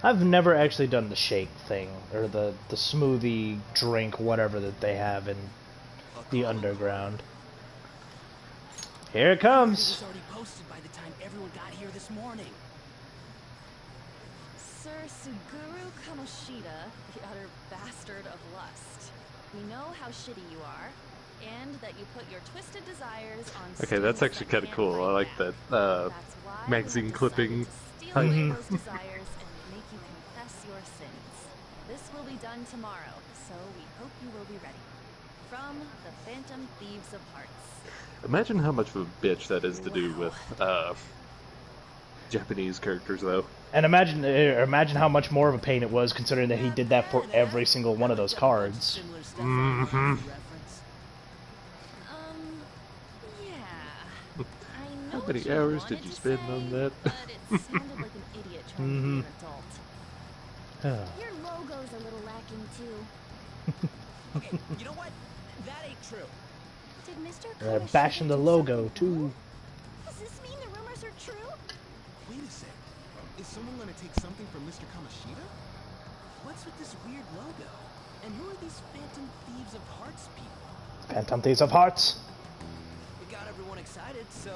I've never actually done the shake thing, or the smoothie drink, whatever that they have in the underground. Here it It comes! was already posted by the time everyone got here this morning. Sir Suguru Kamoshida, the utter bastard of lust. We know how shitty you are, and that you put your twisted desires on Okay, that's students actually that kind of can't cool. I write like math. that That's why we magazine have clipping. decided to steal away those desires and make you confess your sins. This will be done tomorrow, so we hope you will be ready. From the Phantom Thieves of Hearts. Imagine how much of a bitch that is to do with Japanese characters, though. And imagine how much more of a pain it was, considering that he did that for every single one of those cards. Similar stuff reference. Yeah. I know How many what you hours wanted did you to spend say, on that? But it sounded like an idiot trying to be an adult. Your logo's a little lacking too. Okay, you know what? That ain't true. Did Mr. They're Kamoshida bashing the do logo, something too. wrong? Does this mean the rumors are true? Wait a sec. Is someone gonna take something from Mr. Kamoshida? What's with this weird logo? And who are these Phantom Thieves of Hearts people? Phantom Thieves of Hearts. We got everyone excited, so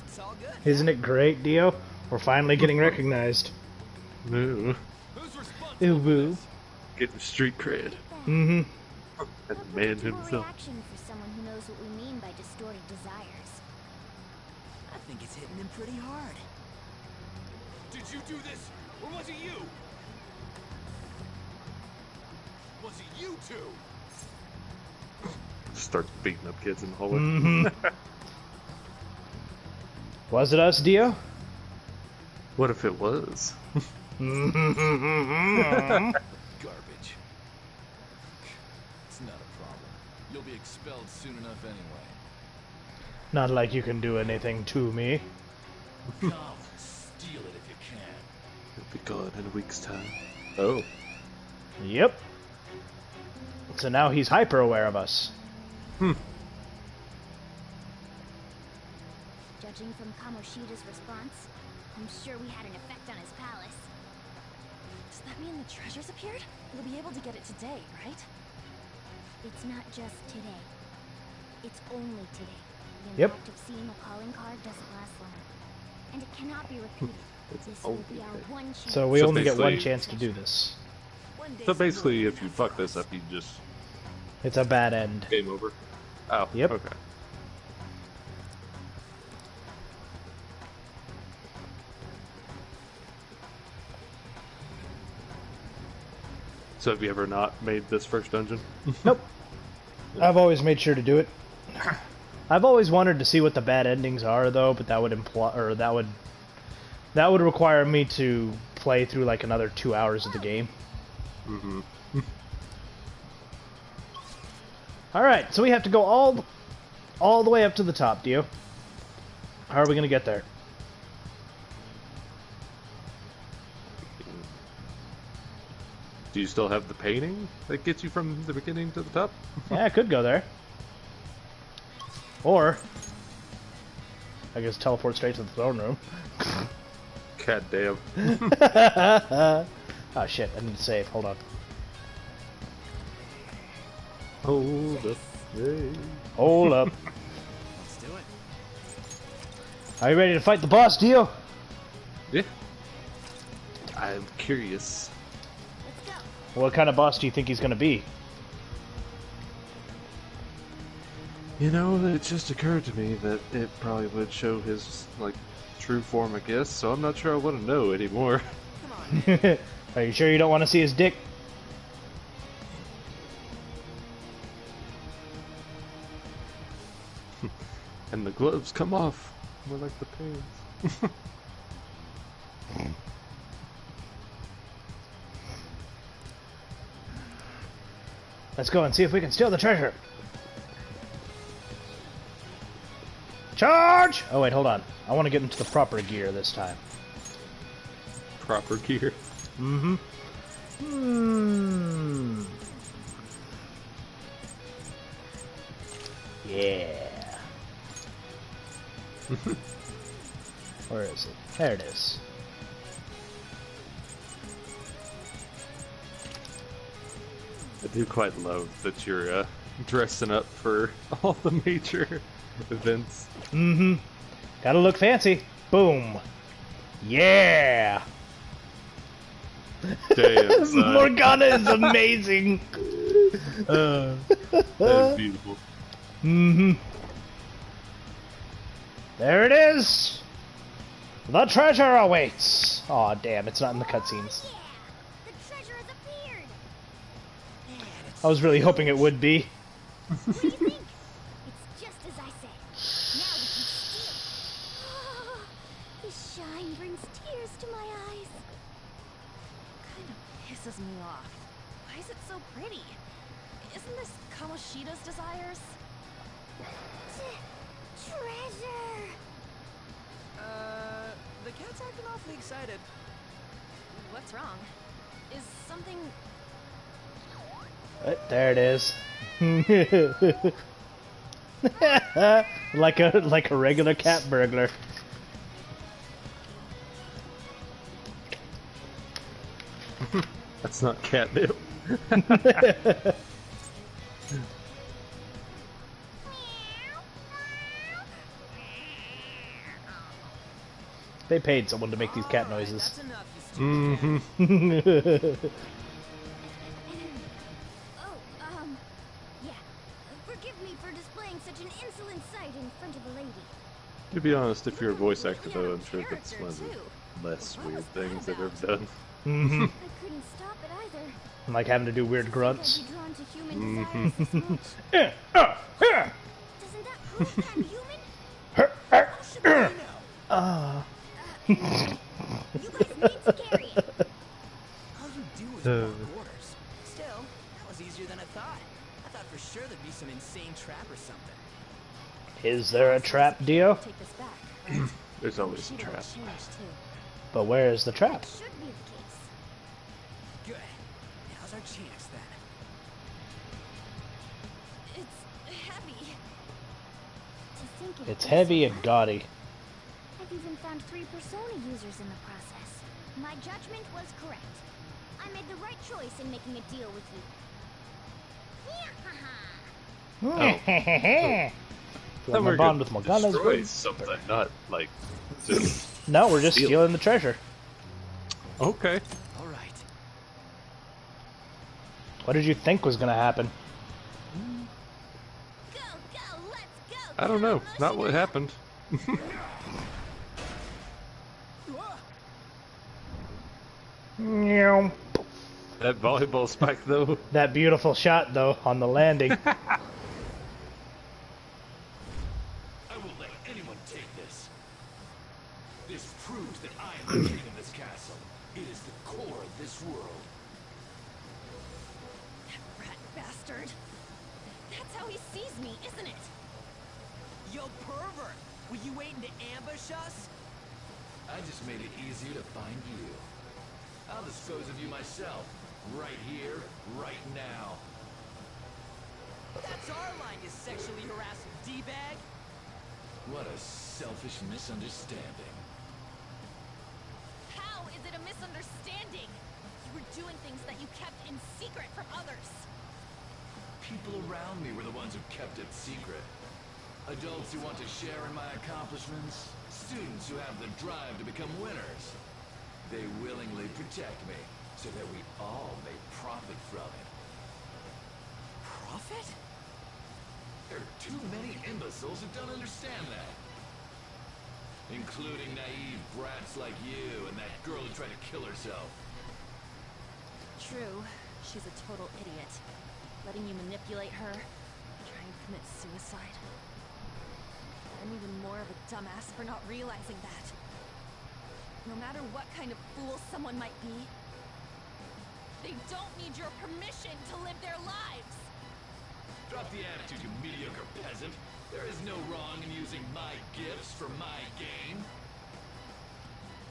it's all good. Isn't it great, Dio? We're finally getting recognized. Ooh, Who's responsible? Ooh woo. getting street cred. Mm-hmm. And What the man predictable himself. reaction for someone who knows what we mean by distorted desires. I think it's hitting him pretty hard. Did you do this, or was it you? Was it you two? Start beating up kids in the hallway. Mm-hmm. Was it us, Dio? What if it was? Garbage. It's not a problem. You'll be expelled soon enough anyway. Not like you can do anything to me. Come, steal it if you can. It'll be gone in a week's time. Oh. Yep. So now he's hyper aware of us. Judging from Kamoshida's response, I'm sure we had an effect on his palace. Does that mean the treasure's appeared? We'll be able to get it today, right? It's not just today. It's only today. The Yep. impact of seeing a calling card doesn't last long. And it cannot be repeated. It's This will only be our today. one chance. So we So only get one basically- chance to do this. One day So some basically, more if you fuck this up, you just It's a bad end. game over. Oh. Yep. Okay. So have you ever not made this first dungeon? Nope. I've always made sure to do it. I've always wanted to see what the bad endings are, though, but that would imply, or that would require me to play through like another 2 hours of the game. Mm-hmm. All right, so we have to go all the way up to the top, Dio. How are we gonna get there? Do you still have the painting that gets you from the beginning to the top? Yeah, I could go there. Or I guess teleport straight to the throne room. God damn. Oh shit, I need to save. Hold on. Hold up. Hey. Hold up. Let's do it. Are you ready to fight the boss, Dio? Yeah. I'm curious. Let's go. What kind of boss do you think he's gonna be? You know, it just occurred to me that it probably would show his, like, true form, I guess, so I'm not sure I want to know anymore. Come on. Are you sure you don't want to see his dick? And the gloves come off. More like the pants. Let's go and see if we can steal the treasure. Charge! Oh wait, hold on. I want to get into the proper gear this time. Proper gear. Mm-hmm. Hmm. Yeah. Where is it? There it is. I do quite love that you're dressing up for all the major events. Mm-hmm. Gotta look fancy. Boom. Yeah. Damn, son. Morgana is amazing. That is beautiful. Mm-hmm. There it is. The treasure awaits. Aw, damn, it's not in the cutscenes. Yeah, the treasure has appeared. I was really hoping it would be. What do you think? It's just as I said. Now we can steal it. The shine brings tears to my eyes. Kind of pisses me off. Why is it so pretty? Isn't this Kamoshida's desires? Treasure. The cat's acting awfully excited. What's wrong? Is something... There it is. like a regular cat burglar. That's not catnip. They paid someone to make these cat Alright, noises. That's enough, you stupid Mm-hmm. Yeah. Forgive me for displaying such an insolent sight in front of a lady. To be honest, if you're a voice actor, though, I'm sure Character, that's one of too. the less What weird was things that they've ever about? done. Mm-hmm. I couldn't stop it either. Like having to do weird I'd grunts. be drawn to human desires this much. Yeah. Doesn't that prove that I'm human? How should we know? You guys need to carry it. All you do is walk orders. Still, that was easier than I thought. I thought for sure there'd be some insane trap or something. Is there a trap, Dio? Take this back. There's always a Kamoshida will trap. change, too. But where is the trap? Should be the case. Good. Now's our chance then. It's heavy. To think it It's was heavy so and hard. gaudy. I've even found 3 Persona users in the process. My judgment was correct. I made the right choice in making a deal with you. Oh. Thought we my were bond gonna with Morgana's destroy good. something, not like just No, we're just Steal. stealing the treasure. okay. All right. What did you think was gonna happen? Go, go, let's go. I don't know. Kamoshida. Not what happened. Meow. That volleyball spike, though. That beautiful shot, though, on the landing. I won't let anyone take this. This proves that I am the king of this castle. It is the core of this world. Rat bastard. That's how he sees me, isn't it? Yo, pervert! Were you waiting to ambush us? I just made it easier to find you. I'll dispose of you myself. Right here, right now. That's our line, you sexually harassed D-bag. What a selfish misunderstanding. How is it a misunderstanding? You were doing things that you kept in secret from others. People around me were the ones who kept it secret. Adults who want to share in my accomplishments. Students who have the drive to become winners. They willingly protect me, so that we all may profit from it. Profit? There are too many imbeciles who don't understand that. Including naive brats like you and that girl who tried to kill herself. True. She's a total idiot. Letting you manipulate her, trying to commit suicide. I'm even more of a dumbass for not realizing that. No matter what kind of fool someone might be, they don't need your permission to live their lives. Drop the attitude, you mediocre peasant. There is no wrong in using my gifts for my gain.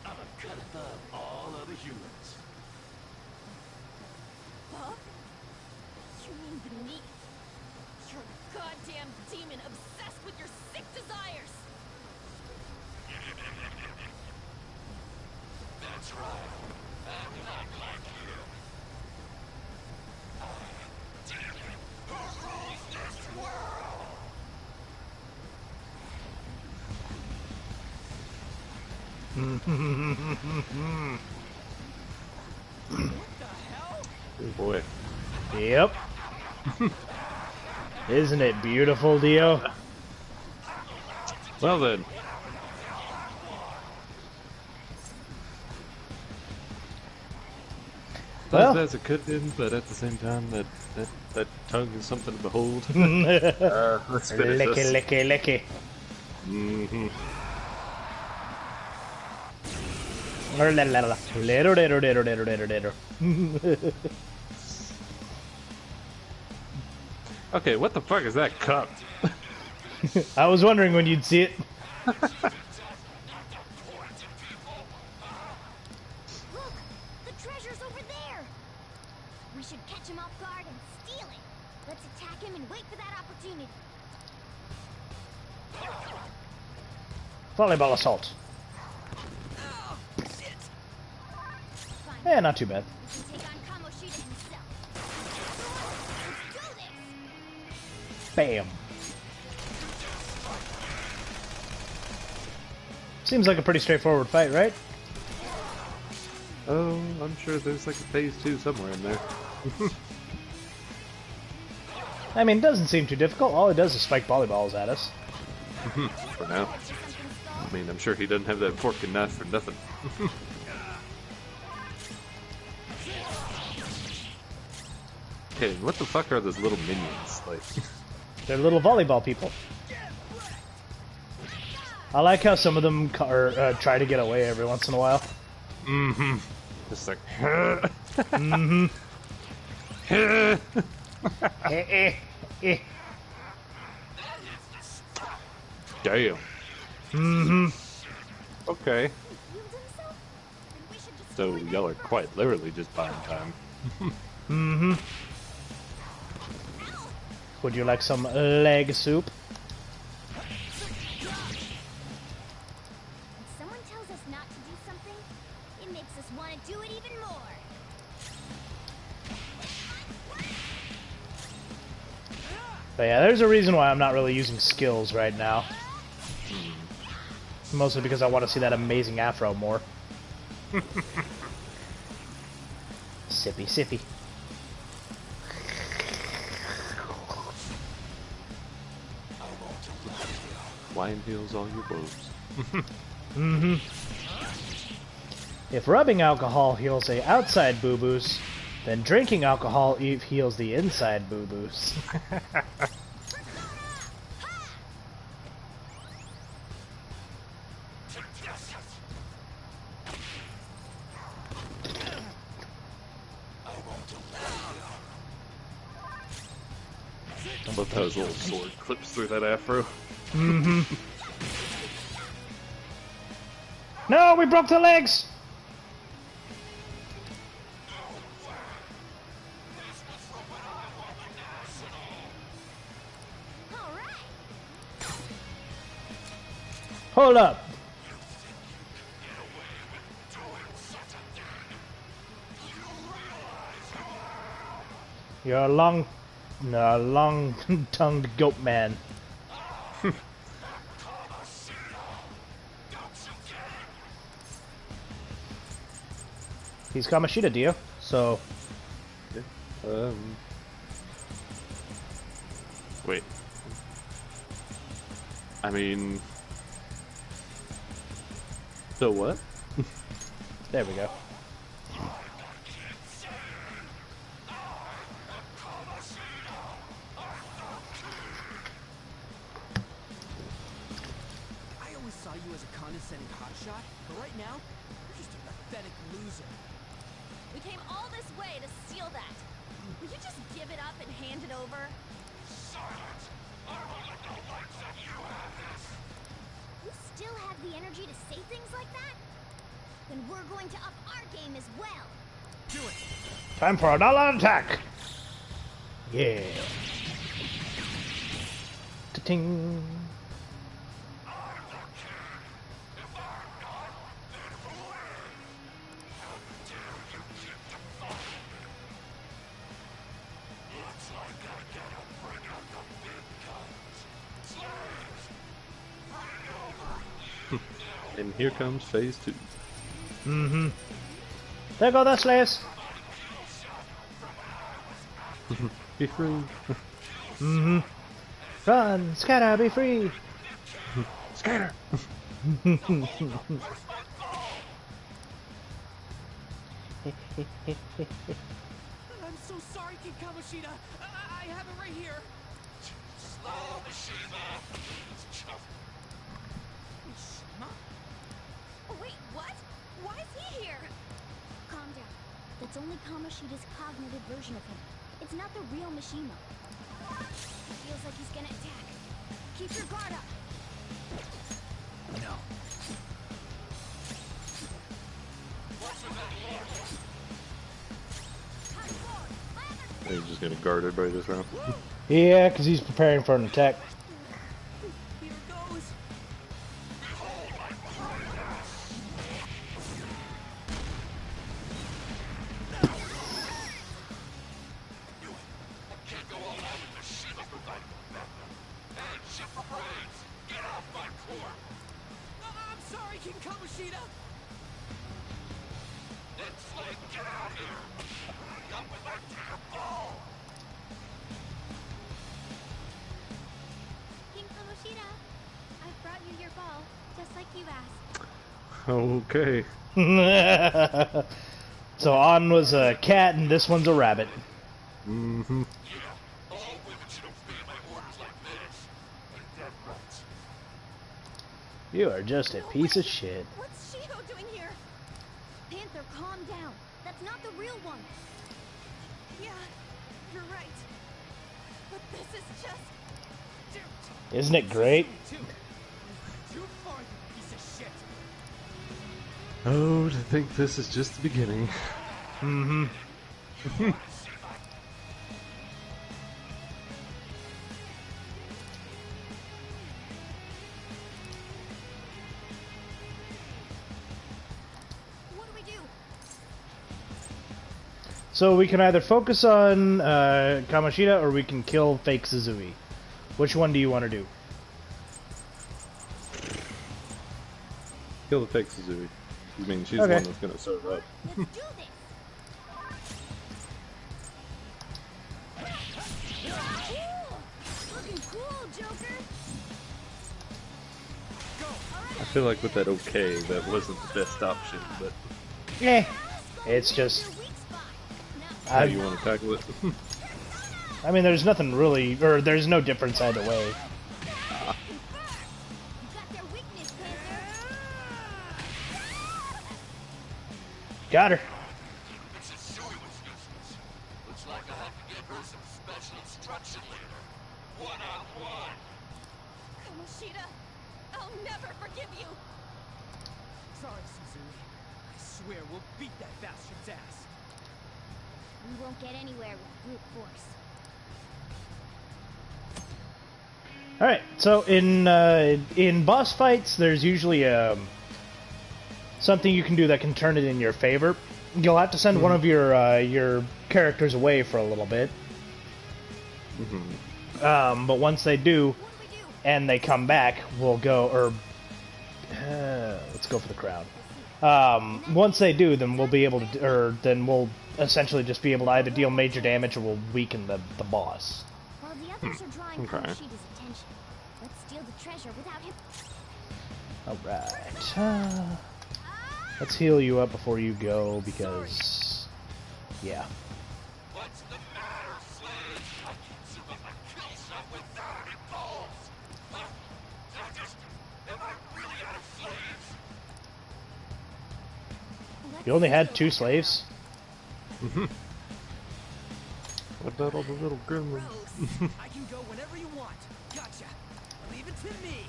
I'm a cut above all other humans. Huh? You mean beneath? You're a goddamn demon obsessed with your sick desires! That's right. I'm not like you. Demon who rules this world! Oh boy. Yep. Isn't it beautiful, Dio? Well then. Well. As it could have been, but at the same time, that tongue is something to behold. Let's finish Licky, this. licky, licky. Mm-hmm. Little, little. Okay, what the fuck is that cup? I was wondering when you'd see it. Look, the treasure's over there. We should catch him off guard and steal it. Let's attack him and wait for that opportunity. Volleyball assault. Oh, shit! Fine. Eh, not too bad. We can take on Kamoshida himself. Let's do this. Bam. Seems like a pretty straightforward fight, right? Oh, I'm sure there's like a phase 2 somewhere in there. I mean, it doesn't seem too difficult. All it does is spike volleyballs at us. For now. Something mean, I'm sure he doesn't have that fork and knife for nothing. Okay, what the fuck are those little minions? Like, They're little volleyball people. I like how some of them try to get away every once in a while. mm-hmm. Just like, Mm-hmm. damn. Mm-hmm. Okay. Healed himself? Then we should just So join them y'all are first. quite literally just buying time. Mm-hmm. Would you like some leg soup? When someone tells us not to do something, it makes us want to do it even more. But yeah, there's a reason why I'm not really using skills right now. Mostly because I want to see that amazing afro more. Sippy, sippy. Wine heals all your woes. Mm-hmm. If rubbing alcohol heals the outside boo-boos, then drinking alcohol heals the inside boo-boos. I love how his little sword clips through that afro. Mm-hmm. No, we broke the legs! All right. Hold up. You're a long-tongued goat man. He's Kamoshida, Dio. So, Wait. I mean... So what? there we go. I always saw you as a condescending hotshot, but right now, you're just a pathetic loser. We came all this way to steal that. Would you just give it up and hand it over? You still have the energy to say things like that? Then we're going to up our game as well. Do it! Time for another attack. Yeah. Ta-ting. And here comes phase 2. Mm-hmm. There go the slaves. Be free. Mm-hmm. Run, scatter, be free. Scatter! I'm so sorry, King Kamoshida. I have it right here. Mishima? Oh, wait, what? Why is he here? Calm down. That's only Kamoshida's cognitive version of him. It's not the real Mishima. It feels like he's gonna attack. Keep your guard up. No. He's just gonna guard everybody this round. Yeah, because he's preparing for an attack. Here goes. I'm sorry, King Kamoshida. King Kamoshida, I've brought you your ball. Just like you asked. Okay. So On was a cat and this one's a rabbit. Mm-hmm. You are just a piece of shit. What's Shiho doing here? Panther, calm down. That's not the real one. Yeah, you're right. But this is just... Isn't it great? Too far, you piece of shit. Oh, to think this is just the beginning. Mm-hmm. What do we do? So we can either focus on Kamoshida or we can kill fake Suzui. Which one do you want to do? Kill the fake Suzui. You mean she's Okay. the one that's gonna serve up? Let's do this. Looking cool, Joker. I feel like with that okay, that wasn't the best option, but Yeah. It's just... Your weak spot. Now, how you want to tackle it? I mean, there's nothing really... Or there's no difference either way. you got their weakness, Panther. Got her. Looks like I have to give her some special instruction later. One-on-one. Kamoshida, I'll never forgive you. Sorry, Suzui. I swear we'll beat that bastard's ass. We won't get anywhere with brute force. All right. So in boss fights, there's usually something you can do that can turn it in your favor. You'll have to send one of your characters away for a little bit. But once they do, What do we do? and they come back, we'll go, or let's go for the crowd. Once they do, then we'll be able to, or then we'll essentially just be able to either deal major damage or we'll weaken the boss. While the others are drawing Okay. Kamoshida's attention, let's steal the treasure without him. Alright. Let's heal you up before you go, because... Yeah. What's the matter, slave? I can't see what my kill shot without any balls. Am I really out of slaves? You only had 2 slaves? What about all the little gremlins? I can go whenever you want. Gotcha. Leave it to me.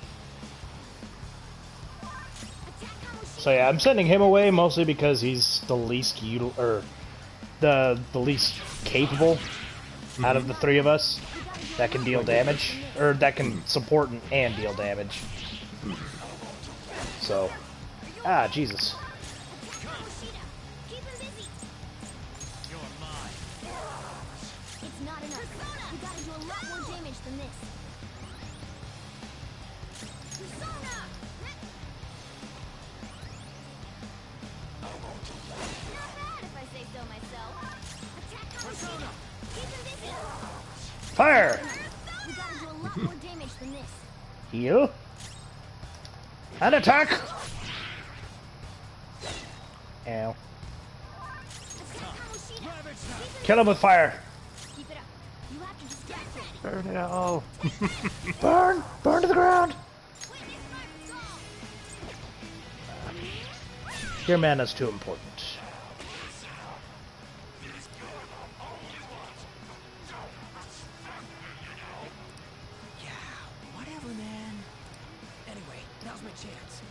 Attack Kamoshida. So yeah, I'm sending him away mostly because he's the least the least capable out of the 3 of us that can deal damage, or that can support and deal damage. So, Jesus. Attack Kamoshida. Keep him busy. You're mine. It's not enough. We gotta do a lot more damage than this. Persona! Not bad if I say so myself. Attack Kamoshida. Keep him busy. Fire! We gotta do a lot more damage than this. Heal. And attack! Ow. Attack Kamoshida. Keep him Kill him with fire! Keep it up. You have to distract him. Burn it all! Burn! Burn to the ground! Witness my resolve. Your mana's too important. Yeah, whatever, man. Anyway, now's my chance.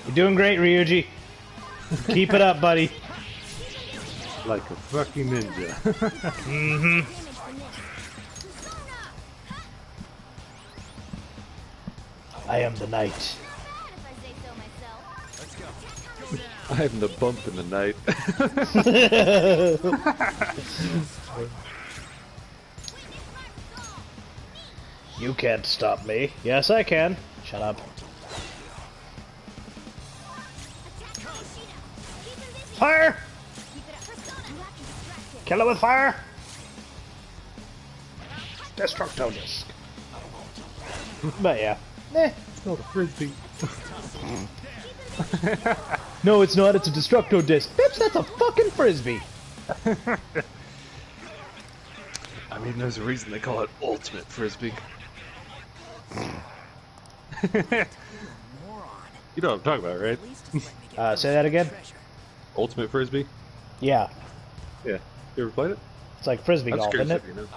You're doing great, Ryuji. Keep it up, buddy. Like a fucking ninja. Mm-hmm. Damage than this. Persona! I am the knight. Bad if I say so myself. Let's go. Attack Kamoshida. I am the bump in the night. You can't stop me. Yes, I can. Shut up. Attack Kamoshida. Keep him busy. Fire! Keep it up. Persona. You have to distract him. Kill it with fire! Destructo Disc. But yeah. Eh. It's not a frisbee. No, it's not. It's a Destructo Disc. Bitch, that's a fucking frisbee. I mean, there's a reason they call it Ultimate Frisbee. You know what I'm talking about, right? Say that again? Ultimate Frisbee? Yeah. Yeah. You ever played it? It's like frisbee I'm golf, curious isn't it? if you know.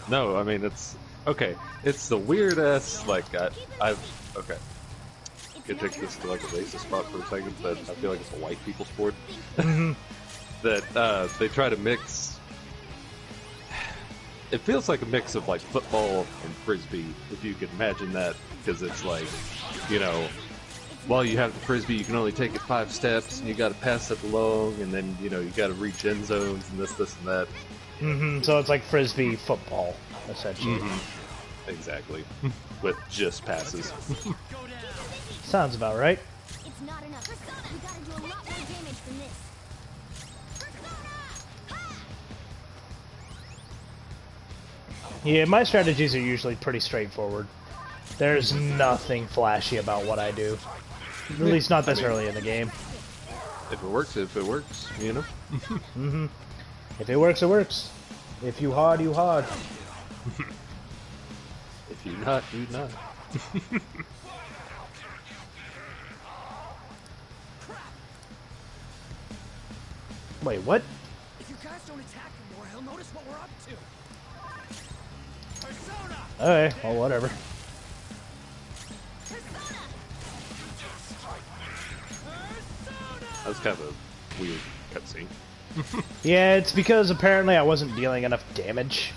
No, I mean, it's... Okay, it's the weird-ass, like, I've... Okay. I could take this to, like, a racist spot for a second, but I feel like it's a white people sport. That, they try to mix... It feels like a mix of, like, football and frisbee, if you can imagine that, because it's like, you know... While you have the frisbee, you can only take it 5 steps, and you got to pass it along, and then you know you got to reach end zones and this, and that. So it's like frisbee football, essentially. Exactly, with just passes. Sounds about right. It's not enough. We gotta do a lot more damage than this. Yeah, my strategies are usually pretty straightforward. There's nothing flashy about what I do. At least not this early in the game. If it works, you know. If it works, it works. If you hard, you hard. If you not, you not. Wait, what? If you guys don't attack him more, he'll notice what we're up to. Persona! Okay, well, whatever. That was kind of a weird cutscene. Yeah, it's because apparently I wasn't dealing enough damage.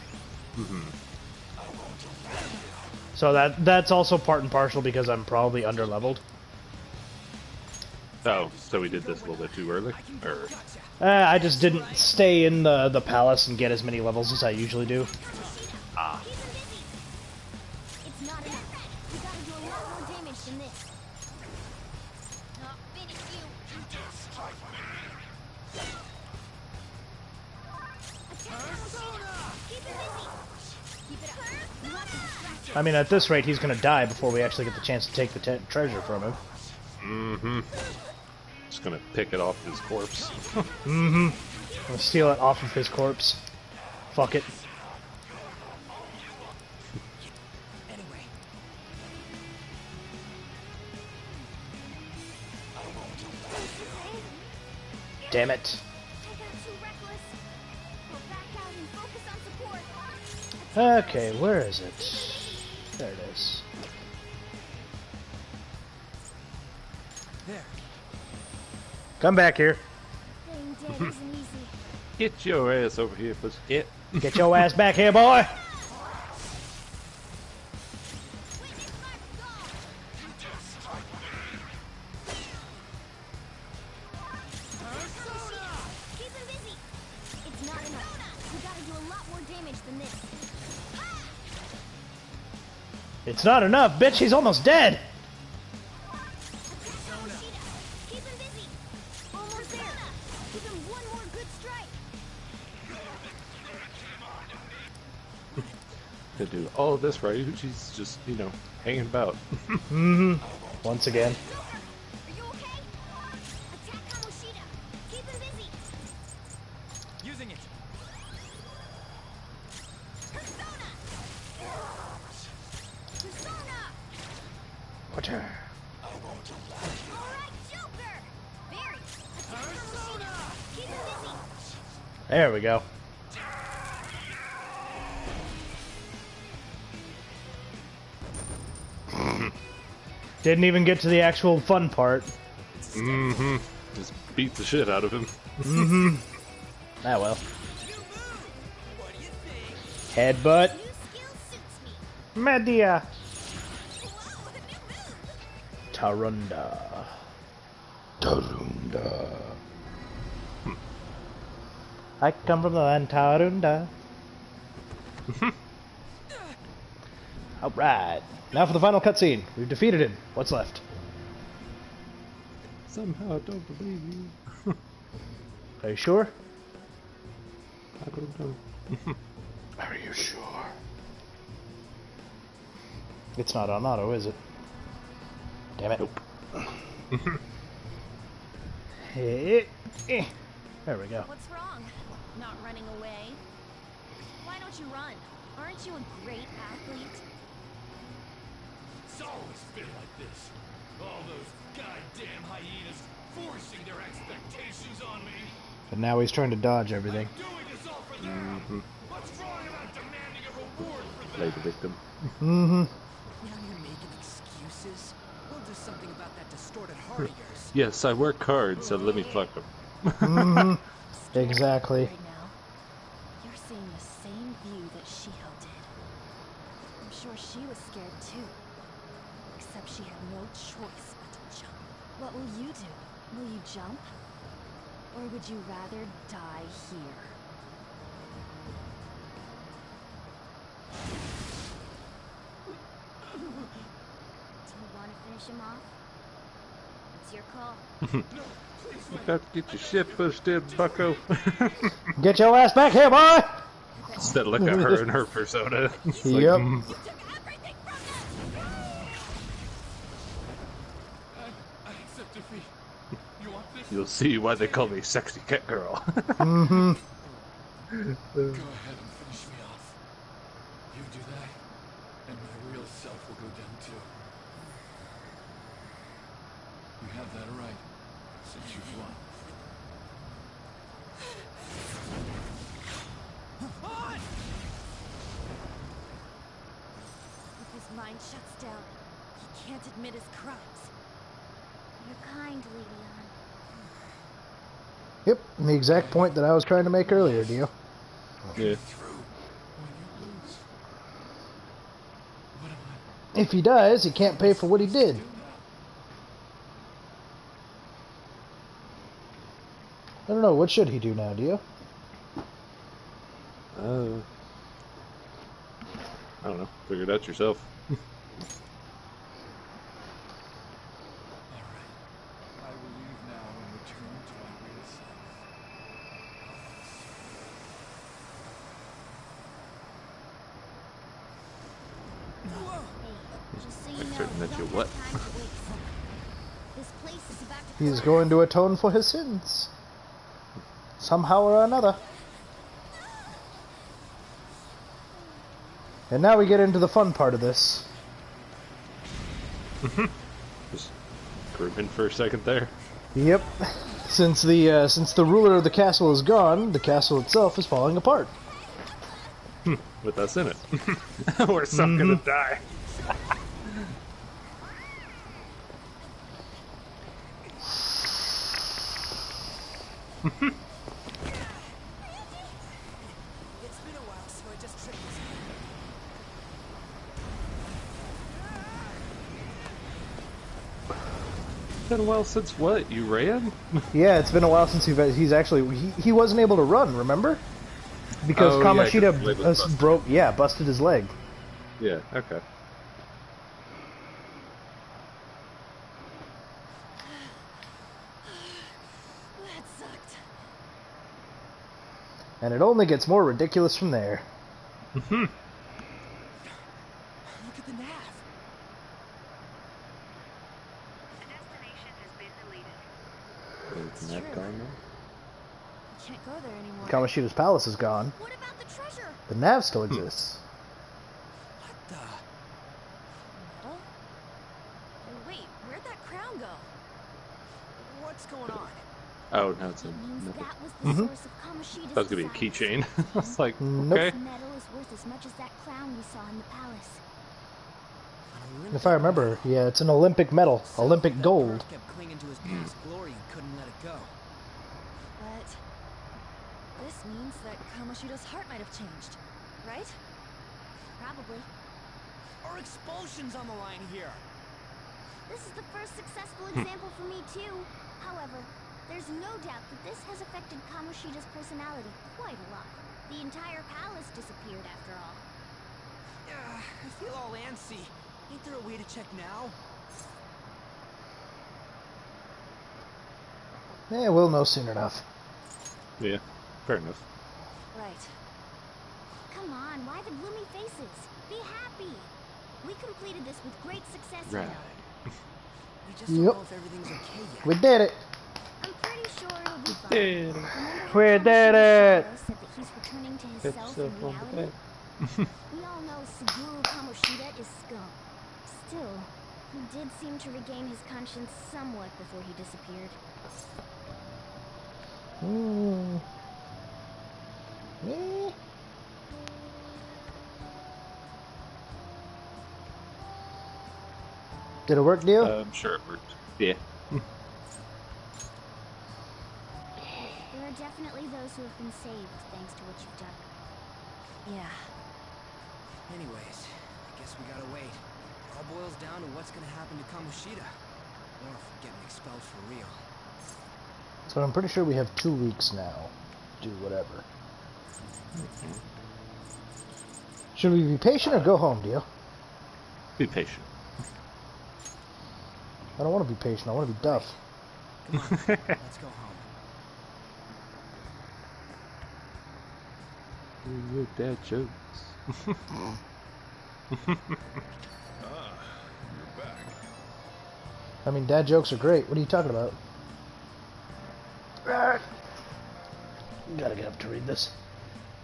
So that's also part and partial because I'm probably underleveled. Oh, so we did this a little bit too early? Or... I just didn't stay in the palace and get as many levels as I usually do. Ah. It's not enough. We gotta do a lot more damage than this. Not finish you. Keep it busy. Keep it up. You have to distract him. I mean, at this rate, he's gonna die before we actually get the chance to take the treasure from him. Just gonna pick it off his corpse. I'm gonna steal it off of his corpse. Fuck it. Anyway, Damn it. I got too reckless. Go back out and focus on support. Okay, where is it? There it is. there. Come back here. Playing dead isn't easy. Get your ass over here, pussycat. Get your ass back here, boy. Keep him busy. It's not enough. We gotta do a lot more damage than this. It's not enough, bitch. He's almost dead. Keep him busy. Almost there. Give him one more good strike. To do all of this right, she's just, you know, hanging about. Once again. Are you okay? Attack Kamoshida. Keep him busy. Using it. Persona. Persona. Watcher. All right, Joker. Barry. Attack Kamoshida. Keep him busy. There we go. Didn't even get to the actual fun part. Just beat the shit out of him. Ah well. What do you think? Headbutt. New skill suits me. Media. Whoa, a new move. Tarunda. Tarunda. I come from the land Tarunda. Alright. Now for the final cutscene. We've defeated him. What's left? Somehow I don't believe you. Are you sure? I don't know. Are you sure? It's not on auto, is it? Damn it. Nope. There we go. What's wrong? Not running away? Why don't you run? Aren't you a great athlete? It's always been like this. All those goddamn hyenas forcing their expectations on me. And now he's trying to dodge everything. Doing this all for them. What's wrong about demanding a reward for Play them? the victim. Mm-hmm. Now you're making excuses. We'll do something about that distorted heart of yours. Yes, I work hard, so let me fuck him. Mm-hmm. Exactly. Right now, you're seeing the same view that Shiho did. I'm sure she was scared too. Except she had no choice but to jump. What will you do? Will you jump? Or would you rather die here? Do you want to finish him off? It's your call. About to get your shit pushed in, bucko. Get your ass back here, boy! Instead of look at her and her persona. It's like, Yep. You took everything from them! I accept defeat. You want this? You'll see why they call me Sexy Cat Girl. Mm-hmm. Go ahead and finish me off. You do that, and my real self will go down too. You have that right, since you've won. If his mind shuts down, he can't admit his crimes. You're kind, Leon. Yep, the exact point that I was trying to make earlier, Dio. Yeah. Through when you lose. What am I If he dies, he can't pay for what he did. do now? I don't know, what should he do now, Dio? I don't know. Figure it out yourself. Alright. I will leave now and return to my real self. Just so you Like know, certain that we you don't what? have time to waste. This place is about to He's collapse. going to atone for his sins. Somehow or another. And now we get into the fun part of this. Just grouping for a second there. Yep. Since the ruler of the castle is gone, the castle itself is falling apart. With us in it. We're some gonna die. It's been a while, so I just tripped this. Been a while since what? You ran? Yeah, it's been a while since he wasn't able to run, remember? Because Oh, yeah, 'cause Kamoshida his leg was busted. busted his leg. Yeah, okay. That sucked. And it only gets more ridiculous from there. Look at the nav. Isn't that gone now? You can't go there anymore. Kamoshida's palace is gone. What about the treasure? The nav still exists. What the? Metal? Oh, wait, where'd that crown go? What's going on? Oh, now it's It in. means No. that was the source of Kamoshida's That was gonna be a desires. keychain. I was like, Nope. okay. This metal is worth as much as that crown we saw in the palace. If I remember, yeah, it's an Olympic medal, Olympic gold. Kept clinging to his past glory and couldn't let it go. But this means that Kamoshida's heart might have changed, right? Probably. Our expulsion's on the line here. This is the first successful example for me too. However, there's no doubt that this has affected Kamoshida's personality quite a lot. The entire palace disappeared after all. I feel all antsy. Ain't there a way to check now? Yeah, we'll know soon enough. Yeah, fair enough. Right. Come Come on, why the gloomy faces? Be happy. We completed this with great success, you Right. know. We just don't Yep. know if everything's okay yet. We did it. I'm pretty sure it'll be fine. Did it. Remember how We Kamoshida did it. Shiro said that he's returning to his Hit self yourself in on the reality? back. We all know Suguru Kamoshida is scum. Still, he did seem to regain his conscience somewhat before he disappeared. Hmm. Eh. Did it work, Dio? I'm sure it worked. Yeah. There are definitely those who have been saved thanks to what you've done. Yeah. Anyways, I guess we gotta wait. It all boils down to what's gonna happen to Kamoshida. Or if we're getting expelled for real. So I'm pretty sure we have 2 weeks now. Do whatever. Should we be patient or go home, Dio? Be patient. I don't want to be patient. I want to be Duff. Come on, let's go home. Your dad jokes. I mean, dad jokes are great. What are you talking about? Gotta get up to read this.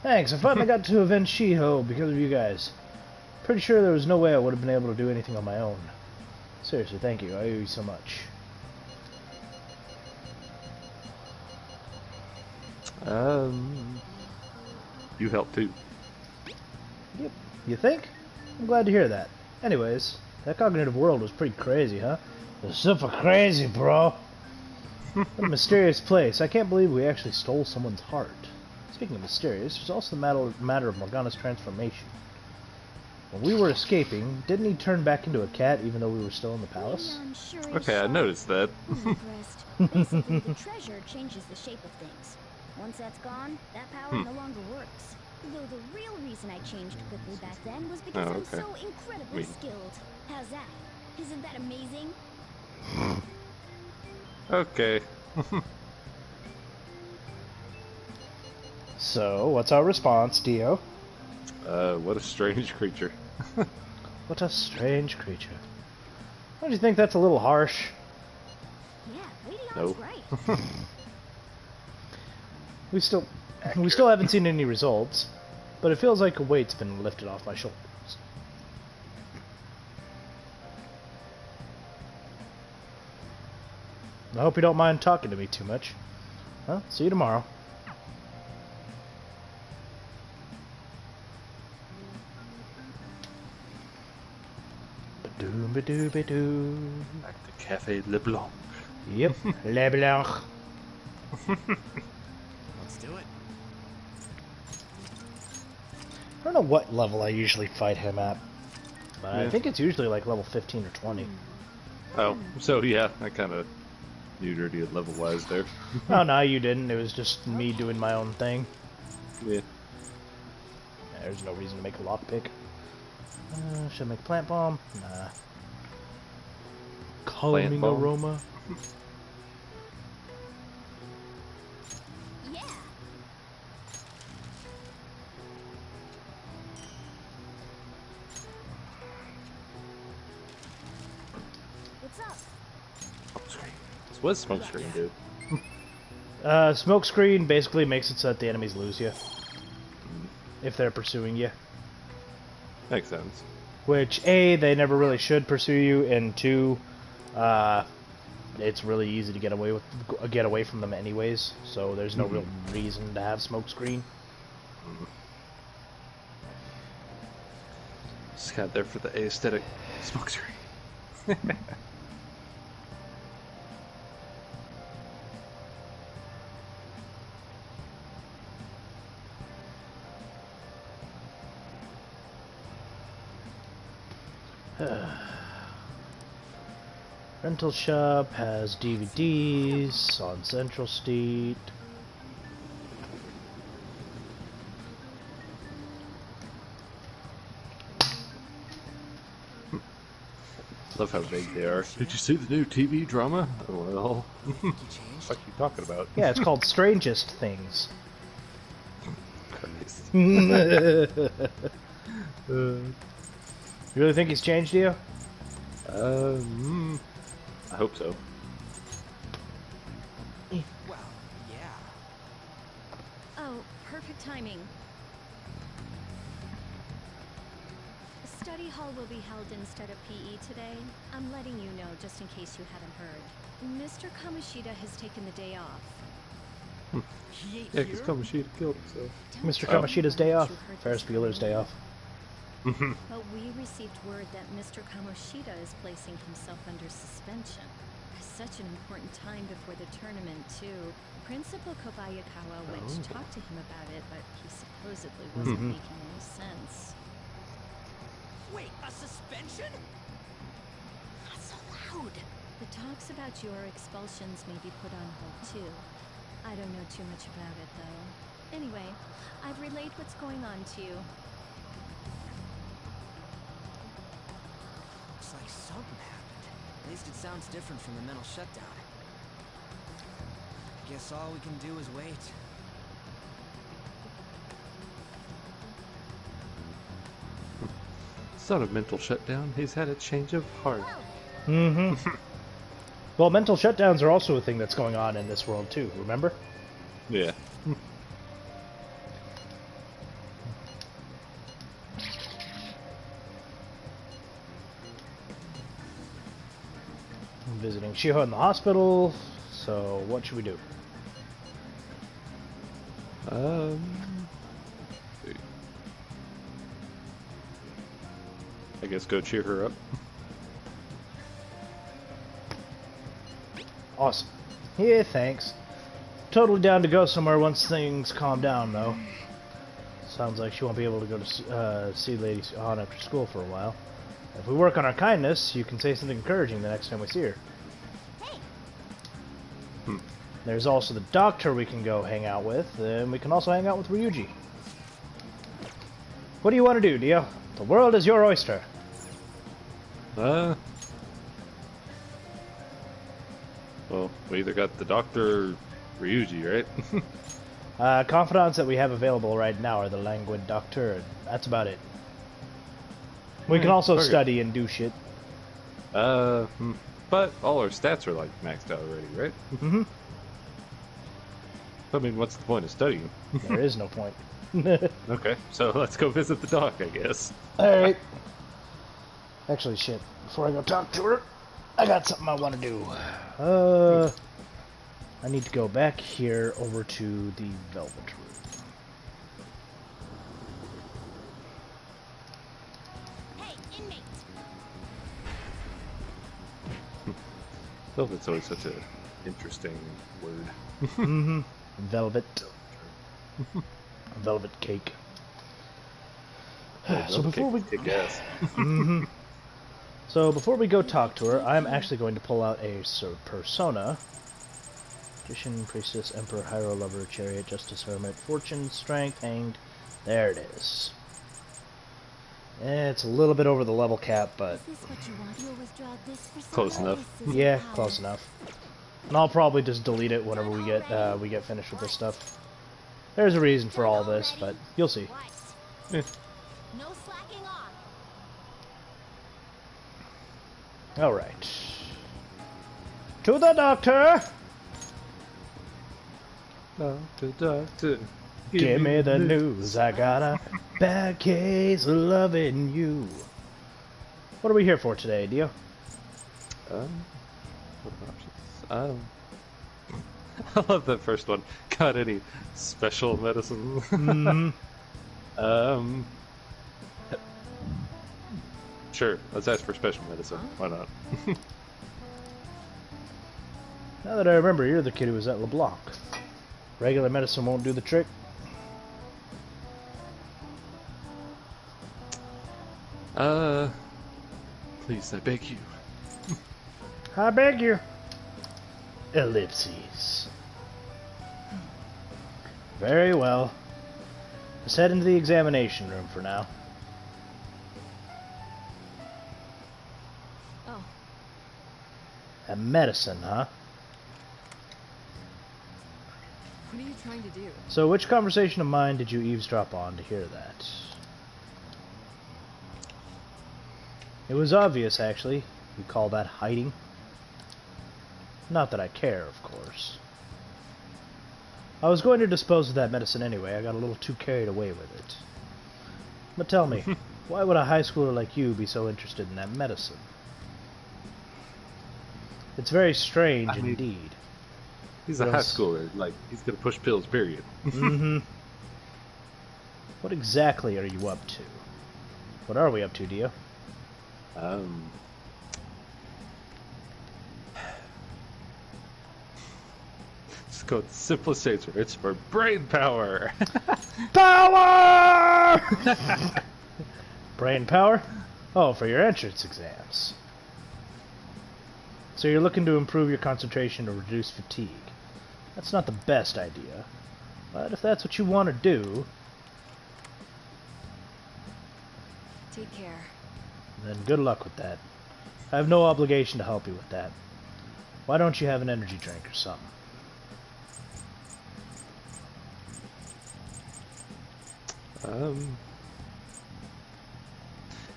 Thanks. I finally got to avenge Shiho because of you guys. Pretty sure there was no way I would have been able to do anything on my own. Seriously, thank you. I owe you so much. You help too. Yep. You think? I'm glad to hear that. Anyways, that cognitive world was pretty crazy, huh? It was super crazy, bro. What a mysterious place. I can't believe we actually stole someone's heart. Speaking of mysterious, there's also the matter of Morgana's transformation. When we were escaping, didn't he turn back into a cat even though we were still in the palace? Leon sure is Okay, I sharp. noticed that. I'm impressed. Basically, the treasure changes the shape of things. Once that's gone, that power no longer works. Though the real reason I changed quickly back then was because Oh, I'm okay. so incredibly Wait. skilled. How's that? Isn't that amazing? Okay. So, what's our response, Dio? What a strange creature. What a strange creature. Don't you think that's a little harsh? Yeah, Ladion's Nope. right. We still haven't seen any results, but it feels like a weight's been lifted off my shoulders. I hope you don't mind talking to me too much. Well, see you tomorrow. Ba-doom, ba-doo, ba-doo. Back to Cafe LeBlanc. Yep, Le Blanc. Let's do it. I don't know what level I usually fight him at, but I Yeah. think it's usually like level 15 or 20. Oh, so yeah, I kind of neutered you level-wise there. Oh, no, you didn't. It was just me doing my own thing. Yeah. There's no reason to make a lockpick. Should I make a plant bomb? Nah. Calming bomb? aroma. Yeah. What's up? Smoke screen. So what does smoke screen do? Smoke screen basically makes it so that the enemies lose you. If they're pursuing you. Makes sense. Which, A, they never really should pursue you, and 2, it's really easy to get away from them anyways, so there's no real reason to have smoke screen. Just got there for the aesthetic smoke screen. Rental shop has DVDs on Central Street. Love how vague they are. Did you see the new TV drama? Well, You changed? what are you talking about? Yeah, it's called Strangest Things. Christ. You really think he's changed, Dio? I hope so. Well, yeah. Oh, perfect timing. Study hall will be held instead of PE today. I'm letting you know just in case you hadn't heard. Mr. Kamoshida has taken the day off. He ain't Yeah, here? because Kamoshida killed himself. Mr. Kamoshida's day off. Ferris Bueller's day off. But we received word that Mr. Kamoshida is placing himself under suspension. Such an important time before the tournament, too. Principal Kobayakawa went to talk to him about it, but he supposedly wasn't making any sense. Wait, a suspension? Not so loud. The talks about your expulsions may be put on hold, too. I don't know too much about it, though. Anyway, I've relayed what's going on to you. Looks like something happened. At least it sounds different from the mental shutdown. I guess all we can do is wait. It's not a mental shutdown. He's had a change of heart. Well, mental shutdowns are also a thing that's going on in this world, too, remember? Yeah. I'm visiting Shiho in the hospital, so what should we do? Um. I guess go cheer her up. Awesome. Yeah, thanks. Totally down to go somewhere once things calm down, though. Sounds like she won't be able to go to see Lady on after school for a while. If we work on our kindness, you can say something encouraging the next time we see her. Hey, There's also the doctor we can go hang out with, and we can also hang out with Ryuji. What do you want to do, Dio? The world is your oyster. Well, we either got the doctor or Ryuji, right? Confidants that we have available right now are the Languid Doctor, and that's about it. We can also okay. study and do shit. But all our stats are like maxed out already, right? Mm-hmm. I mean, what's the point of studying? There is no point. Okay, so let's go visit the doc, I guess. Alright. Actually, shit. Before I go talk to her, I got something I want to do. I need to go back here over to the Velvet Room. hey, inmate. Velvet's always such an interesting word. Mm-hmm. Velvet. Velvet cake. So before we Kick-ass. So before we go talk to her, I'm actually going to pull out a persona. Magician, Priestess, Emperor, Hero, Lover, Chariot, Justice, Hermit, Fortune, Strength, Hanged. There it is. It's a little bit over the level cap, but Is this what you want? You always draw this for Close someone enough. else's yeah, power. close enough. And I'll probably just delete it whenever we get finished with this stuff. There's a reason for all this, but you'll see. What? Eh. No slacking off. Alright. To the doctor! Doctor. Give me the news, I got a bad case of loving you. What are we here for today, Dio? What options? I love that first one. Got any special medicine? Sure, let's ask for special medicine. Why not? Now that I remember, you're the kid who was at LeBlanc. Regular medicine won't do the trick. Please, I beg you. I beg you. Ellipses. Very well. Let's head into the examination room for now. Oh, A medicine, huh? What are you trying to do? So, which conversation of mine did you eavesdrop on to hear that? It was obvious, actually. You call that hiding? Not that I care, of course. I was going to dispose of that medicine anyway. I got a little too carried away with it. But tell me, why would a high schooler like you be so interested in that medicine? It's very strange I mean, indeed. He's a high schooler. Like, he's gonna push pills, period. Mm-hmm. What exactly are you up to? What are we up to, Dio? Just go with the simplest answer. It's for brain power. Power! Brain power? Oh, for your entrance exams. So you're looking to improve your concentration or reduce fatigue. That's not the best idea. But if that's what you want to do, Take care. then good luck with that. I have no obligation to help you with that. Why don't you have an energy drink or something?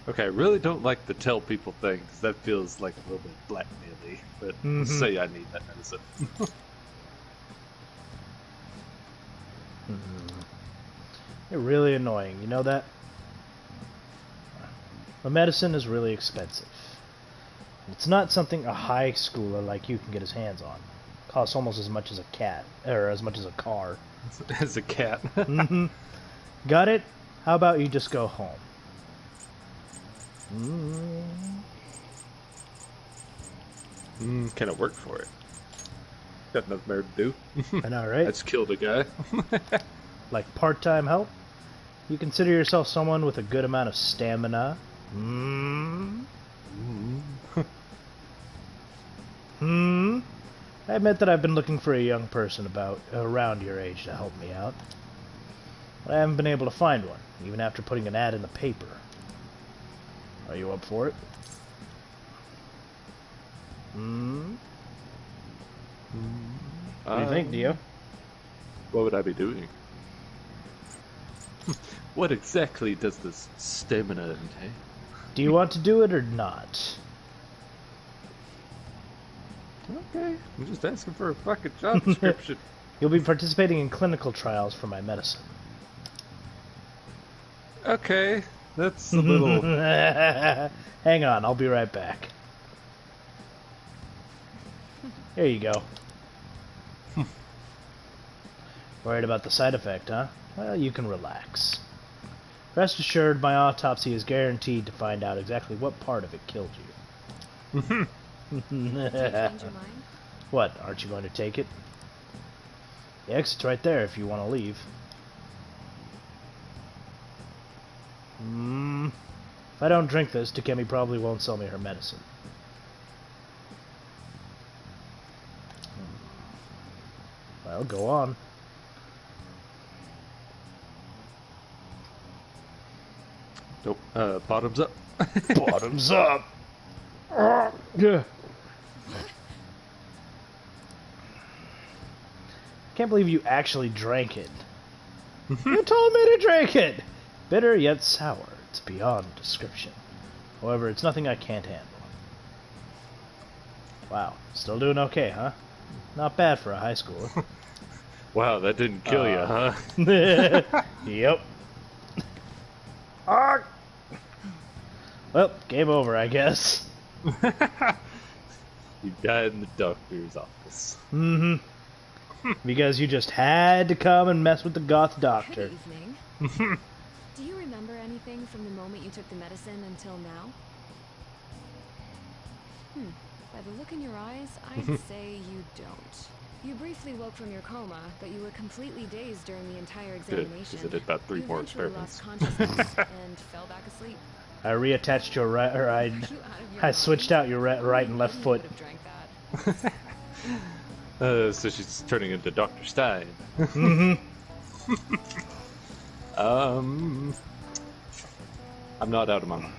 Okay, I really don't like the tell people thing, because that feels like a little bit blackmail-y, but let's say I need that medicine. You're really annoying, you know that? The medicine is really expensive. It's not something a high schooler like you can get his hands on. It costs almost as much as a cat, or as much as a car. As a cat. Got it? How about you just go home? Can I work for it? Got nothing better to do. I know, I right? just killed a guy. Like part-time help? You consider yourself someone with a good amount of stamina? I admit that I've been looking for a young person around your age to help me out. But I haven't been able to find one, even after putting an ad in the paper. Are you up for it? What do you think, Dio? What would I be doing? What exactly does this stamina entail? Do you want to do it or not? Okay, I'm just asking for a fucking job description. You'll be participating in clinical trials for my medicine. Okay, that's a little... Hang on, I'll be right back. Here you go. Worried about the side effect, huh? Well, you can relax. Rest assured, my autopsy is guaranteed to find out exactly what part of it killed you. Change your mind? What, aren't you going to take it? The exit's right there if you want to leave. If I don't drink this, Takemi probably won't sell me her medicine. Well, go on. Nope, bottoms up. Bottoms up! Yeah. Can't believe you actually drank it. You told me to drink it! Bitter yet sour. It's beyond description. However, it's nothing I can't handle. Wow, still doing okay, huh? Not bad for a high schooler. Wow, that didn't kill you, huh? Yep. Ah! Well, game over, I guess. You died in the doctor's office. Because you just had to come and mess with the goth doctor. Good evening. Do you remember anything from the moment you took the medicine until now? By the look in your eyes, I'd say you don't. You briefly woke from your coma, but you were completely dazed during the entire examination. Because I did about 3 more You eventually experiments. lost consciousness and fell back asleep. I reattached your right, or Are you out of your I mind? switched out your right and left You foot. would have drank that. So she's turning into Dr. Stein. I'm not out of my mind.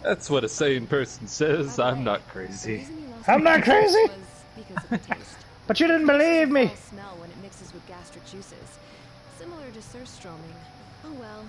That's what a sane person says. I'm not The crazy. reason you lost I'm not consciousness crazy. was because of the taste. But you didn't believe me! Foul smell when it mixes with gastric juices. Similar to surstroming. Oh well.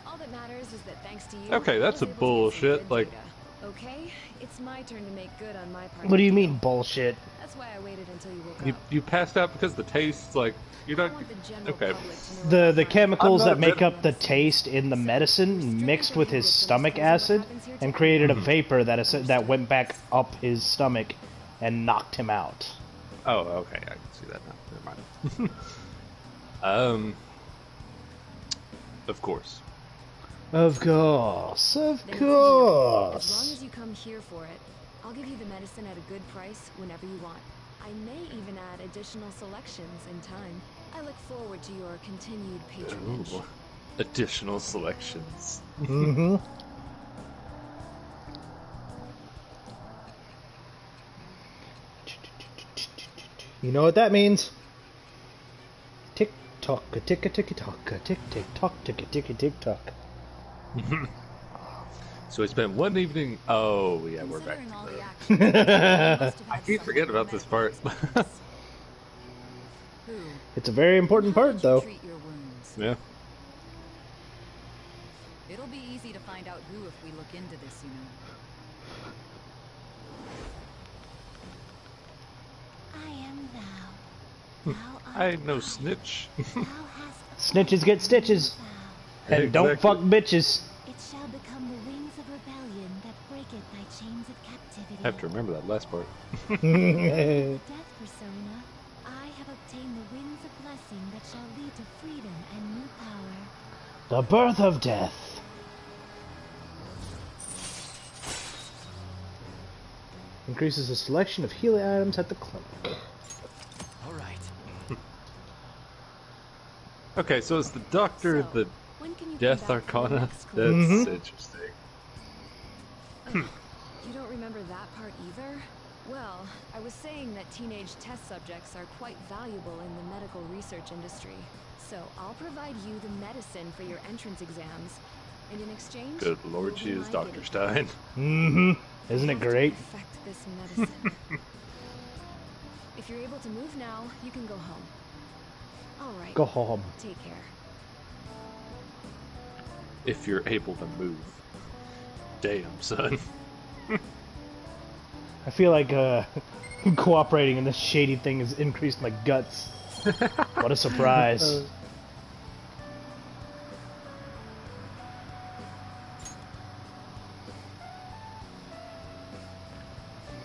All that matters is that thanks to you, Okay, that's I a was able to get some bullshit, good like- data. Okay, it's my turn to make good on my part. What do you of the mean, deal. bullshit? That's why I waited until you woke You up. you passed out because the taste, like you're I not. want the general Okay. public to know The about my- chemicals I'm not that a make vet- up the taste in the medicine mixed with his stomach acid and created a vapor that went back up his stomach and knocked him out. Oh, okay, I can see that now. Never mind. Of course. Of course, Then of it's a deal. As long course. as you come here for it, I'll give you the medicine at a good price whenever you want. I may even add additional selections in time. I look forward to your continued patronage. Ooh. Additional selections. Mm-hmm. You know what that means? Tick tock, a tick a tick tock, a tick tick tock, tick a tick tick tock. So we spent one evening. Oh yeah, we're back. Considering all To the the... action, you must have I had keep some forgetting about this part. Who? It's a very important How part, did you though. treat your wounds? Yeah. It'll be easy to find out who if we look into this, you know. I am thou. Thou art I ain't no snitch. Thou hast Snitches get stitches. And don't Exactly. fuck bitches. It shall become the wings of rebellion that breaketh thy chains of captivity. I have to remember that last part. Death persona, I have obtained the wings of blessing that shall lead to freedom and new power. The birth of death. Increases the selection of healing items at the clinic. All right. Okay, so is the doctor So, the when can you Death come back for the Arcana? next That's class? interesting. You don't remember that part either? Well, I was saying that teenage test subjects are quite valuable in the medical research industry. So I'll provide you the medicine for your entrance exams. And in exchange, Good lord, you'll she be is my Dr. guinea pig. Stein. Mm-hmm. Isn't You it have to great? perfect this medicine. If you're able to move now, you can go home. All right. Go home. Take care. If you're able to move. Damn, son. I feel like cooperating in this shady thing has increased my guts. What a surprise.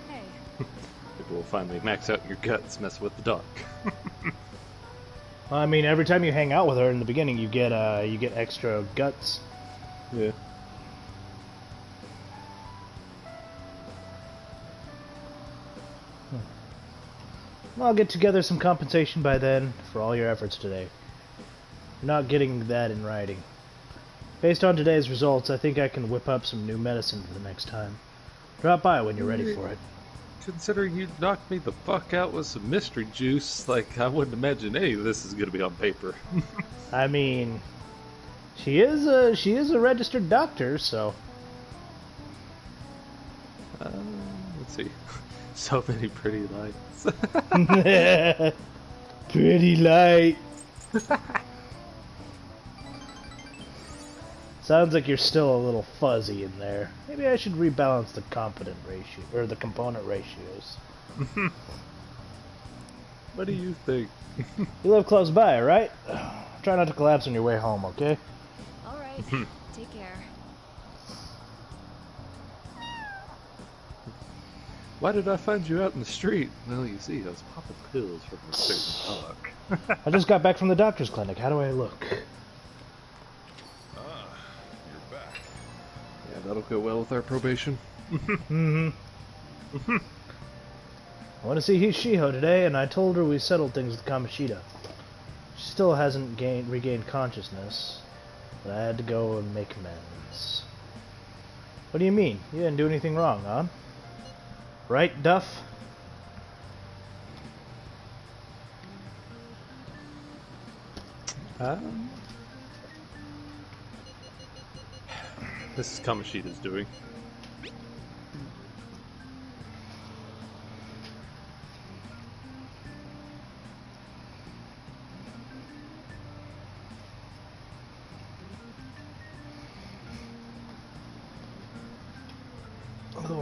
Hey, People will finally max out your guts, mess with the doc. I mean, every time you hang out with her in the beginning, you get extra guts. Yeah. I'll get together some compensation by then for all your efforts today. You're not getting that in writing. Based on today's results, I think I can whip up some new medicine for the next time. Drop by when you're ready for it. Considering you knocked me the fuck out with some mystery juice, like, I wouldn't imagine any of this is gonna be on paper. I mean, she is a registered doctor, so Let's see. So many pretty lights. pretty light. Sounds like you're still a little fuzzy in there. Maybe I should rebalance the component ratio or the component ratios. What do you think? You live close by, right? Try not to collapse on your way home, okay? all right. Take care. Why did I find you out in the street? Well, you see, I was popping pills from a certain doc. I just got back from the doctor's clinic. How do I look? Ah, you're back. Yeah, that'll go well with our probation. I want to see Shiho today, and I told her we settled things with Kamoshida. She still hasn't regained consciousness, but I had to go and make amends. What do you mean? You didn't do anything wrong, huh? Right, Duff? This is Kamoshida's doing.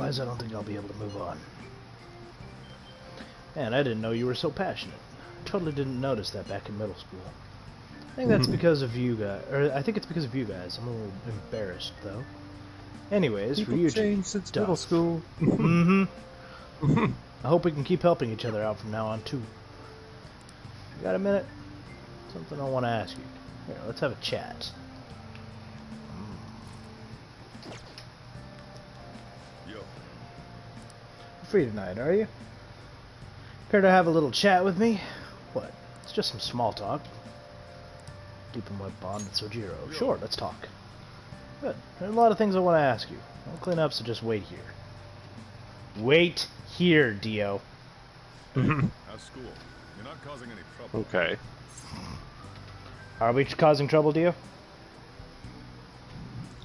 otherwise I don't think I'll be able to move on. And I didn't know you were so passionate. I totally didn't notice that back in middle school. I think that's because of you guys, or I think it's because of you guys. I'm a little embarrassed though. Anyways, People Ryuji, changed since tough. middle school. Mm-hmm. I hope we can keep helping each other out from now on too. You got a minute? Something I want to ask you. Here, let's have a chat. Yo, You're free tonight, are you? Care to have a little chat with me? What? It's just some small talk. Deepen my bond with Sojiro. Sure, let's talk. Good. There's a lot of things I want to ask you. I'll clean up, so just wait here. Wait here, Dio. how's school? You're not causing any trouble. Okay. Are we causing trouble, Dio?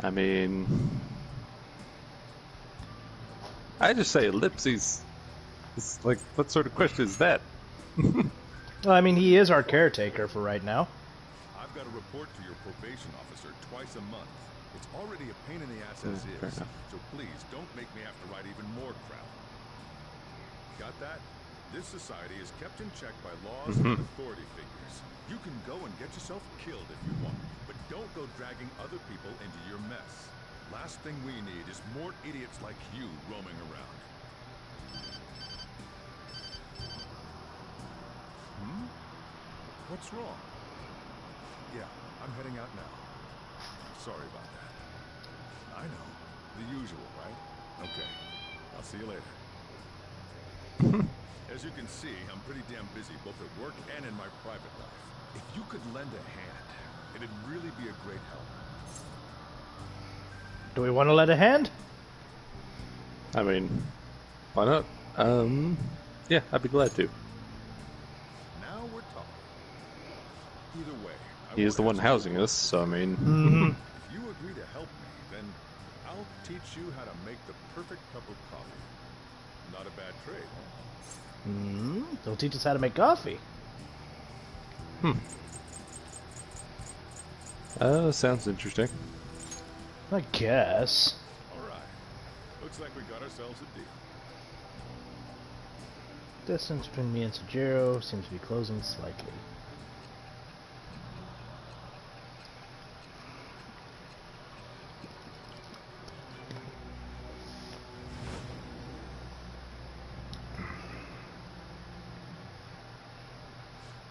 I mean, I just say ellipses. It's like, what sort of question is that? Well, I mean, he is our caretaker for right now. I've got to report to your probation officer twice a month. It's already a pain in the ass as fair is, enough. so please don't make me have to write even more crap. Got that? This society is kept in check by laws and authority figures. You can go and get yourself killed if you want, but don't go dragging other people into your mess. Last thing we need is more idiots like you roaming around. What's wrong? Yeah, I'm heading out now. Sorry about that. I know. The usual, right? Okay. I'll see you later. As you can see, I'm pretty damn busy both at work and in my private life. If you could lend a hand, it'd really be a great help. Do we want to lend a hand? I mean, why not? Yeah, I'd be glad to. Now we're talking. Either way, I He is won't the one ask housing you- us, so I mean, If you agree to help me, then I'll teach you how to make the perfect cup of coffee. Not a bad trade, huh? They'll teach us how to make coffee. sounds interesting. I guess. All right. Looks like we got ourselves a deal. Distance between me and Sojiro seems to be closing slightly.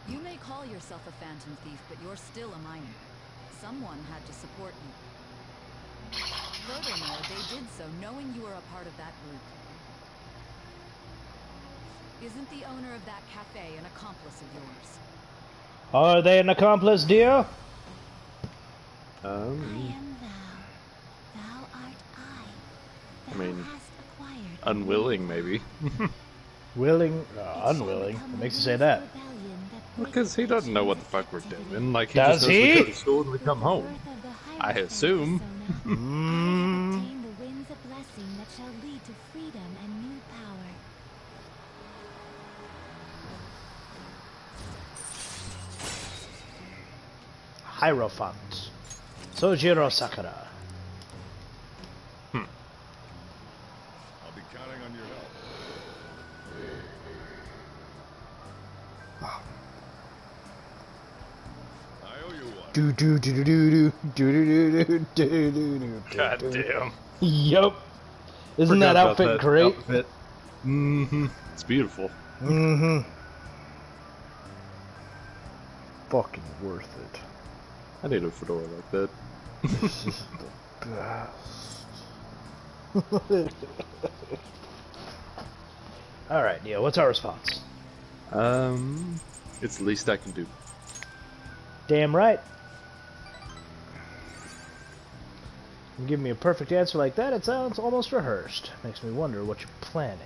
You may call yourself a phantom thief, but you're still a minor. Someone had to support you. Furthermore, they did so knowing you were a part of that group. Isn't the owner of that cafe an accomplice of yours? Are they an accomplice, Dio? I am thou. Thou art I. Thou mean, hast acquired unwilling maybe. Willing, unwilling. What makes you say that? Because he doesn't know what the fuck we're doing. Like, he Does just knows we he? go to school and we come home. I assume. Obtain the winds a blessing that shall lead to freedom and new power. Hierophant. Sojiro Sakura. I'll be counting on your help. I owe you one. Do do do do do do do do do do do do. God damn. Yup. Isn't Forgot that about outfit that great? outfit. Mm-hmm. It's beautiful. Mm-hmm. Fucking worth it. I need a fedora like that. This is the best. Alright, yeah, what's our response? It's the least I can do. Damn right. You give me a perfect answer like that, it sounds almost rehearsed. Makes me wonder what you're planning.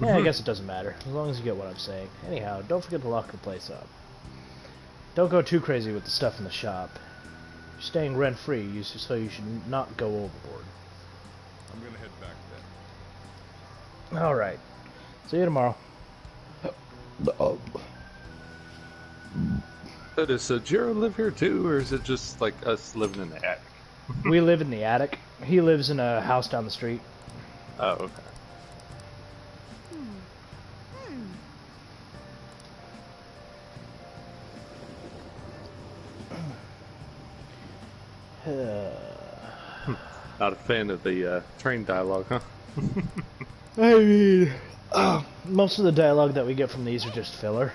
Yeah, I guess it doesn't matter, as long as you get what I'm saying. Anyhow, don't forget to lock the place up. Don't go too crazy with the stuff in the shop. You're staying rent-free, so you should not go overboard. I'm gonna head back then. Alright. See you tomorrow. So does Sojiro live here too, or is it just like us living in the attic? We live in the attic. He lives in a house down the street. Oh, okay. Not a fan of the train dialogue, huh? I mean, most of the dialogue that we get from these are just filler.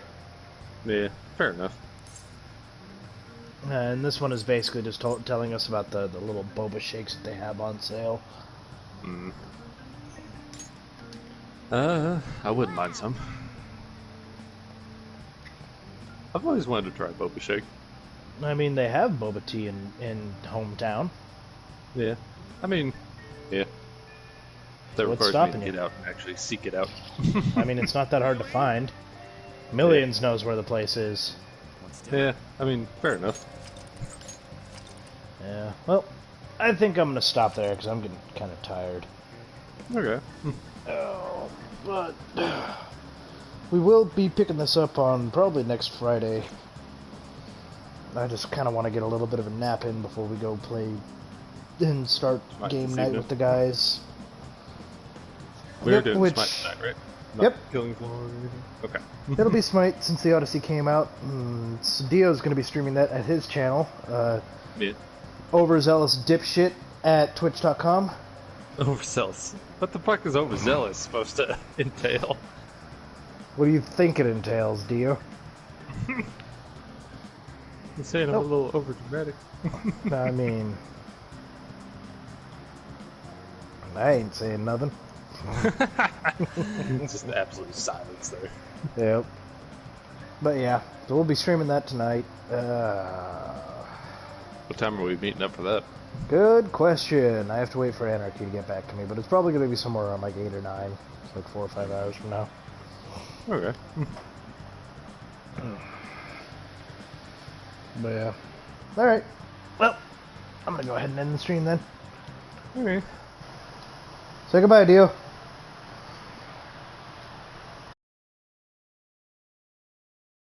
Yeah, fair enough. And this one is basically just telling us about the little boba shakes that they have on sale. Mm. I wouldn't mind some. I've always wanted to try boba shake. I mean, they have boba tea in hometown. Yeah. I mean, yeah. That What's requires me stopping to you? get out and actually seek it out. I mean, it's not that hard to find. Millions knows where the place is. Yeah, I mean, fair enough. Yeah. Well, I think I'm gonna stop there because I'm getting kind of tired. Okay. Oh, but we will be picking this up on probably next Friday. I just kind of want to get a little bit of a nap in before we go play and start Smite game this night evening. with the guys. We're Yep, doing which- Smite tonight, right? Not Yep. Killing Floor or anything? Okay. It'll be Smite since the Odyssey came out. So Dio's going to be streaming that at his channel. Yeah. Overzealous Dipshit at twitch.com. Overzealous. What the fuck is overzealous supposed to entail? What do you think it entails, Dio? You're saying I'm a little overdramatic. I mean, I ain't saying nothing. Just absolute silence there. Yep. But yeah, so we'll be streaming that tonight. What time are we meeting up for that? Good question. I have to wait for Anarchy to get back to me, but it's probably going to be somewhere around like 8 or 9. It's like 4 or 5 hours from now. Okay. But yeah. Alright. Well, I'm going to go ahead and end the stream then. Okay. Say goodbye, Dio.